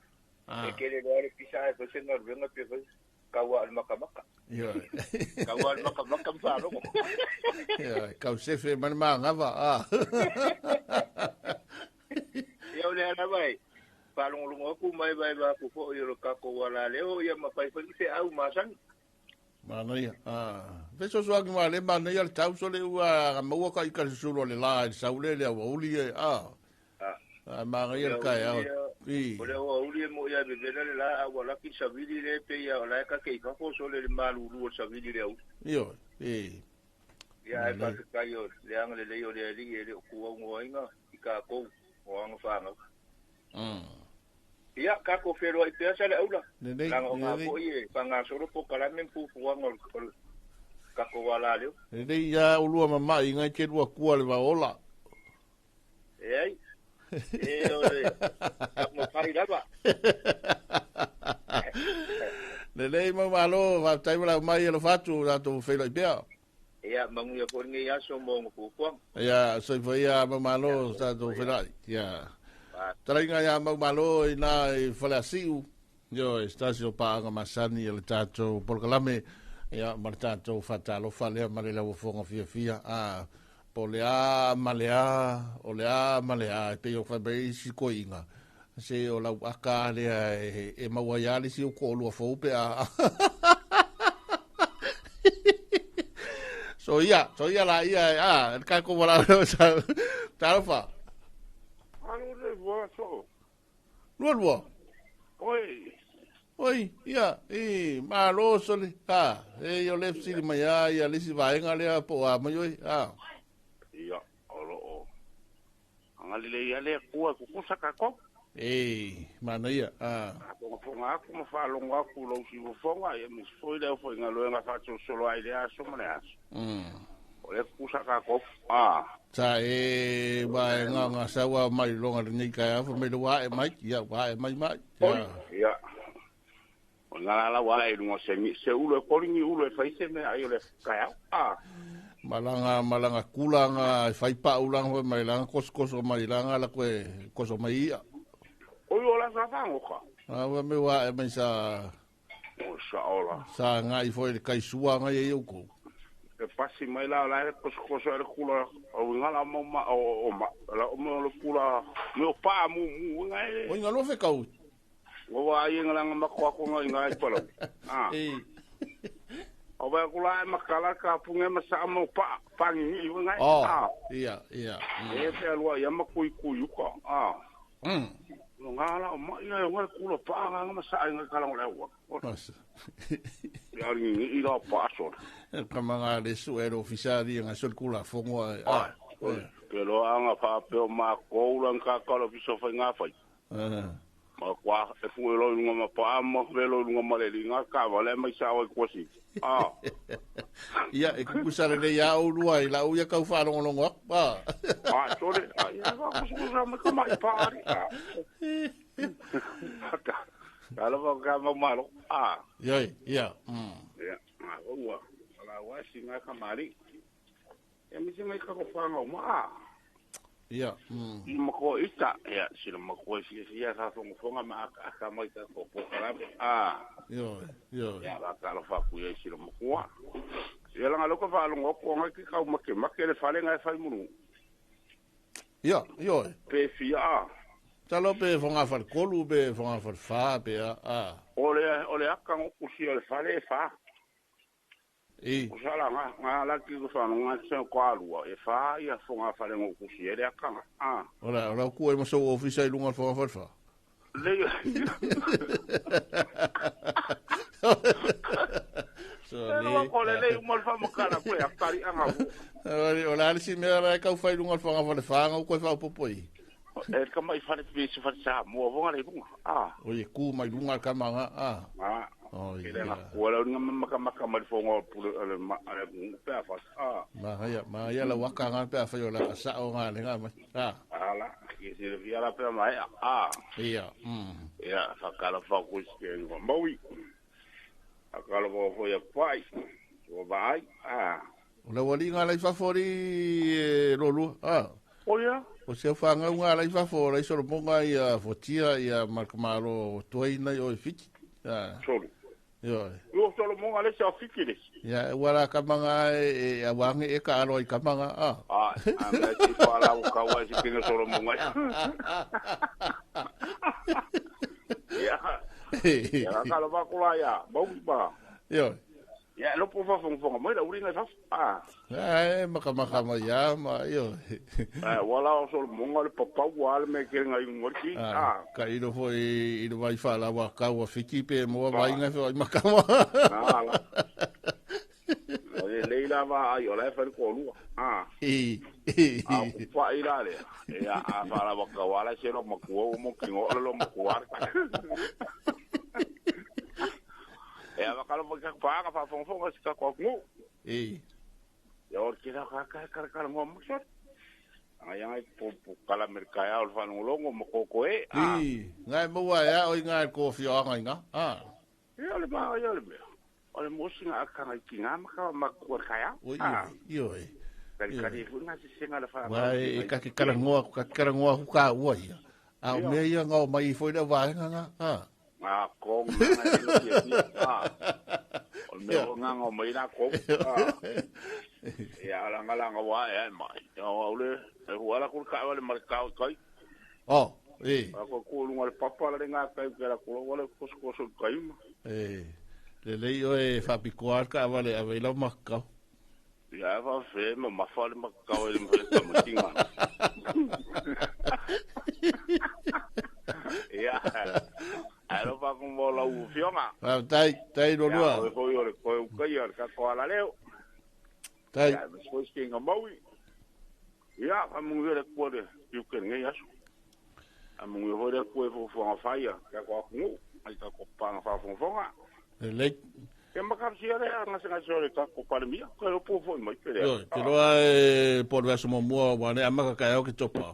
e kele le pisa e pese no venga pe ka wa maka ia ka wa maka fa no ia ka se fe man ma ngava ia le ana vai palong aku mai vai ba ku fo yo ka ko wala leo ya ma pai se au masan Mana ia. Peso soa ki male mana ia le tau so le ua maua ka ika sulo le la i saule le awa uli e. Mana ia le kai au. O le awa uli e mo ia bebela le la awa laki savili le pe ia o la eka kei kako so le maluru o savili le au. Iyo, Ia e pake kai o le anga le leo le ali e le o kua ungo inga i ka kou o anga whanga. Ia kako whero i pea sa le aula. Langa o ngā po i e panga soro po kalamen pufuanga o kako wala leo. Nei ia ulua mamai ngai ke rua kua le waola. E ai. E o le mo pari lava. Nei mamalo va taimala mai le fatu la to whelo i pea. Ia mangu ia po ngai aso mo pufuanga. Ia so foi ia mamalo sa to whelo. Ia. Taringa ia mamalo ina i falasiu. Yo estasio paanga masani le tato polkalame. Ia martato fatalo fale mare la fonga fia polea malea olea malea pe yo fa be si koinga se o la aka le e mawaiali si o ko lu fo pe so ia la ia ka ko wala tafa anu le vo so lo oi ia malo sole yo le si maya ia le si vaenga le po a mayo ia olo angali le ia le kua ku saka ko mana ia ko fonga ko fa longa ku lo si fonga e mi foi le foi ngalo nga fa solo ai le aso mane o le ku saka ko ta vaenga sawa mai longa ni ka fa me lo wa e mai ia wa e mai ia nga la wala e lungo se ulo e koringi ulo e faise me ai le kaya malanga kulanga fai pa ulang mai langa kosko mai langa la koso mai ia o la sa fango ka wa me wa e mai sa ola sa nga I foi le kai sua nga ye ko e pasi mai la kosko e kula o nga la mo la mo le kula me pa mu nga o nga lo fe kau wa ia ngala makwa ko ngai palo o ba kula makala ka punge masa mo pangi ngai ia e pe alwa ia makui ko no ngala o mai ia ngai kula pa nga masa ngai kala lewa ia ni ira paso kamanga le suero ofisari nga sol kula fongo pero anga pa pe ma ko ulan ka kala biso fa nga fa ma kwa e fu lo lunga ma pa mo velo lunga ma le linga ka vale mai sa o kosi ia e ku sare le ya o lua I la o ya ka fa lo longo sore ia va ku sa ma ka mai pa ri ala va ka ma malo ia ia o wa ala wa singa ka mari e mi singa ka ko fa no ma ia mako ita ia sila mako sia sa fonga ma aka mai ka ko kala yo ya la kala fa ku ia sila mako ia la ngalo ko fa lo ko ngai ka make le fale ngai fa munu ia yo pe fia talo pe fonga fa kolu be fonga fa be ole aka ko sia le fale fa Usala nga la ki ko fa nga se ko alua e fa ia fonga fa le ngo kusi ele akanga ora ku e mo so ofisa I lunga fonga fa le so le ko le mo fa mo kana ko ya pari anga ora si me ra ka fa lunga fonga fa nga ko fa popoi e ka mai fa le pisi fa sa mo vonga le lunga oye ku mai lunga ka manga Ele na kuala nga maka mal fongo pulo ale pe fa ma ya la waka nga pe fa yo la sa o nga le nga ala ki se via la pe mai ia ia fa kala fa ku ke ngo maui akala vo ya pai o vai la wali nga la fa fori lolu oya o se fa nga la fa fori so ponga ia fotia ia markamaro toina yo fiti solo yo solo mo ale sa fikire ya wala kamanga e awange e ka alo I kamanga anga ti fala o ka wa si kino solo mo ngai ya ka lo ba kula ya ba yo Ya, lo po fa fong mo la uri na fa. Maka ya ma yo. Wala so mo ngol papa wal me ke ngai ngorki. Ka ino foi ino vai fala wa ka wa fiki pe mo vai ngai foi maka mo. Leila va yo la fa ko lu. Fa ira le. Ya fa la wa ka wala se lo mo ko mo ki lo mo ko ar. Ya kalau mereka pakai apa fong ka ko ngu. Ya or kira ka ngomong sot. Ayang ay po kala mereka ya ul fan ngolong mo ko ngai mo wa ya oi ngai ko fio ngai nga. Ya le ba ya le. Ole mo singa akan ai kinga maka makuar kaya. Yo. Kali fu nga singa la fa. Wai ka kala ngoa ka wa ya. Me ya ngau mai foi da va nga. Kong nga may na ko ya lang wa ya mai ule wala ko ka wala marka kai ako ko ngal papa la nga kai kala ko wala ko kai le yo fa picoar ka vale a vela makka ya va fe ma fa makka wala mo ta mutinga ya alo pa con bola u fioma tai do lua ko yo ka ko ala leo tai después que ngamawi ya amu yo ko de yu ken ngai asu amu yo de ko fo faya ka ko ngu ai ka ko pa fa fo le que makap sia de nga nga sore ka ko pa mi ko po fo mo ke te lo por ver sumo mo wane amaka ka yo ke topa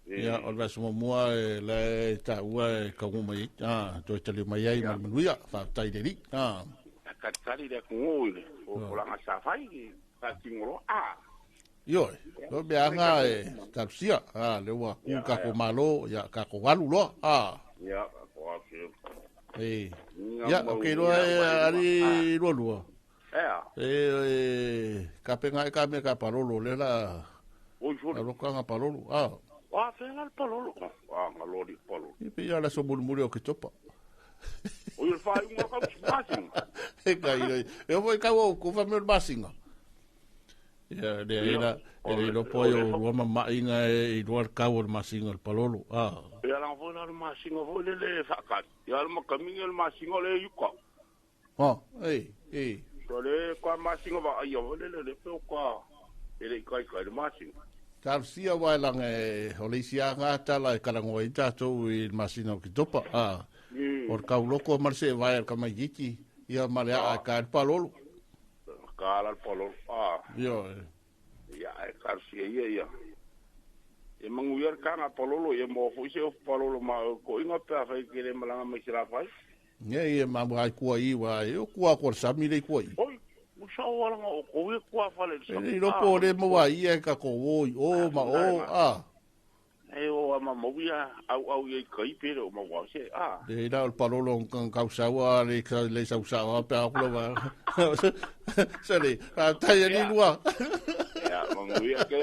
ya olva sumo mo le ta ua ka mo mai to tele mai ai mal manuia fa tai de ri ka tari de ko ile o la nga sa fai ka tingoro yo lo be anga tapsia le wa ku ka ko malo ya ka ko walu lo ya ko afi ya okay lo ari lo ka penga ka me ka parolo le la lo ka nga parolo fengal palolo ngalori palolo ipi ya la so murmurio que topa o il fai un ka basing eu vou ka o ku fa mer basing ya de ela lo pollo roma mainga e do ka o basing el palolo ya la vou na basing vou le fakat ya ma caminho el basing le yuko so le kwa basing va ayo le pe kwa ele kai basing Tarsia wa lang Olisia nga tala kalango ita to il masino ki topa or ka loko marse va ka magiki ia malea ka palolo kala palolo yo ya Tarsia ia e manguiar ka na palolo e mo fu se palolo ma ko inga pa fa ke le malanga me sira fa ye ma ba ku ai wa yo ku ko samile ku ai Usa wala nga ko kwa fale sa. Ilo po le mo wa ia ka ko ma o ma mo ia au ye kai pero mo wa se de da el palolo con causa wa le sa usa pa ko va. Sale, ta ni lua. Ya, mo ia ke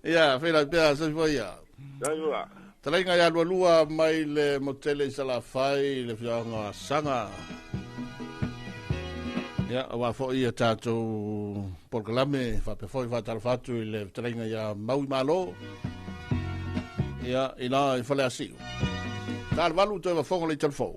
ya, fe la pea se foi ya. Ya. Talenga ya lua mai le motele sala fai le fianga sanga. Ya, wa fo ia tato programe fa pe foi va tal fatu le trenga ya mau malo. Ya, ina fa le asi. Tal valu to va fo le telefon.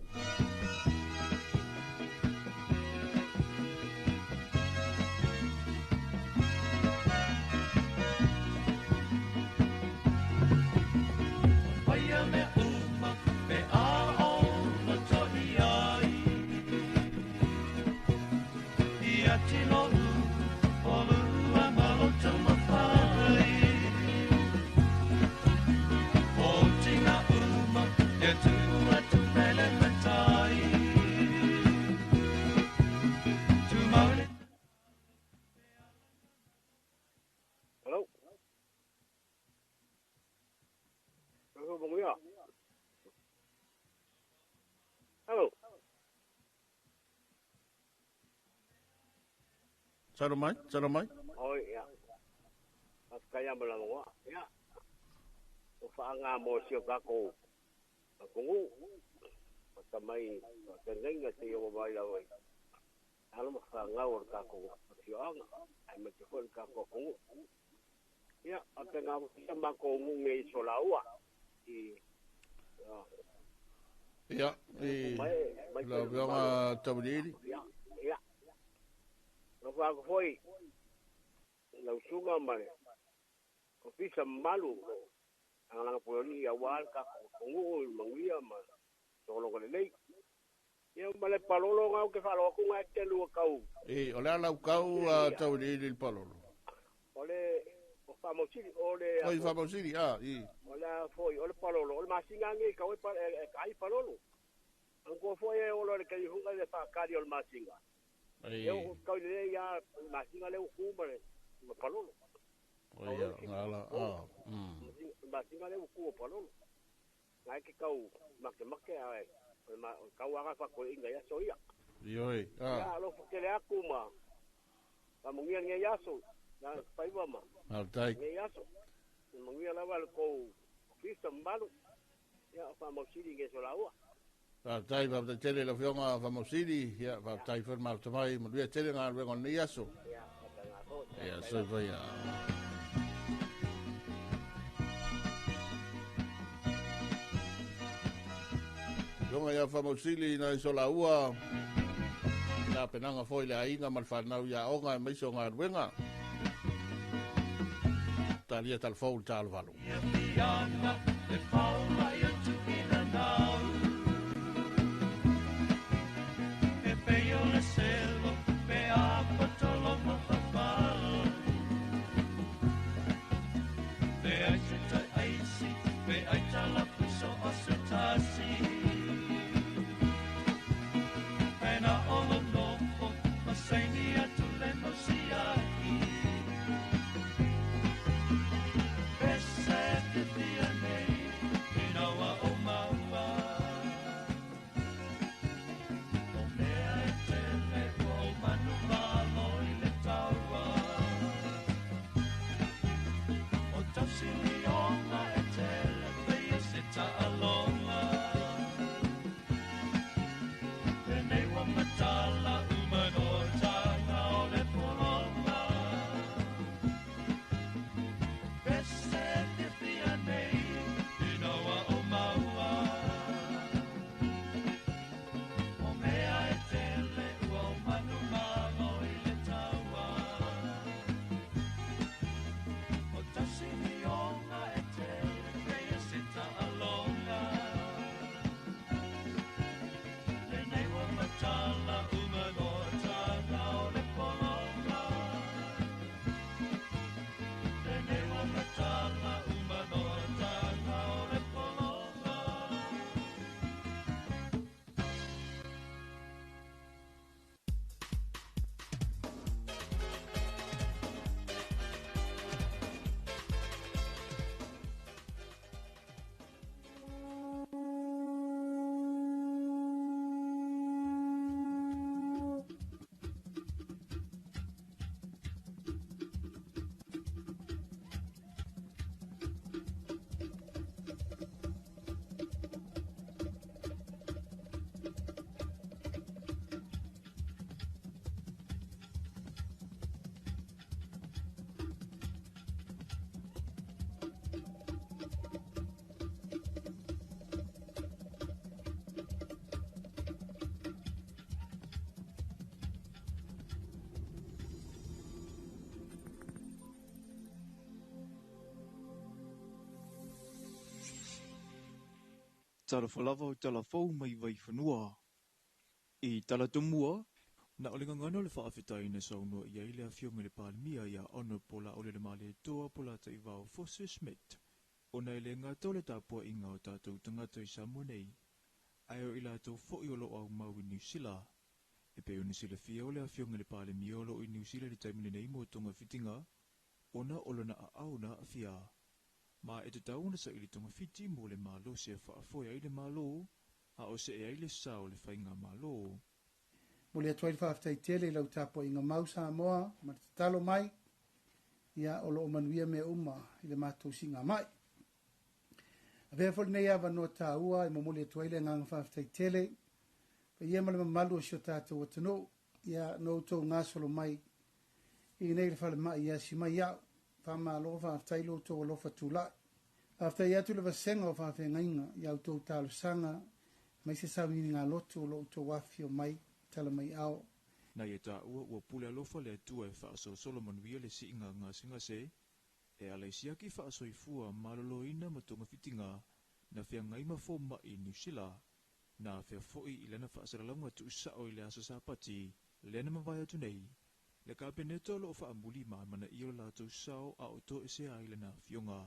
Saramai. Oh ya. Kaya malango. Ya. Ufaanga mo siya kako. Kungu. Patamay. Tenenga siya mabay laway. Ano mafangau ka ko siang ai me ko ka ko ko ya atenga kita mako ngai solaua ya la vanga tabiri ya no va foi la usunga mare ko pisa malu ang poloni awal ka ko mangia ma solo ko nei ya male palolo ngau ke falo ko ngai te lu kau ole ala kau tabiri il palolo ole o famosili ole o famosili ole foi ole palolo ole masinga ngai kau kai palolo angko foi ole le kai hunga le fa kari ole masinga eu kau le ya masinga le ku mare palolo oya ngala masinga le ku palolo ngai ke kau make ai kau aga fa ko inga ya soia yoi ya lo fukele aku ma kamungia nge yaso na paiva ma altai nge yaso mungia lava ko fisa mbalu ya fa mosiri nge solaua altai va te tele la fionga fa mosiri ya va tai fer mal tamai mo dia tele nga vengo ni yaso ya so va ya Longa ya famosili na isola ua na penanga foi le ainga mal fanau ya onga mai so nga wenga talia tal fol tal valo Tala falava o tala fau mai vai whanua. I tala tumua, na olinga ngano le whaafetai na saunua i aile a fionga le palimia i a ono pola ole le male toa pola ta i vau Fosse Smith. O na ele ngā tole tāpua i ngā o tātou tangata i Samoa nei. Ai o ila tau fo i olo au mau i New Zealand. E pe o ni sila fia ole a fionga le palimia olo i New Zealand i taimine nei mo tonga fitinga. Ona olona a auna a fia. Ma e te tauna sa ili tonga fiti mo le malo se whaafoia i le malo, a o se e aile sao le whainga malo. Mo le atuai whaaftai tele i lau tāpua i ngā mau Samoa, ma te talo mai, ia o lo o manuia me uma i le mātou si ngā mai. A vea fol nei awa no tā ua i mo le atuai le ngā whaaftai tele, pe ia ma le mamalu o sio tātou atano, ia no to ngasolo mai i nei le fale mai ia si mai ia fa malo fa tai lo to lo fa tula after ia tu le vasenga fa fe ngainga ia to tal sanga mai se sa ni nga loto lo to wafio mai tala mai ao na ia ta ua pule alofa le atua e whaaso Solomon Wia le si inga ngā singa se e ale siaki whaaso i fua maloloina ma tonga fitinga na whia ngai mafo mai New Zealand na whia foi i lena whaasaralaunga tu usao i le aso sapati lena mawai atu nei le kabineto lo whaamuli mana iyo la tu sao a oto ese ai lena fionga.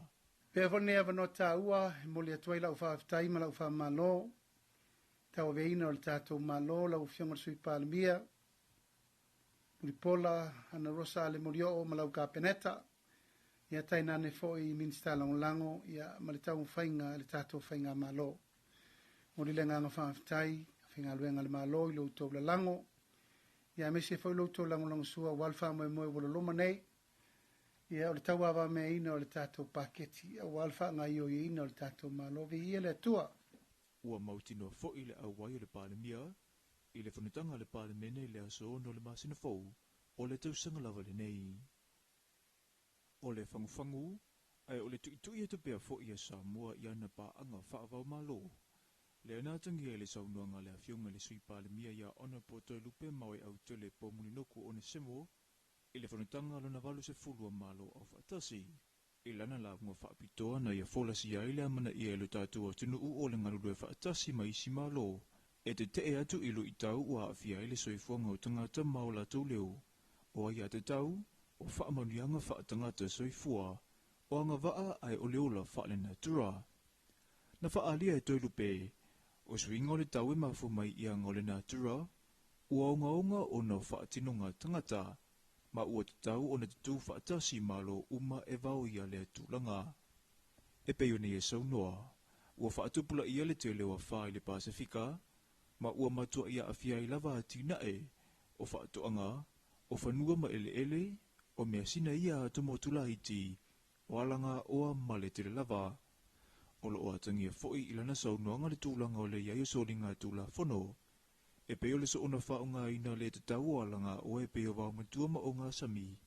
Pea fone ava no tā ua, mo le atuai lau whaaftai ma lau whaamalo, tau veina o le tātou malo, lau fionga sui pālamia, Muripola, ana rosa le morio ma lau kapeneta, ia tai nane fo i minsta lango, ia ma le tau whainga, le tātou whainga malo. Mo le lenga ngā whaaftai, whainga luenga le malo i lau tau la lango, ia mese fo i lau tau lango sua, walwha moe wala loma nei, ia o le tau awa mea ina o le tātou paketi, a walwha ngā io i ina o le tātou malo, vi ia le atua. Ua mautino fo i le awai o le pālemia, i le whanutanga le pālemene le aso no le masina fau, o le tausanga lava le nei. O le whanguwhangu, ai o le tuitui e tupea fo i a Samoa i ana pāanga whaavau malo. Le anatangi e le saunuanga le awhionga le sui pālemia ia ona poto lupe maui au tele po mulinoku o ne semo, i le whanutanga lona walu se fulua malo au whaatasi. I lana la ngua whaapitoa na ia folasi ai le amana ia elu tātua tunu o le ngarulue whaatasi ma isi malo. E te te atu ilu i tau ua awhia i le soifuanga o tangata mao la tau leo. O ai a te tau, o whaamanianga whaatangata soifua, o anga waa ai o leola whaale natura. Na whaalia e toilupe, o swinga o le tau e mafu mai ia ngole natura, ua onga o na whaatinonga tangata, ma ua te tau o na te tū whaatasi malo uma e vau ia le tūlanga. E peo ne e saunoa, ua whaatupula ia le te lewa wha i le Pasifika, ma ua matua ia awhia i lava atina e, o whaatoanga, o whanua ma ele, o mea sina ia tomo tula iti, o alanga oa ma le te lava. O lo o atangia foi i lana saunoanga le tūlanga o le iaio solinga tūla whono. E peo le so ona whaunga ina le te tau o alanga o e peo wau matua ma o ngā sami.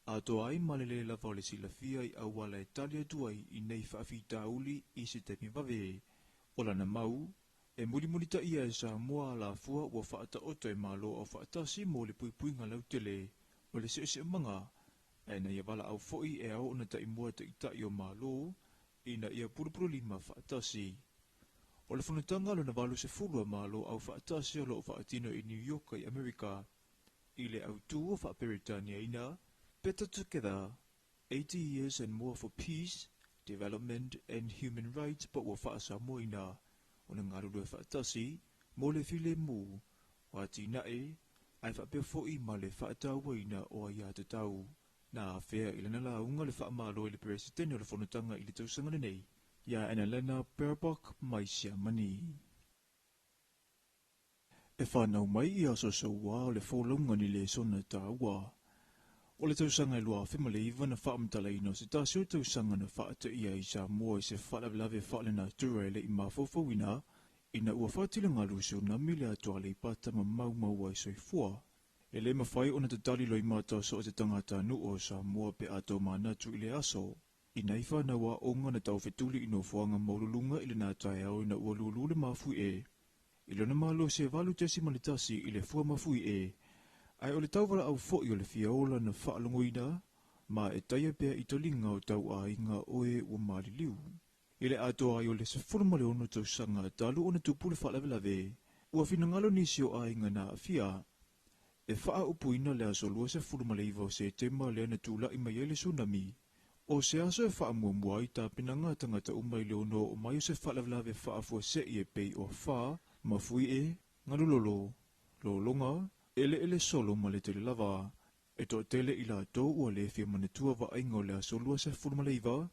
A to ai ma le lava o le silafia i awala e talia tuai i nei whaafita uli i se temi wave. O lana mau, e mulimulita ia e Samoa la fua ua whaata oto e malo o whaatasi mo le puipuinga lau tele o le se manga. E na ia wala au foi e au ona ta imua ta ita i o malo ina ia purupuru lima whaatasi. O le whanutanga lo na walu se fulua malo au whaatasi o lo whaatino i New York i Amerika. I le au tū o Whaperitania ina, Better Together, 80 Years and More for Peace, Development and Human Rights pa ua whaasamo ina. O na ngaruru e whaatasi, mo le file mu, o ati nae, ai whapea foi ma le whaataua ina o ai ata tau. Na whea i lana la unga le whaamalo i le presidente o le whanutanga i le tausanga nei. Ia Annalena Baerbock mai sia mani. E whanau mai i aso saua o le whaulunga ni le sona tāua. O le tausanga i lua whima le iwa na whaamtala ino se tāsio tausanga na whaata ia i Samoa i se whaalavelave whaale na tura ele i mawhawhawina ina ua whaatila ngā lusu na mile atua le ipata ma mau ai soifua. E le mawhai o na te tali loi mata so o te tangata nu o Samoa pe ato manatu i le aso. I naifa na wa onga na tau whetuli ino fuanga maululunga ili nā tae au na ua lulu le mafui e. I lona malo se valu tesi malitasi i le fua mafui e. Ai o le tau wala au fo i o le fiaola na whaalongoina, ma e taia pia i tolinga o tau a inga oe ua maali liu. I le ato ai o le se furma le ono tau sanga talu o na tupule whaalavelave, ua finangalo nisi o a inga na afia. E wha upuina le aso lua se furma le iwa se tema le na tula i mai ele tsunami. O se aso e wha muamua i ta pinanga tangata umai leono o mai o se whaalavelave wha afua se i e pei o wha, mafui e, ngalulolo, lolonga, ele solo ma le tele lava. E to tele i la tō ua le fia manetua wa aingo le aso lua se furma le iwa,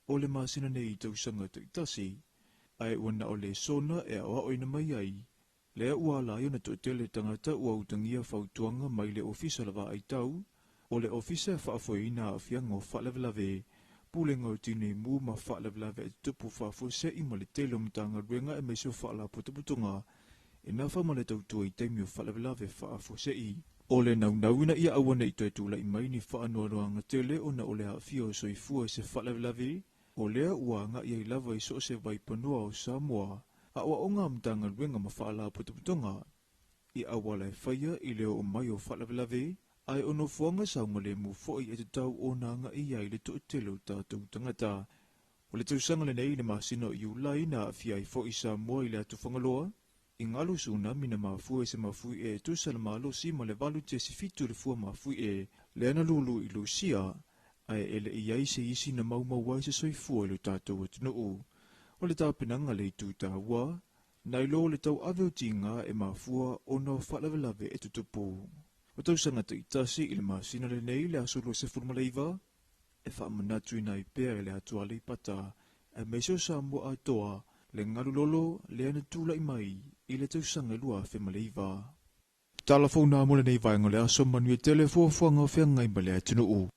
o le masina nei tausanga te itasi, ai wana o le sona e awa oina mai ai. Lea ua laio na to tele tangata ua utangia fautuanga mai le ofisa lava ai tau, o le ofisa whaafoina a fiango whaalavelave, pulenga o tine mu ma whaalavelave e tupu whaafo se i ma le tele o mtanga ruenga e meiso whaala putuputunga, ina wha le tau tua I taimi o whalawelawe wha afo se I. O le naunauina ia awana I toi tula I mai ni wha anuaruanga tele o na o le hawhia o soifua se whalawelawe, o lea ua nga ia I lava I so se waipanua o Samoa, a ua onga amtanga ruenga ma whaala putuputonga. I awala e whaia I leo o mai o whalawelawe, ai ono fuanga saunga le mu foi e te tau o na nga I ai le to telo tātou tangata. O le tausanga le nei le masino I ulai na awhia I foi Samoa I le atu whangaloa, I ngalu suna mina mafue se mafui e tusa le malo si ma le valu te si fitu le fua mafui e le ana lulu I Lucia, ai ele I ai se isi na maumau wai se soifua I lo tātou atunuu. O le tāpenanga le itu tāua, nai lo le tau aveo tinga e mafua o na whalawelawe e tutupu. O tau sangata I tasi I le masina le nei le asolo se furmaleiva, e whaamanatu I nai pēr e le atua le pata, e meso Samoa atoa, le ngalulolo le ana tula I mai, I le tau sanga lua whemaleiva. Talafona mo le nei vaenga le aso manu e telefo fuanga o whianga I male atunuu.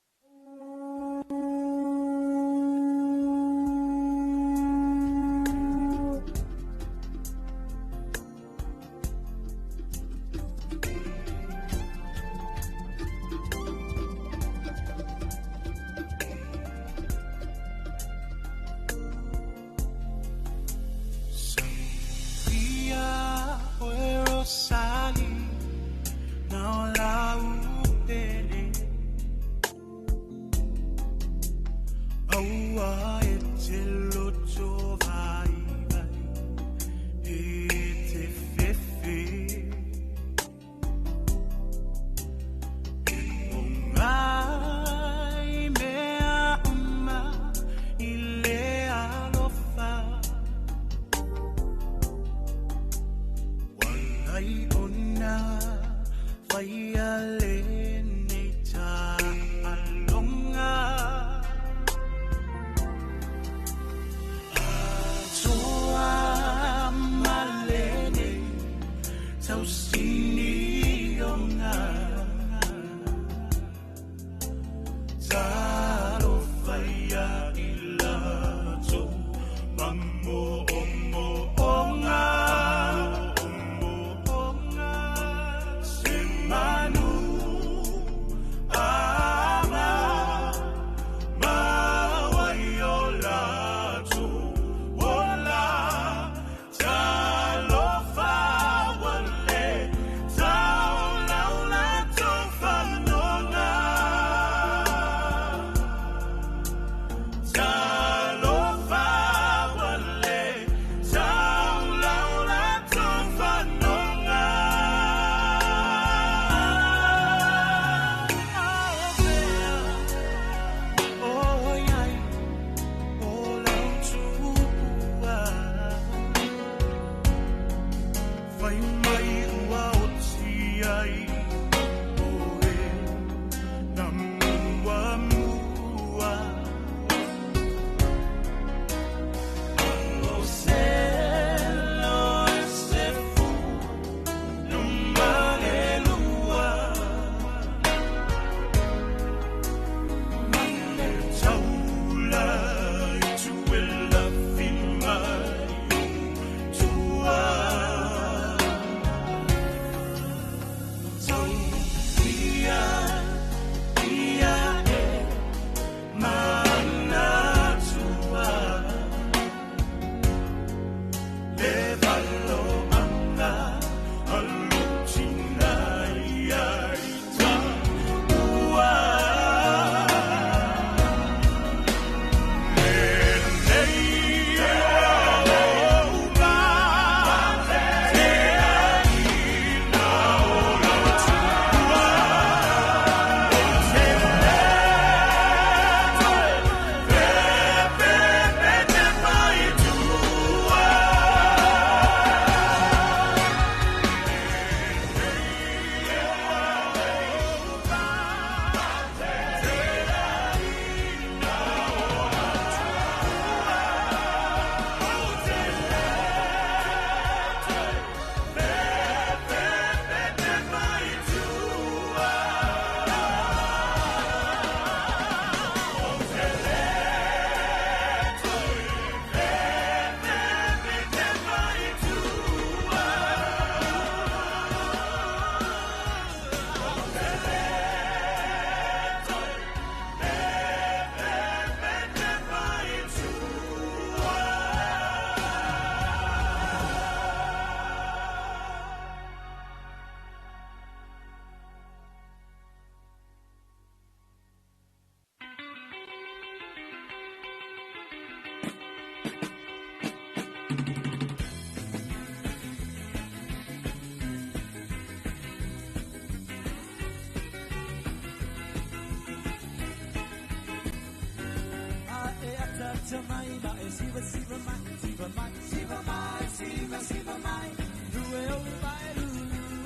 ata mai mai siva siva mai siva mai siva mai siva siva mai due o mai lu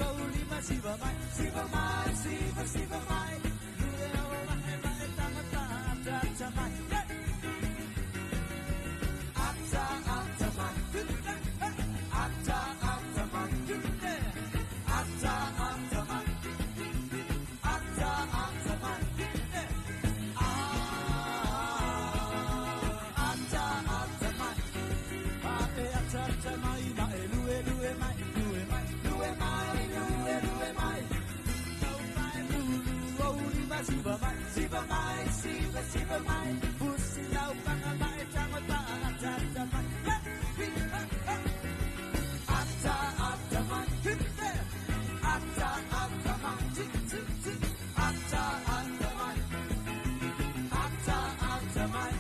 o lima siva mai siva mai siva siva mai due o mai mai tama ata ata mai ata ata mai ata ata mai ata ata mai ata ata mai Siva mai, siva mai, siva siva mai, pusi lau panga mai tama ta ata ata mai, ata ata mai, ata ata mai, ata ata mai, ata ata mai, ata ata mai.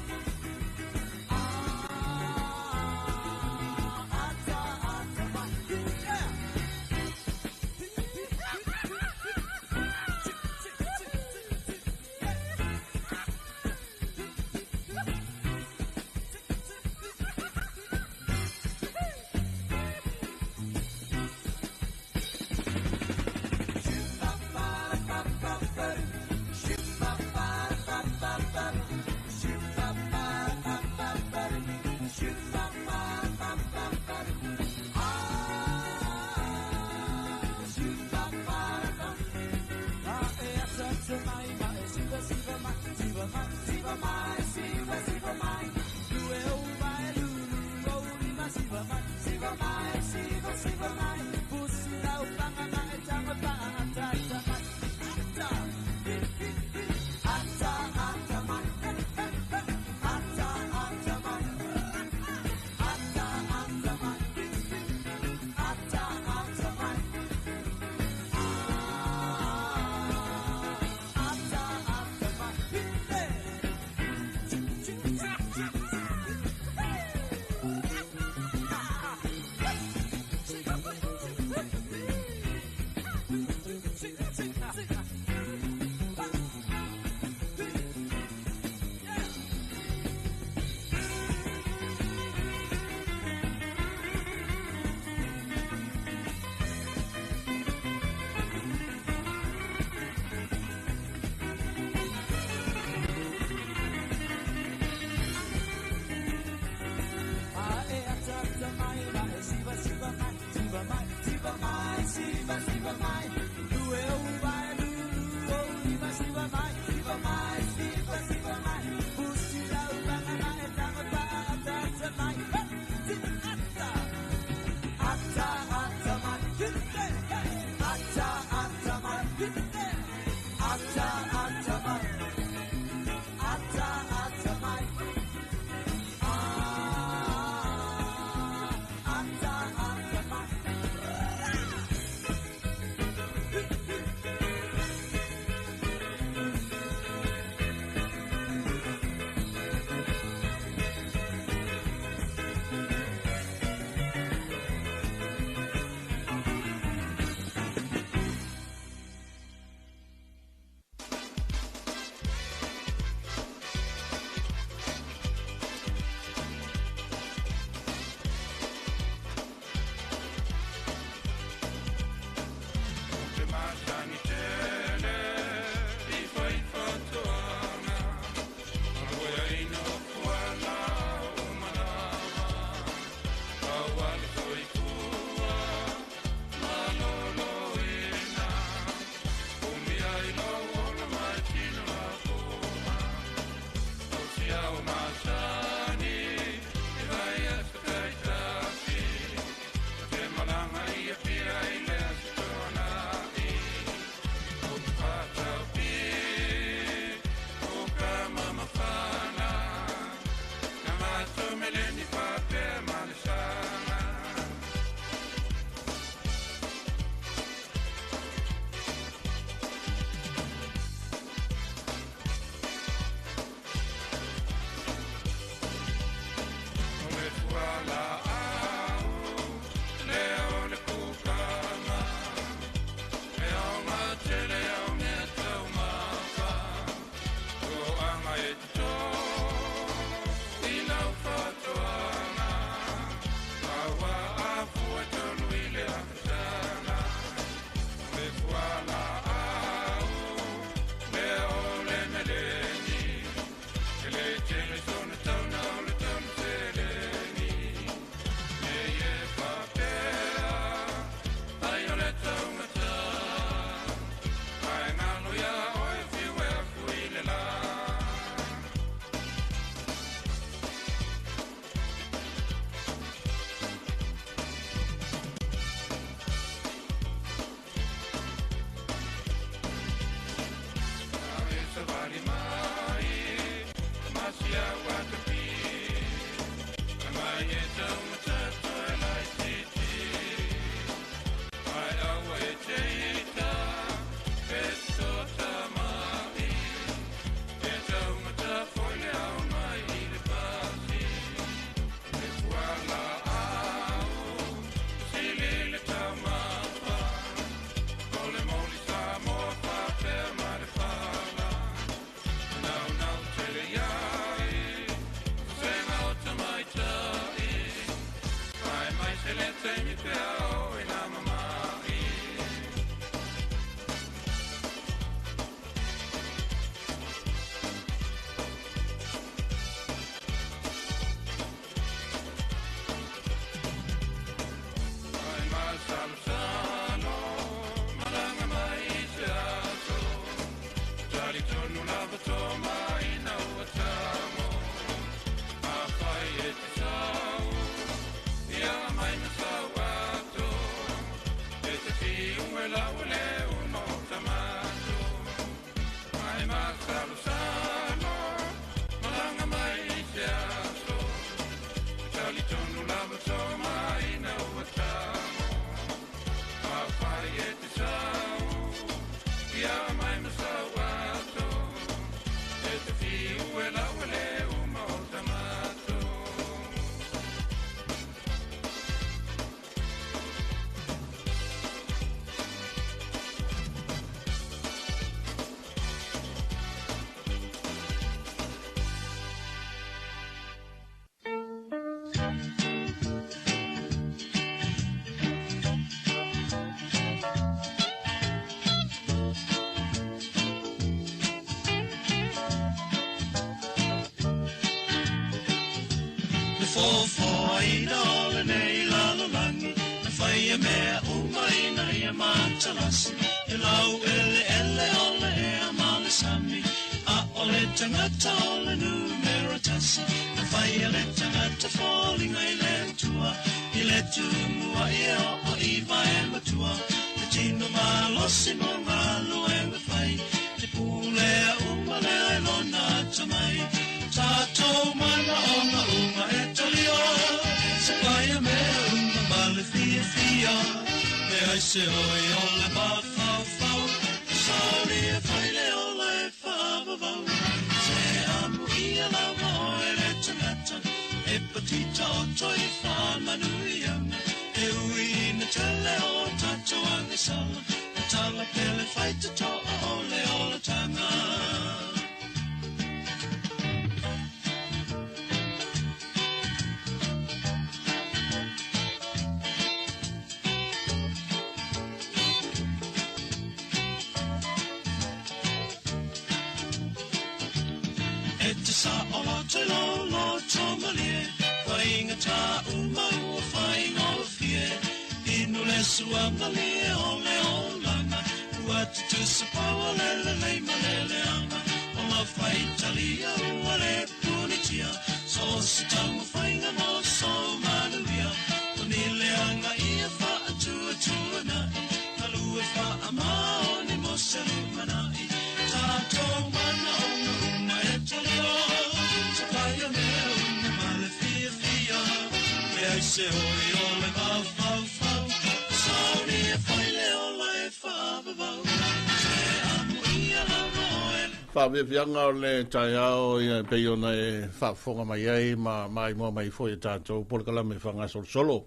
Whawewianga o le tai ao i pei ona e whaafonga mai ei mai mua mai fo i tātou polkala me whanga solo.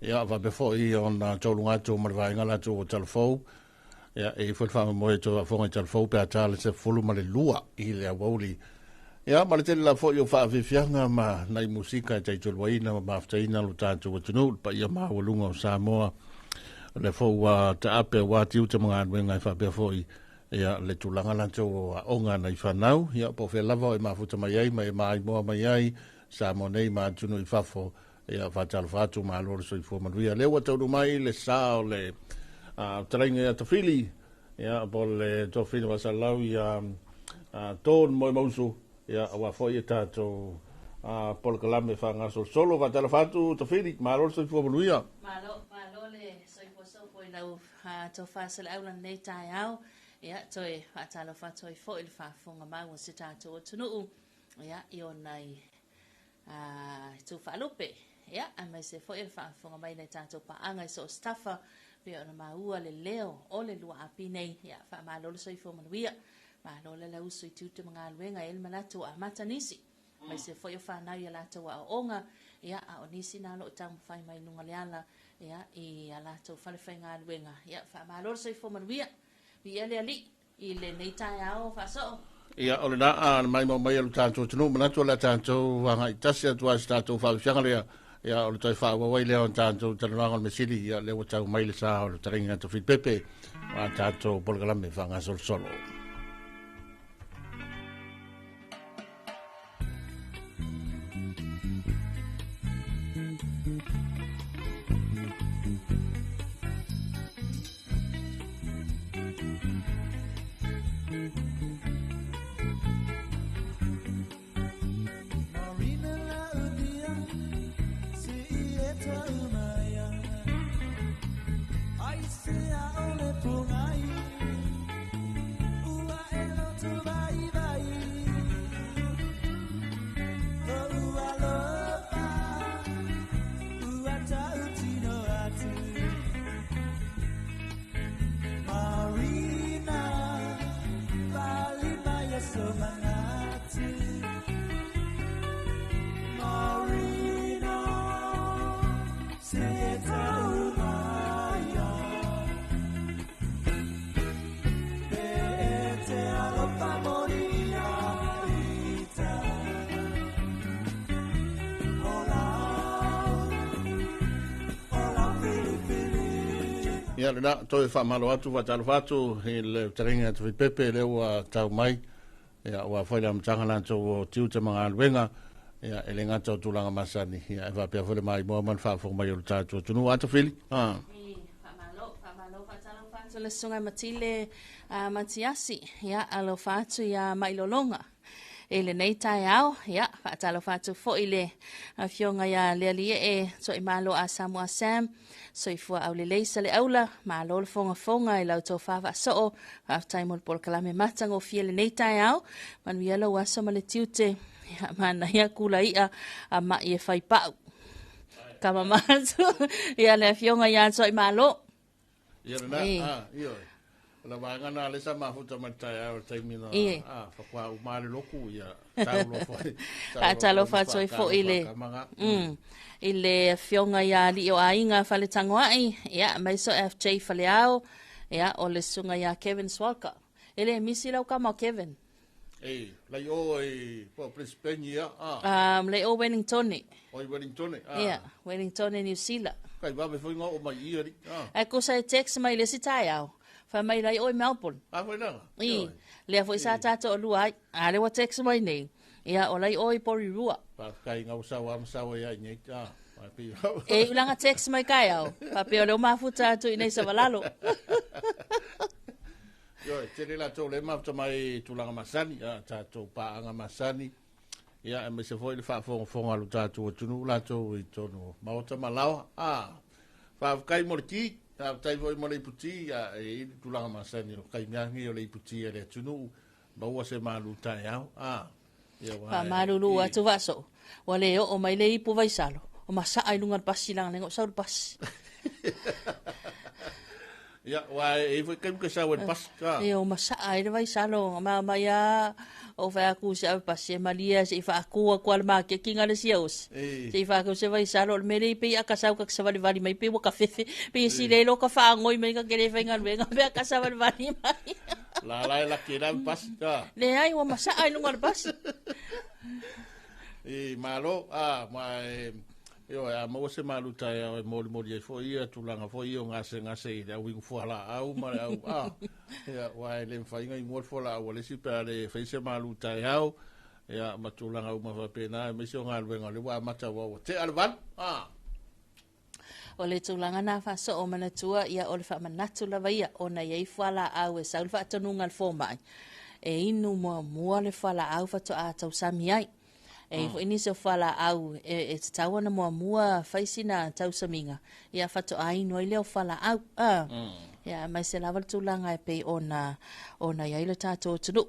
Ia whape fo i ona taulunga tō marwainga la tō o talafou. Ia e whawhanga mo e tō whafonga i talafou pe a tāle se fulu ma le lua i le awauli. Ia ma le tele la fo i o whawewianga ma nai musika e taitoluaina ma maftaina lo tātou o tunu pa ia maa walunga o Samoa. Le fo wa ta ape wa tiu te mga anuenga i whape fo i ia le tulanga la tō onga na i whanau, ia po whea lava e mafuta mai ai, mai mai moa mai ai, sa mo nei ma tunu i whafo, ia whatalo whatu ma loro so i fuamanuia. Lewa taunu mai le sao le taringa ia tawhili, ia po le tawhili wasalau ia tōn moi mausu, ia awa fwoi e tātou polkalame whangaso solo, whatalo whatu tawhili, ma loro so i fuamanuia. Ma lo le so i poso i lau tō whasala aulan nei tai au, ia toi atalo fa toi fo il fa fonga mai o se tato o tunu ia i onai tu whaalupe ia a mai se foi whaafonga mai nei tātou paanga i so staffa pe ona maua le leo o le lua api nei ia whaamalolo soi fo manuia malola la uso i tute mga luenga el manatu a matanisi mai se foi o whanau i alata wa onga ia a onisi na lo tamu whai mai lunga leala ia i alata o whalewhai ngā luenga ia whaamalolo soi fo manuia vi ele ali i le nei tai ao whaso ia ole na a mai mai alu tātou tunu manatu la tātou wanga i tasi atua si tātou whaawianga lea ia ole toi whaawawai lea on tātou tarananga me sili ia leo tau mai le saa o le taringa to fit pepe a tātou polgalame whanga sol solo. Ia le na toi whamalo atu wa talo whatu he le taringa tu pepe le ua tau mai ia ua whaile am tangana tau o tiu te mga aluenga ia ele ngā tau tūlanga masani ia e whapea whale mai mua man whafong mai o tātua tunu ata whili whamalo whatalo whatu le sungai matile matiasi ia alo whatu ia mailolonga ele nei tai ao ia whatalo whatu fo ile fionga ia lealie e so i malo a Samoa Sam so i fua au le leisa le aula ma lo le fonga i lau tau whawa so half time o pol kalame matang o fia le nei tai ao man wielo waso ma le tiute ia mana ia kula ia a ma i e whai pau kama matu ia le fionga ia so i malo ia le na iyo la vangana le sa mafuta matai au taimina whakua umare loku ia taulo fai talo fatu i fo ile ile fionga ia li o ainga fale tangoai ia mai so FJ fale au ia o le sunga ia Kevin Swalka ele misi lau kama Kevin lai o po Brisbane ia le o Wellington ia Wellington New Zealand kai babe foi ngo o mai ia ko sai text mai le sitai au fa mai lai o Melbourne foi nanga le foi sa tato o lua le wa text mai nei ia o lai o i pori rua pa kai ngau sawa am sawa ia nei ulanga text mai kai au pa pe o le mafuta tu nei sa valalo yo tele la to le mafuta mai tulanga masani tato pa anga masani ia me se foi le fa fonga lu tato tunu la to i tono mauta malawa fa kai morki tai voi mo le puti e tulanga masani kai ngangi o le puti le tunu ba wa se malu tai au pa marulu atu vaso wale o mai le ipu vai salo o masa ai lunga pasi lang lengo saur pas ya wa e foi kem que saur pas ka o masa ai vai salo ma ya o fa ku sa pasi malia se fa ku kwal ma ke kinga le sios se fa ku se vai salo me le pe akasau ka sa vali mai pe ka fefe pe si le lo ka fa ngoi me ka ke fa ngal venga pe ka sa vali mai la kira pas ka le ai wa masa ai lunga pas malo yo mo se malu tai mo fo ia tulanga fo io ngase da wing fo la au ma au ya wa le fainga i mo fo la o le si per le fe se malu tai au ya ma tulanga u ma fa pena me se ngal wenga le wa mata wa te alvan o le tulanga na fa so o mana tua ia o le fa manatu la vai o na ia fo la au e sa fa tanunga al fo mai e inu mo le fa la au fa to a tau sami ai fo ini se fala au e tawana mua faisina tau saminga ia fato ai no ile fala au ia mai se lava tulanga e pe ona ia ile tato tunu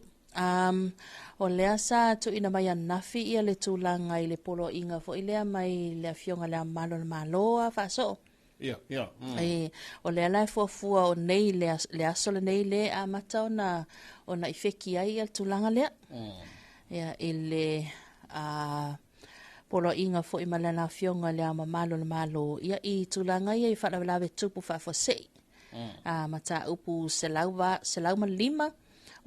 O lea sa tu ina mai anafi ia le tūlanga i le polo inga fo i lea mai le fionga lea malo na maloa whaso. Ia. O lea lai fuafua o nei le aso le nei le a mata o na ifeki ai al tūlanga lea. Ia i le polo inga fo i male na fionga lea ma malo na malo. Ia i tūlanga ia i whanawelawe tupu whafosei. Mata upu se lau ma lima.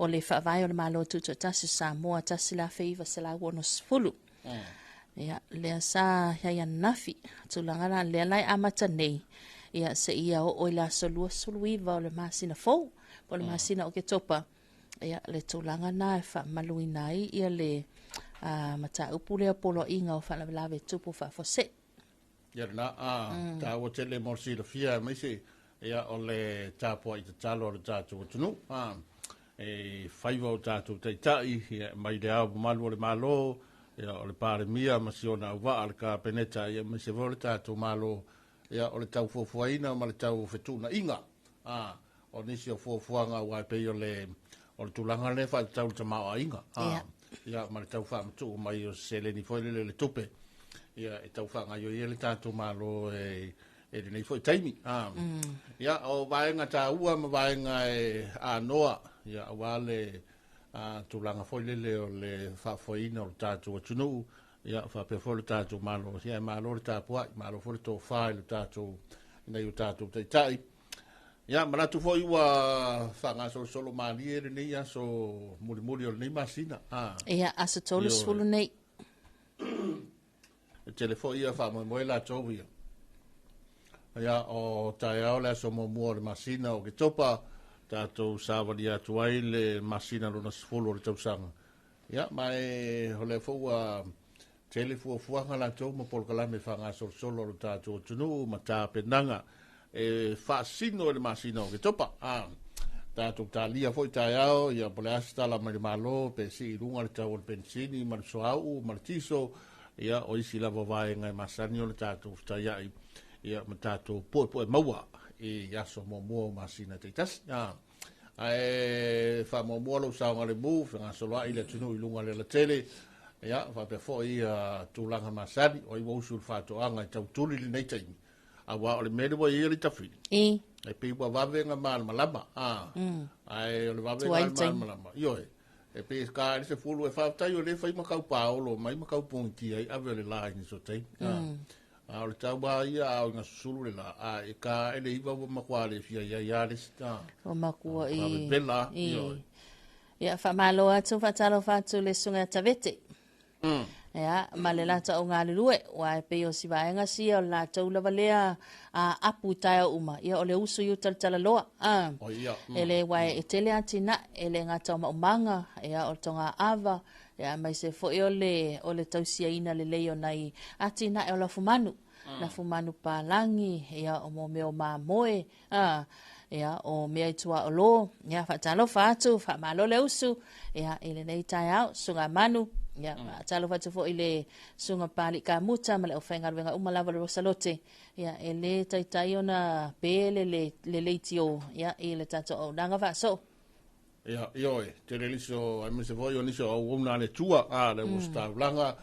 O le whaavai o le malo tuto tasi Samoa tasi la feiva se la wono sfulu. Ia, lea sa hea nafi. Tulangana lea lai amata nei. Ia se ia o ila solua suluiva o le masina fou. O le masina o ke topa. Ia le tulangana e wha maluinai. Ia le mata upu lea polo inga o whanawelawe tupu whaafose. Ia na, ta o te le morsi la fia maise. Ia o le tāpua i te talo o le tātua tunu. E whaiva o tātou teitai, mai le au malu o le malo, o le pāre mia, masi o na uwa ale ka peneta, mai se vore tātou malo, o le tau fuafuaina, ma le tau whetuna inga. O nisi o fuafuanga wai pei o le tulanga le whai tau ta maa inga. Ma le tau whamatu, mai o seleni foile le tupe. E tau whanga yo i le tātou malo e nei foi taimi. O vaenga tā ua, ma vaenga a noa, ia awale tulanga foi lele o le whafoina o le tātou atunu, ia whapefo le tātou malo, ia malo le tāpua, malo fo le tō whae le tātou, nei o tātou teitai. Ia manatu foi ua whanga solo mali ere nei aso muri o le nei masina. Ia aso tolu sfulu nei. E telefo ia whamoe la tōu ia. Ia o tai au le aso mua le masina o ke topa, tātou sāwari atu ai le masina lona sifolo le tausanga. Ia, mai ho le fua telefua fuanga la tau ma polkalame whanga solo le tātou tunu ma tā penanga e whaasino le masina o ke topa. Tātou tā lia foi tai au, ia pole asitala ma le malo, pe si irunga le tau le pensini, ma le soau, ma le tiso, ia o isi lava vai ngai masani o le tātou tai ai, ia ma tātou poe maua. E yaso mo masina te tas fa mo lo sa ngale mu fa so la ile tunu ilunga le tele ya fa pe fo i tulanga masadi o i wo sul fa to anga tau tuli le nei tai a wa o le mele wo i le tafi e pe wa va venga mal malama ai o le va venga mal malama yo e pe ka se fulu e fa tai o le fa i makau paolo mai makau punti ai ave le la ni so tai o le tau ba ia o nga susulu le la e ka ele iwa wa makuale fia ia le sita o makua i bela ia fa malo atu fa talo fa tu le sunga tavete ia ma le lata o ngā lulue wa e pe o si vaenga si o la tau lava lea apu tai o uma ia o le usu yu tala loa ele wai e tele atina ele ngā tau maumanga ia o tonga ava ia mai se fo o le tausia ina le leo nai atina e o la fumanu palangi ia o mo meo mamoe ia o mea itua o lo ia fa talo fa atu fa malo le usu ia ele nei tai au sunga manu ia talo fa tu fo ile sunga pali ka muta male o fenga venga uma lava le rosalote ia ele tai ona pele le leitio ia ele tato o nanga fa so ia oi te liso ai me se voi oni so o una le tua le usta langa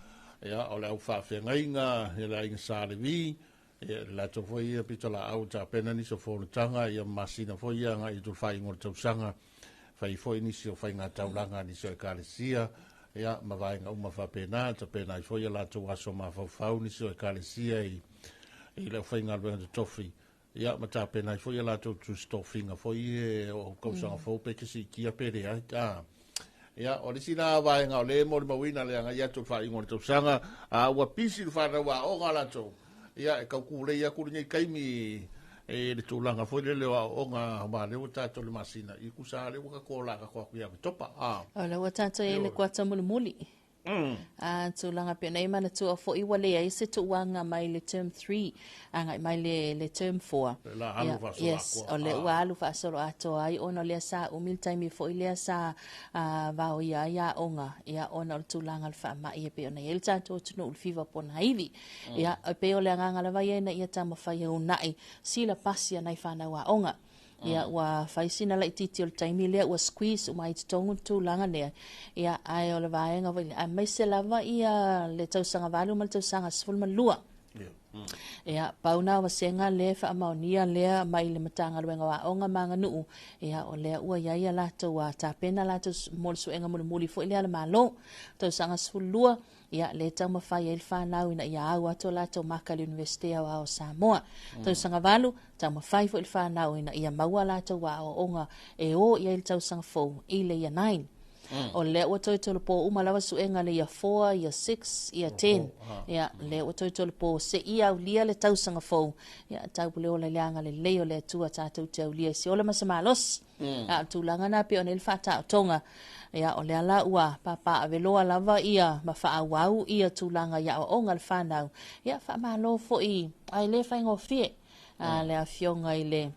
ia o le fa fengainga ia inga sale vi ia la to foi pitola au ta pena ni so fo tanga ia masina foi ia ngai tu fai ngor tu sanga fai foi ni so fai nga taulanga ni so kalesia ia ma vai nga uma fa pena ta pena foi la to aso ma fa ni so kalesia i le fai nga ben de tofi ia ma ta pena foi la to stoffinga foi o cosa fo pe che si kia pere ia o le sina vai nga le mo le wina le nga ia to fai ngor tu sanga wa pisi fa wa o nga la to ia e kaukule ia kuri kaimi e le tūlanga foi le leo o ngā ma leo tātou le masina i kusa leo ka kōla ka kua kuia ki topa o leo tātou e le kua tamuli muli tūlanga pia nei mana tū a fo iwa lea i se tuanga mai le term 3 angai mai le term 4 la alu fa so yes o le ua alu fa so ato ai ona lea sa umil taimi fo i lea sa vao ia onga ia ona o tūlanga le fa ma ia pe ona il tātou tunu ulfiva pona hivi ia pe o le nganga la vai na ia tama fai au nai sila pasia nai whanau a onga ia ua faisina lai titi o le taimi lea ua squeeze umai te tongu tūlanga lea. Ia ai o le vaenga vai, a mai se lava ia le tausanga valu ma le tausanga sifulu malua. Ia pauna wa senga le fa amaonia lea mai le matanga luenga wa onga manga nuu. Ia o lea ua iaia lato wa tapena lato mole suenga muli fo ilea le malo. Tausanga sifulu lua. Ia le tau mawhai e whanau ina ia au ato lato maka le Universite au Samoa. Tau sanga valu, tau mawhai fo il whanau ina ia maua lato wa o onga e o ia il tau sanga fo i le ia 9. O le ua toi tolo po umalawa suenga le ia 4, ia 6, ia 10. Ia le ua toi tolo po se ia au lia le tau sanga fo. Ia tau pule o le leanga le leo le tua tātou te au lia si ola masamalos. A tūlanga na pe o nel whata o tonga. Ia o le ala ua papa aveloa lava ia ma whaawau ia tūlanga ia o onga le whanau. Ia whaamalo fo i ai le whaingo fie. Le a fionga i le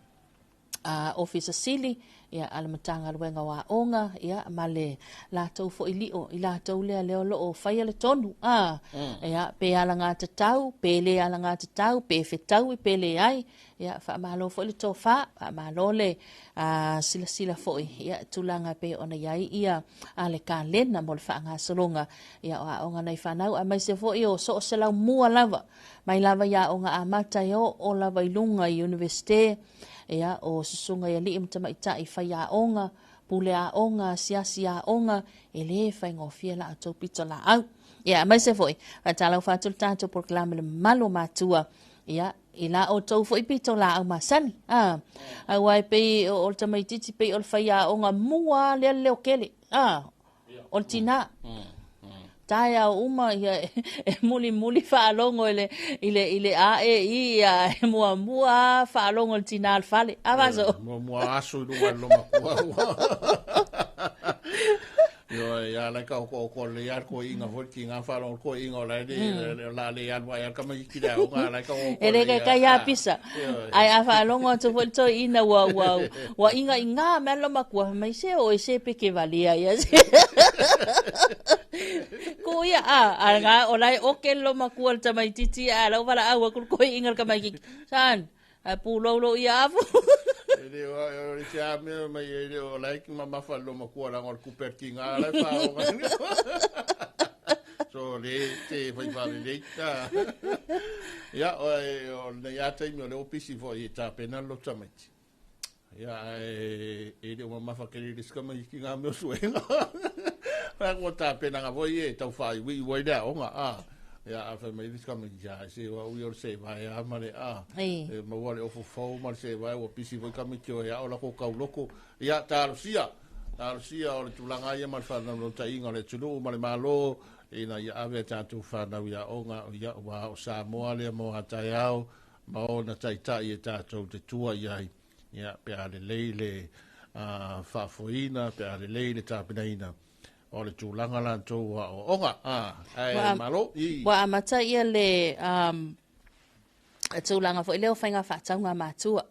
officer sili. Ia alamatanga luenga wa onga. Ia ma le lātou fo i lio. I lātou lea leo loo whaia le tonu. Ia pe ala ngā tatau. Pe le ala ngā tatau. Pe whetau i pe le ai. Ia whaamalo fo i le tō wha. Whaamalo le sila fo i. Ia tūlanga pe ona iai ia le ka lena mo le wha ngā solonga. Ia o onga nei whanau. A mai se fo i o so o se lau mua lava. Mai lava ia onga a matai o lava i lunga i Universite. Ia o susunga ia li imta maita i whai a onga, pule a onga, siasi a onga, e le whai ngofia la ato pito la au. Ia, mai se foi, whatalau whatul tātou proklame le malo mātua. Ia, i la o tau foi pito la au masani. Au ai pei o tamaititi pei o le whai a onga mua lea leo kele. O le tina. Tai au uma ia e muli whaalongo ile a e ia e mua whaalongo le tina al fale. Awaso. Mua asu lua loma kua. Yo ya la ka ko le ya ko inga volki nga falo ko inga la le ya wa ka mai kida o la ka o ele ka ya pisa ai a falo ngo to volto ina wa inga me lo makua mai se o se pe ke valia ya ko ya a nga o lai o ke lo makua ta mai titi a lo wala a ko inga ka mai san a pulo ya afu ele o sia me mai ele o like mama fallo makua la ngor kupertinga la fa so le te vai validata ya o le ya te mi le opisi vo i ta pena lo tamati ya ele o mama fa ke le skama i kinga me suenga pa ko ta pena nga vo i ta fa wi da o nga ya fa mai dis kam ja se wa wi or se vai a mare ma wale of fo mar se vai o pisi voi kam tio ya o la ko ka loko ya tarsia o le tulanga ia mar fa no ta inga le tulu mar malo ina ya ave ta tu fa na ya onga ya wa o sa mo ale mo ata yao ma ona tai e ta te tua ya pe ale leile fa foina pe ale leile ta penaina o le tūlanga la tō o onga, ai malo i. Wa amata ia le tūlanga fo i leo whainga whātaunga mātua.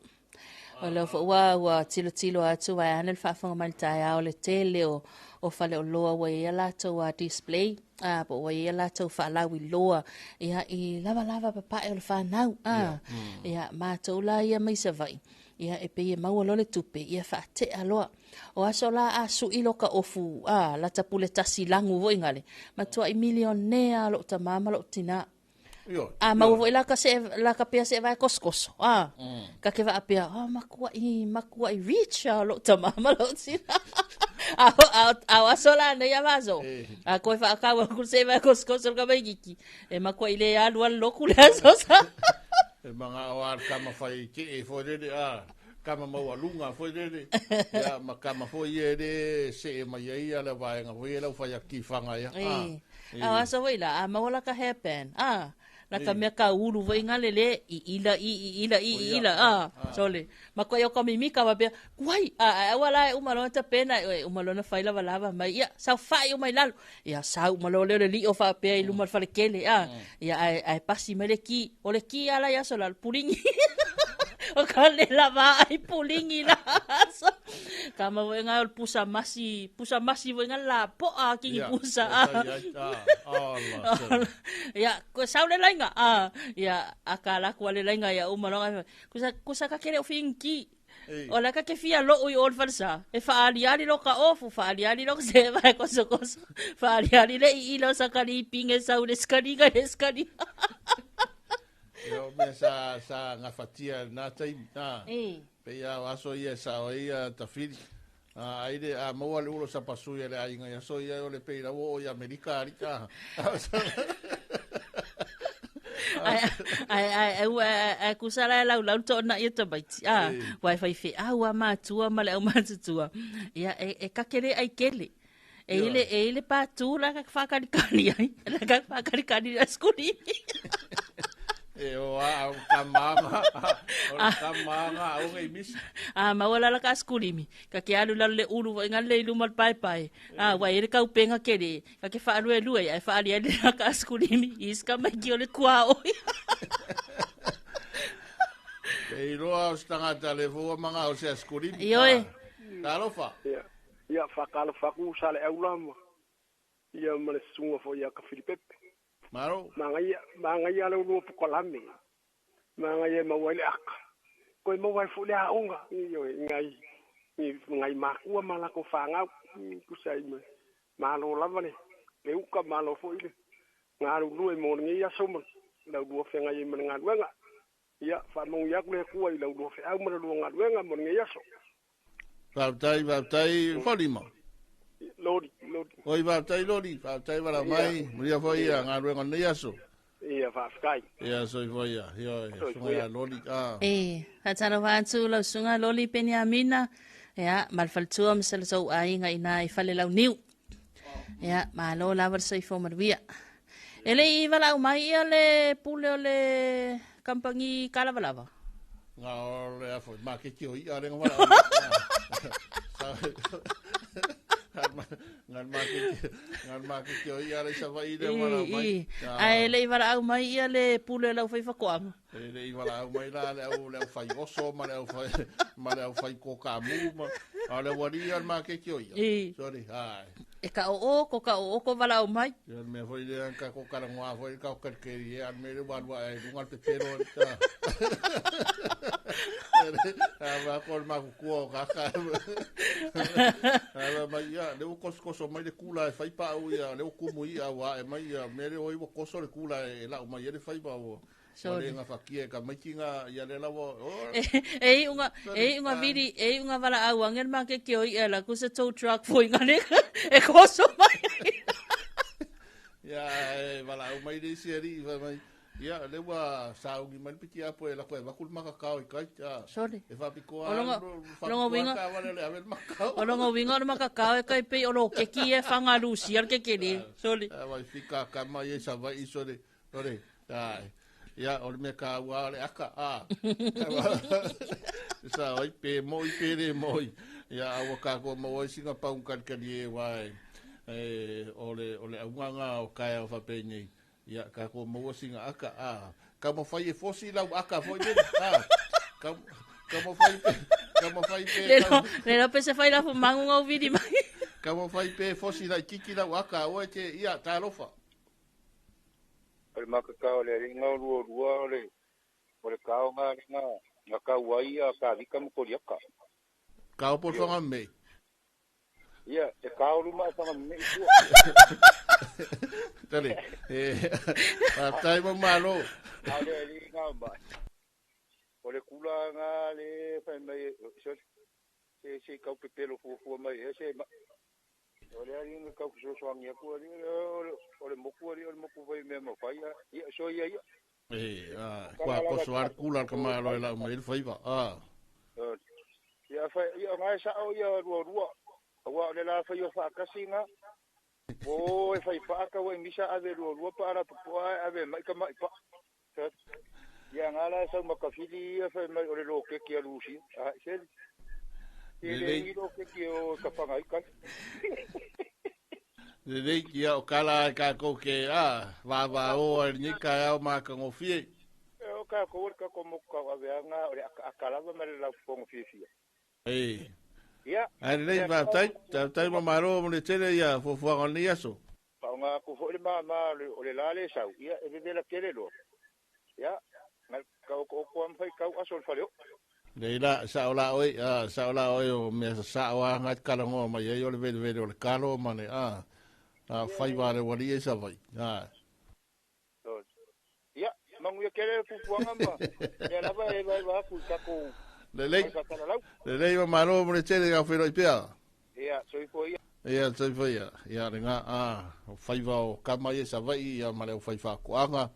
O leo fo ua tilo atu wai anel whaafunga manitai o le tele o whale o loa wa ia lato display. Po wa ia lato whaalau i loa. Ia i lava papae o le whanau. Ia mātou la ia maisa vai. Ia e pe maua lo le tupe ia fa te aloa o aso la asu ilo ka ofu la tapule tasi langu vo ingale matua i milionea lo ta mama lo tina ma vo ila ka se la ka pe se vai koskoso ka ke va apia makua i reach lo ta mama lo tina aso la ne ya vaso a ko fa ka ku se vai koskoso ka vai giki e makua ile ya lo lokule aso sa e manga o ar kama fai ki e fo de kama mau alunga fo de ya makama fo ye de se mai ia la vai nga fo ye la fai ki fanga ya so wila ma wala ka happen la ka me ka ulu vo ingale le ila sole ma ko yo ka mimi ka ba kuai wala umalo ta pena umalo na faila lava mai ya sa fai mai lalo ya sa umalo le li o fa pe lu mal fa kele ya ai pasi mele ki o le ki ala ya sola pulingi o ka le lava ai pulingi la kama vo nga pusa masi vo nga la po ki pusa ya ko sa le ya akala ko le lenga ya umalo kusa ka kele o finki O la ka ke fia lo ui ol farsa. E faaliali lo ka ofu, faaliali lo se vai koso koso. Faaliali le I lo sa kari pinge sa ule skari ka skari. Yo me sa ngafatia na tai na. Pe ya waso ia sa o ia tafiri. Aire a mo le ulo sa pasu ia le ainga ia so ia o le peira o ia Amerika rika. Ai kusala la to na ia tabaiti. Wi-Fi fe wa matua male o matua. Ia e kakere ai kele. Ele pa tu la ka fakari ai. La ka fakari skuli. O kamanga o ngai mis mawala la ka skulimi ka ke alu le ulu ngal le lu mal pai wa ire ka upenga kere ka ke fa alu ai fa ali la ka skulimi iska mai ki ole kwa o e roa stanga telefo manga o se skulimi yo talofa ya fa kala fa ku sale aulam ya male sunga fo ya ka Filipe Maro mangaya lo no pokolame mangaya mawale ak ko mawai fule aunga yo ngai makua mala ko fanga ku sai malo lavane le uka malo fo ile ngaru lu mo ngi ya somo la du fe ngai men ngadwenga ya fa mo ya ku le ku ile du fe au mo lu ngadwenga mo ngi ya so Baptai folima Lodi. Oi baptai lodi, baptai wala mai, mulia foi nga ruenga nei aso. Ia fa sky. Ia so foi ia, sunga lodi hatara vantu la sunga loli Peniamina. Ya, malfaltua misal so ai nga ina ifale lau niu. Ya, malo la verso I fo marvia. Ele I wala mai ale pule ole kampangi kalavalava. Nga ole afo, ma ke tio I are nga wala. ngan make ke o ia le sa vai de mala mai ai le vara au mai ia le pule la fai fakoam le vara au mai la le fai oso ma le fai ko kamu ma ale wari al make ke o ia sorry ai e ka o ko vara au mai ia me foi de ka ko kala ngoa foi ka ko ke ia me le wa ai dungal te pero ta ava ko ma ko ka ava mai ia le kosko mai le kula e fai pa o ia le kumu ia wa e mai ia me le oi koso le kula e la mai le fai pa o le nga fakia ka mai kinga ia le lawo unga vidi unga vala au angel ma ke o ia la ku se tow truck foi ngale e koso mai ia e vala au mai le seri mai ia le wa saugi mai piti apo e la ko e vakul makakao I kai sorry e fa piko longo winga makakao e kai pe olo ke ki e fanga lusi al ke ni sorry vai fica kama e sa vai sorry ai ia o me ka wa le aka sa oi pe moi ia o ka ko mo singa pa un kan e vai ole anga o kai o fa pe ni ia ka ko mo singa aka ka mo fai fosi la aka foi de ka mo fai pe le pe se fai la fu mangu o vidi mai ka mo fai pe fosi la kiki la aka o te ia ta lofa le makakao le ringa rua le kao nga ka wai ka vika mo koriaka ka por fanga me ia e kao luma fanga me Tale, tai mo malo. Ale ringa ba. Ole kula nga le fa mai se ka pepelo fu mai se ole ringa ka so swang ya ku ole moku vai me mo fa ia so ia kwa ko soar kula ka malo la mai fa iba ia fa ia nga sa o ia rua wa le la fa yo fa kasinga o e fai pa ka we misa ave ro para po ave mai ka mai pa ya ngala sa makafili e fai mai ore ro ke ki alusi se ele ro ke ki o ka pa ngai ka le ki o kala ka ko ke va o ni ka o ma ka ngofie o ka ko mo ka ave nga ore akala va mai la po ngofie ia ai nei va tai maro mo le tele ia fo ni aso pa nga ku fo le ma o le la le sa ia e de la tele lo ia ngal ka ko am fai ka aso faleo Leila saola oi o me saoa ngat kalango ma ye yo le vele o le kalo mane fai vale wali e sa vai. Ya, mangu ya kere pupuanga ma. Ya la vai fu kako. Le ma malo mo le tele ga fero ipea. Ya, soy foi. Ya, soy foi. Ya renga fai va o kama ye sa vai ya male o fai fa kuanga.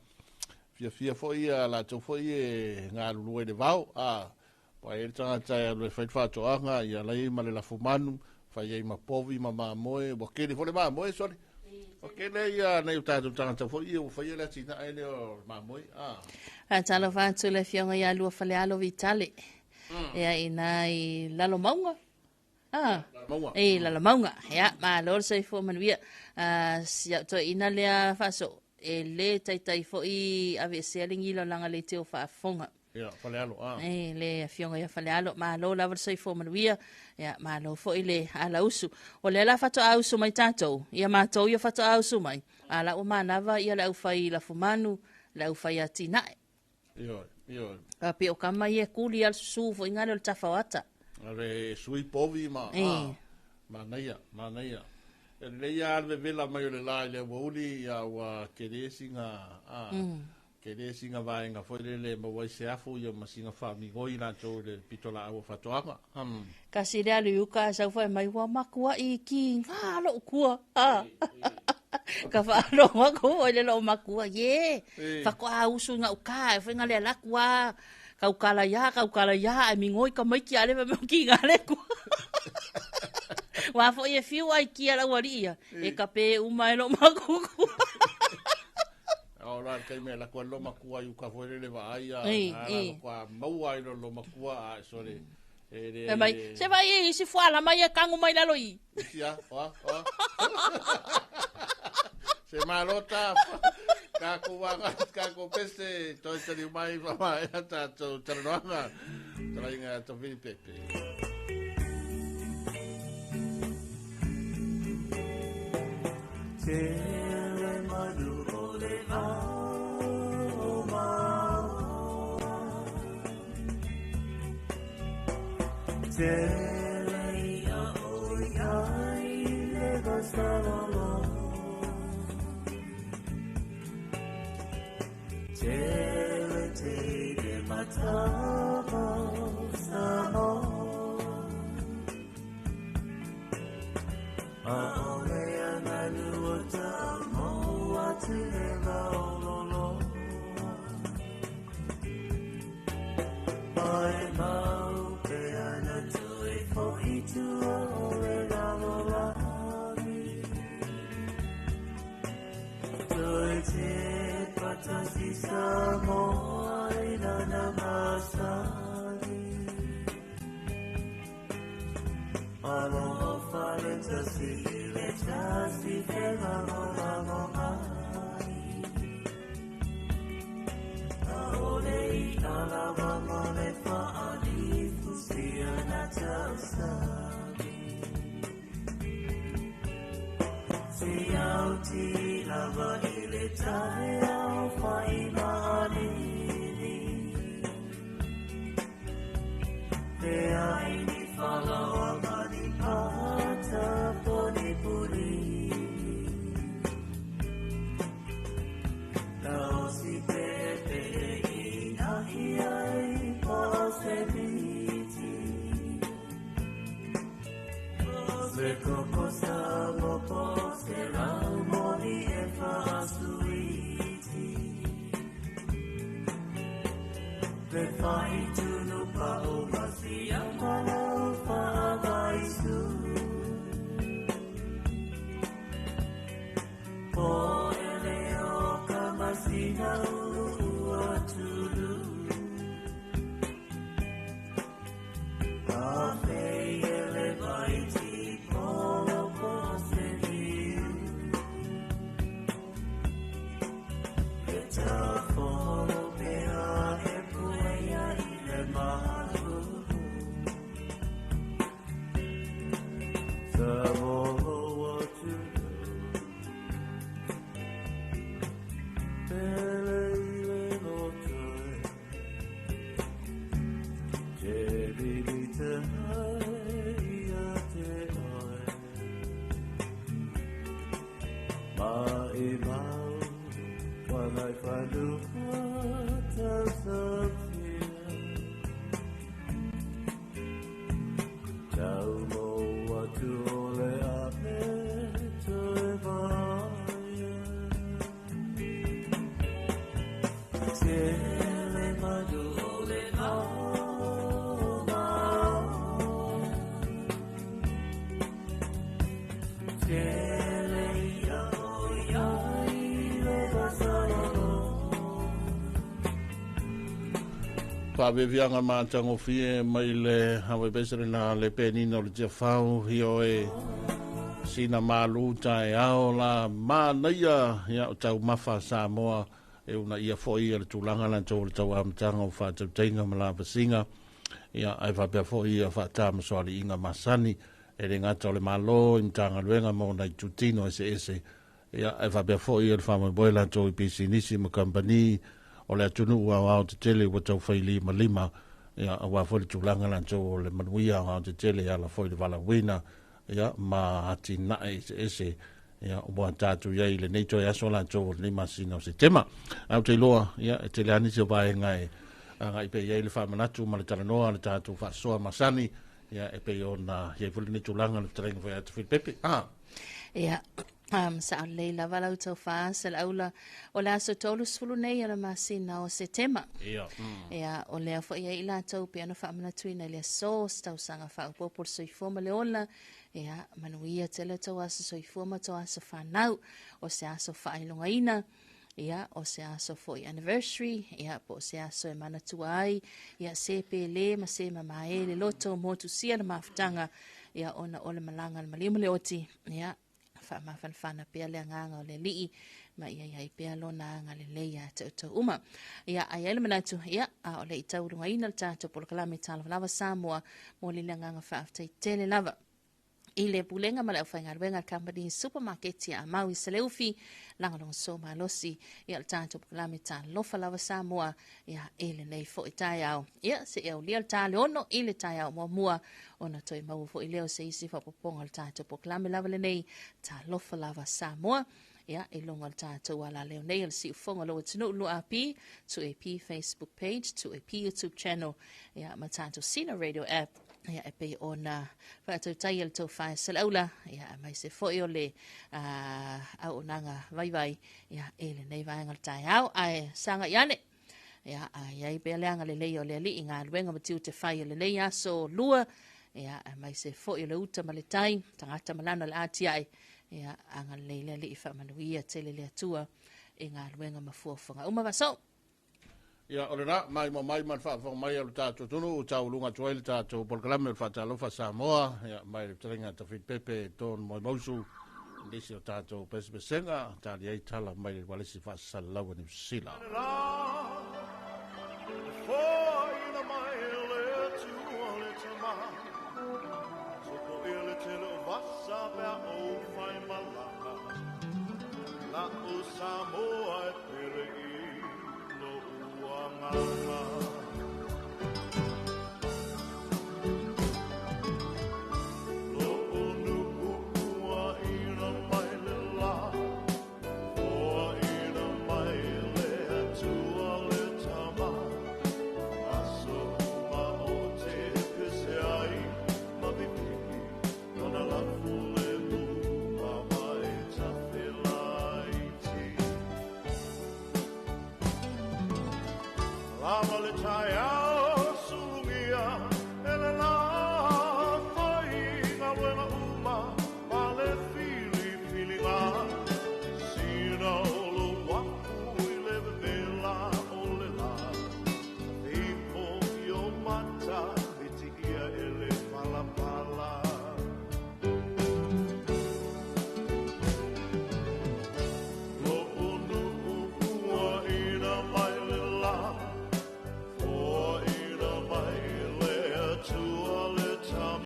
Fia foi la to foi nga lue de vau pa e tanga tai le fai fa to anga ya lai male la fumanu fai ai ma povi ma moe bo ke le fole ma moe sori o ke le ya nei ta tanga foi o fai la tina ai le ma moe talo fa tu le fionga ya lua fale alo vitale ya ina I lalo maunga lalo maunga ya ma lor sei fo manuia sia to ina le fa so e le tai fo I ave seling ilo langa le teo fa fonga. Ya, fale alo. Le fionga ya fale alo ma lo la versai fo manuia ya ma lo fo ile ala usu. O le la fato ausu mai tatou. Ia ma to ia fato ausu mai. Ala o manava ia la ufai la fumanu, la ufai atina. Yo. Pe o kama ia kuli al su fo ingale o tafawata. Ale sui povi ma. Manaia. Le ya le vela mai le la le wuli ya wa keresinga vai nga foi le mo wai se afu yo masinga fa mi goi na to le pitola o fatoanga kasi le alu ka sa foi mai wa makua I ki ngalo kua ka fa lo makua le lo makua fa ko ausu nga uka foi nga le la kua ka ukala ya mi ngoi ka mai ki ale me ki ngale kua wa fo ye fiu ai ki ala waria e ka pe umai lo makuku ora kai me la ko lo makua yu ka foi le vai kwa mau ai lo makua sore e mai se vai si fuala mai e kangu mai la loi ya se malota ka ko peste to te mai mai ta to tranga trainga to vi pepe Tere madu ole ma Tere ia oi ai le basalo Tere te de matama samo Aole ananu o tamo atu le maololo Ai mau pe ana tui fo itu ole lalolami Tui te patasi samo ai nana masani Aloha falenta si letasi fela mo mai Aolei alava mole fa ali fusia na tausami Si auti lava ile tae au fa imani Te aini falawa Ata poni puri Lao si pepe inahi ai pose biti Pose koko sabo pose lau moni e fasuiti Pe fai tunu pa o masi ang malau fa agaisu Po eleo kamasina uatulu Afe ele baiti polo poseliu Eta folo pea e puea ile malu Savo Yeah. Whawewianga mātango fie mai le hawe besere na le penino le tia whau hio e sina mālu tae ao la mānaia ia o tau mawha Samoa e una ia foi le tūlanga la tau le tau amatanga o whātau teinga ma la pasinga ia ai whapea foi a whātama soari inga masani e re ngata o le mālo i mtanga luenga mo na i tutino ese ia ai whapea foi le whamai boi la tau i pisi nisi ma kampani o le atunu ua au te tele ua tau whaili ma lima ia ua fwere tūlanga lan tau o le manuia au te tele ala fwere wala wina ia ma ati nae ese ia ua tātu iai le neito e aso lan tau o lima sina o se tema au te loa ia e tele anisi o vae ngai ngai pe iai le whamanatu ma le taranoa le tātu whasoa masani ia e pe o na iai fwere ne tūlanga le tarenga whai atu whipepe ia sa leila wala utau whaasa la aula o le aso tolu sfulu nei ala masina o se tema. Ia o lea fo ia ila tau pe ana whaamana tuina lea sos tau sanga whaupopor soifoma le ola ia manuia tele tau asa soifoma tau asa whanau o se aso whailonga ina ia o se aso fo i anniversary ia po se aso e mana tuai ia sepe le ma se mamae le loto motu sia na mafutanga ia ona ole malanga le malima le oti ia whamawhanwhana pia le nganga o le lii ma ia iai pia lona anga le leia tau uma. Ia ai ele manatu ia o le itau runga ina le tātou polo kalame tāla lava Samoa mo le nganga whaaftai tele lava. I le bulenga ma le awhainga ruenga company supermarket ia mau i Saleufi langalong so malosi ia le tātou polo kalame tāla lofa lava Samoa ia ele nei fo i tai au. Ia se eo lia le tāle ono i le tai au mua ona toi mau fo i leo se isi whapoponga le tātou polo kalame lava le nei tā lofa lava Samoa. Ia e longa le tātou ala leo nei si ufonga lo tunu lu api to AP Facebook page to AP YouTube channel ia ma tātou Sina Radio app ia e pe ona whātou tai el tau whae salaula ia mai se foi o le au nanga vai ia e le nei vaenga le tai au ai sanga iane ia ai pe leanga le leo le li inga luenga matiu te whae le nei aso lua ia mai se foi o le uta ma le tai tangata malana le ati ai ia anga leile li fa manuia tele le atua e ngā luenga mafuafonga uma vaso ia ole na mai man fa mai o tātou tunu o tau lunga tuai le tātou polkalame o whatalofa Samoa ia mai le taringa ta fit pepe ton moi mausu ndisi o tātou pespesenga tali ai tala mai le walesi whasalawa ni sila La Samoa pere no uanganga lo onu kua ina mai le la o ina mai le atua le tama aso ma o te pese ai ma bipiki nona la fule ma mai tafela Lama le tai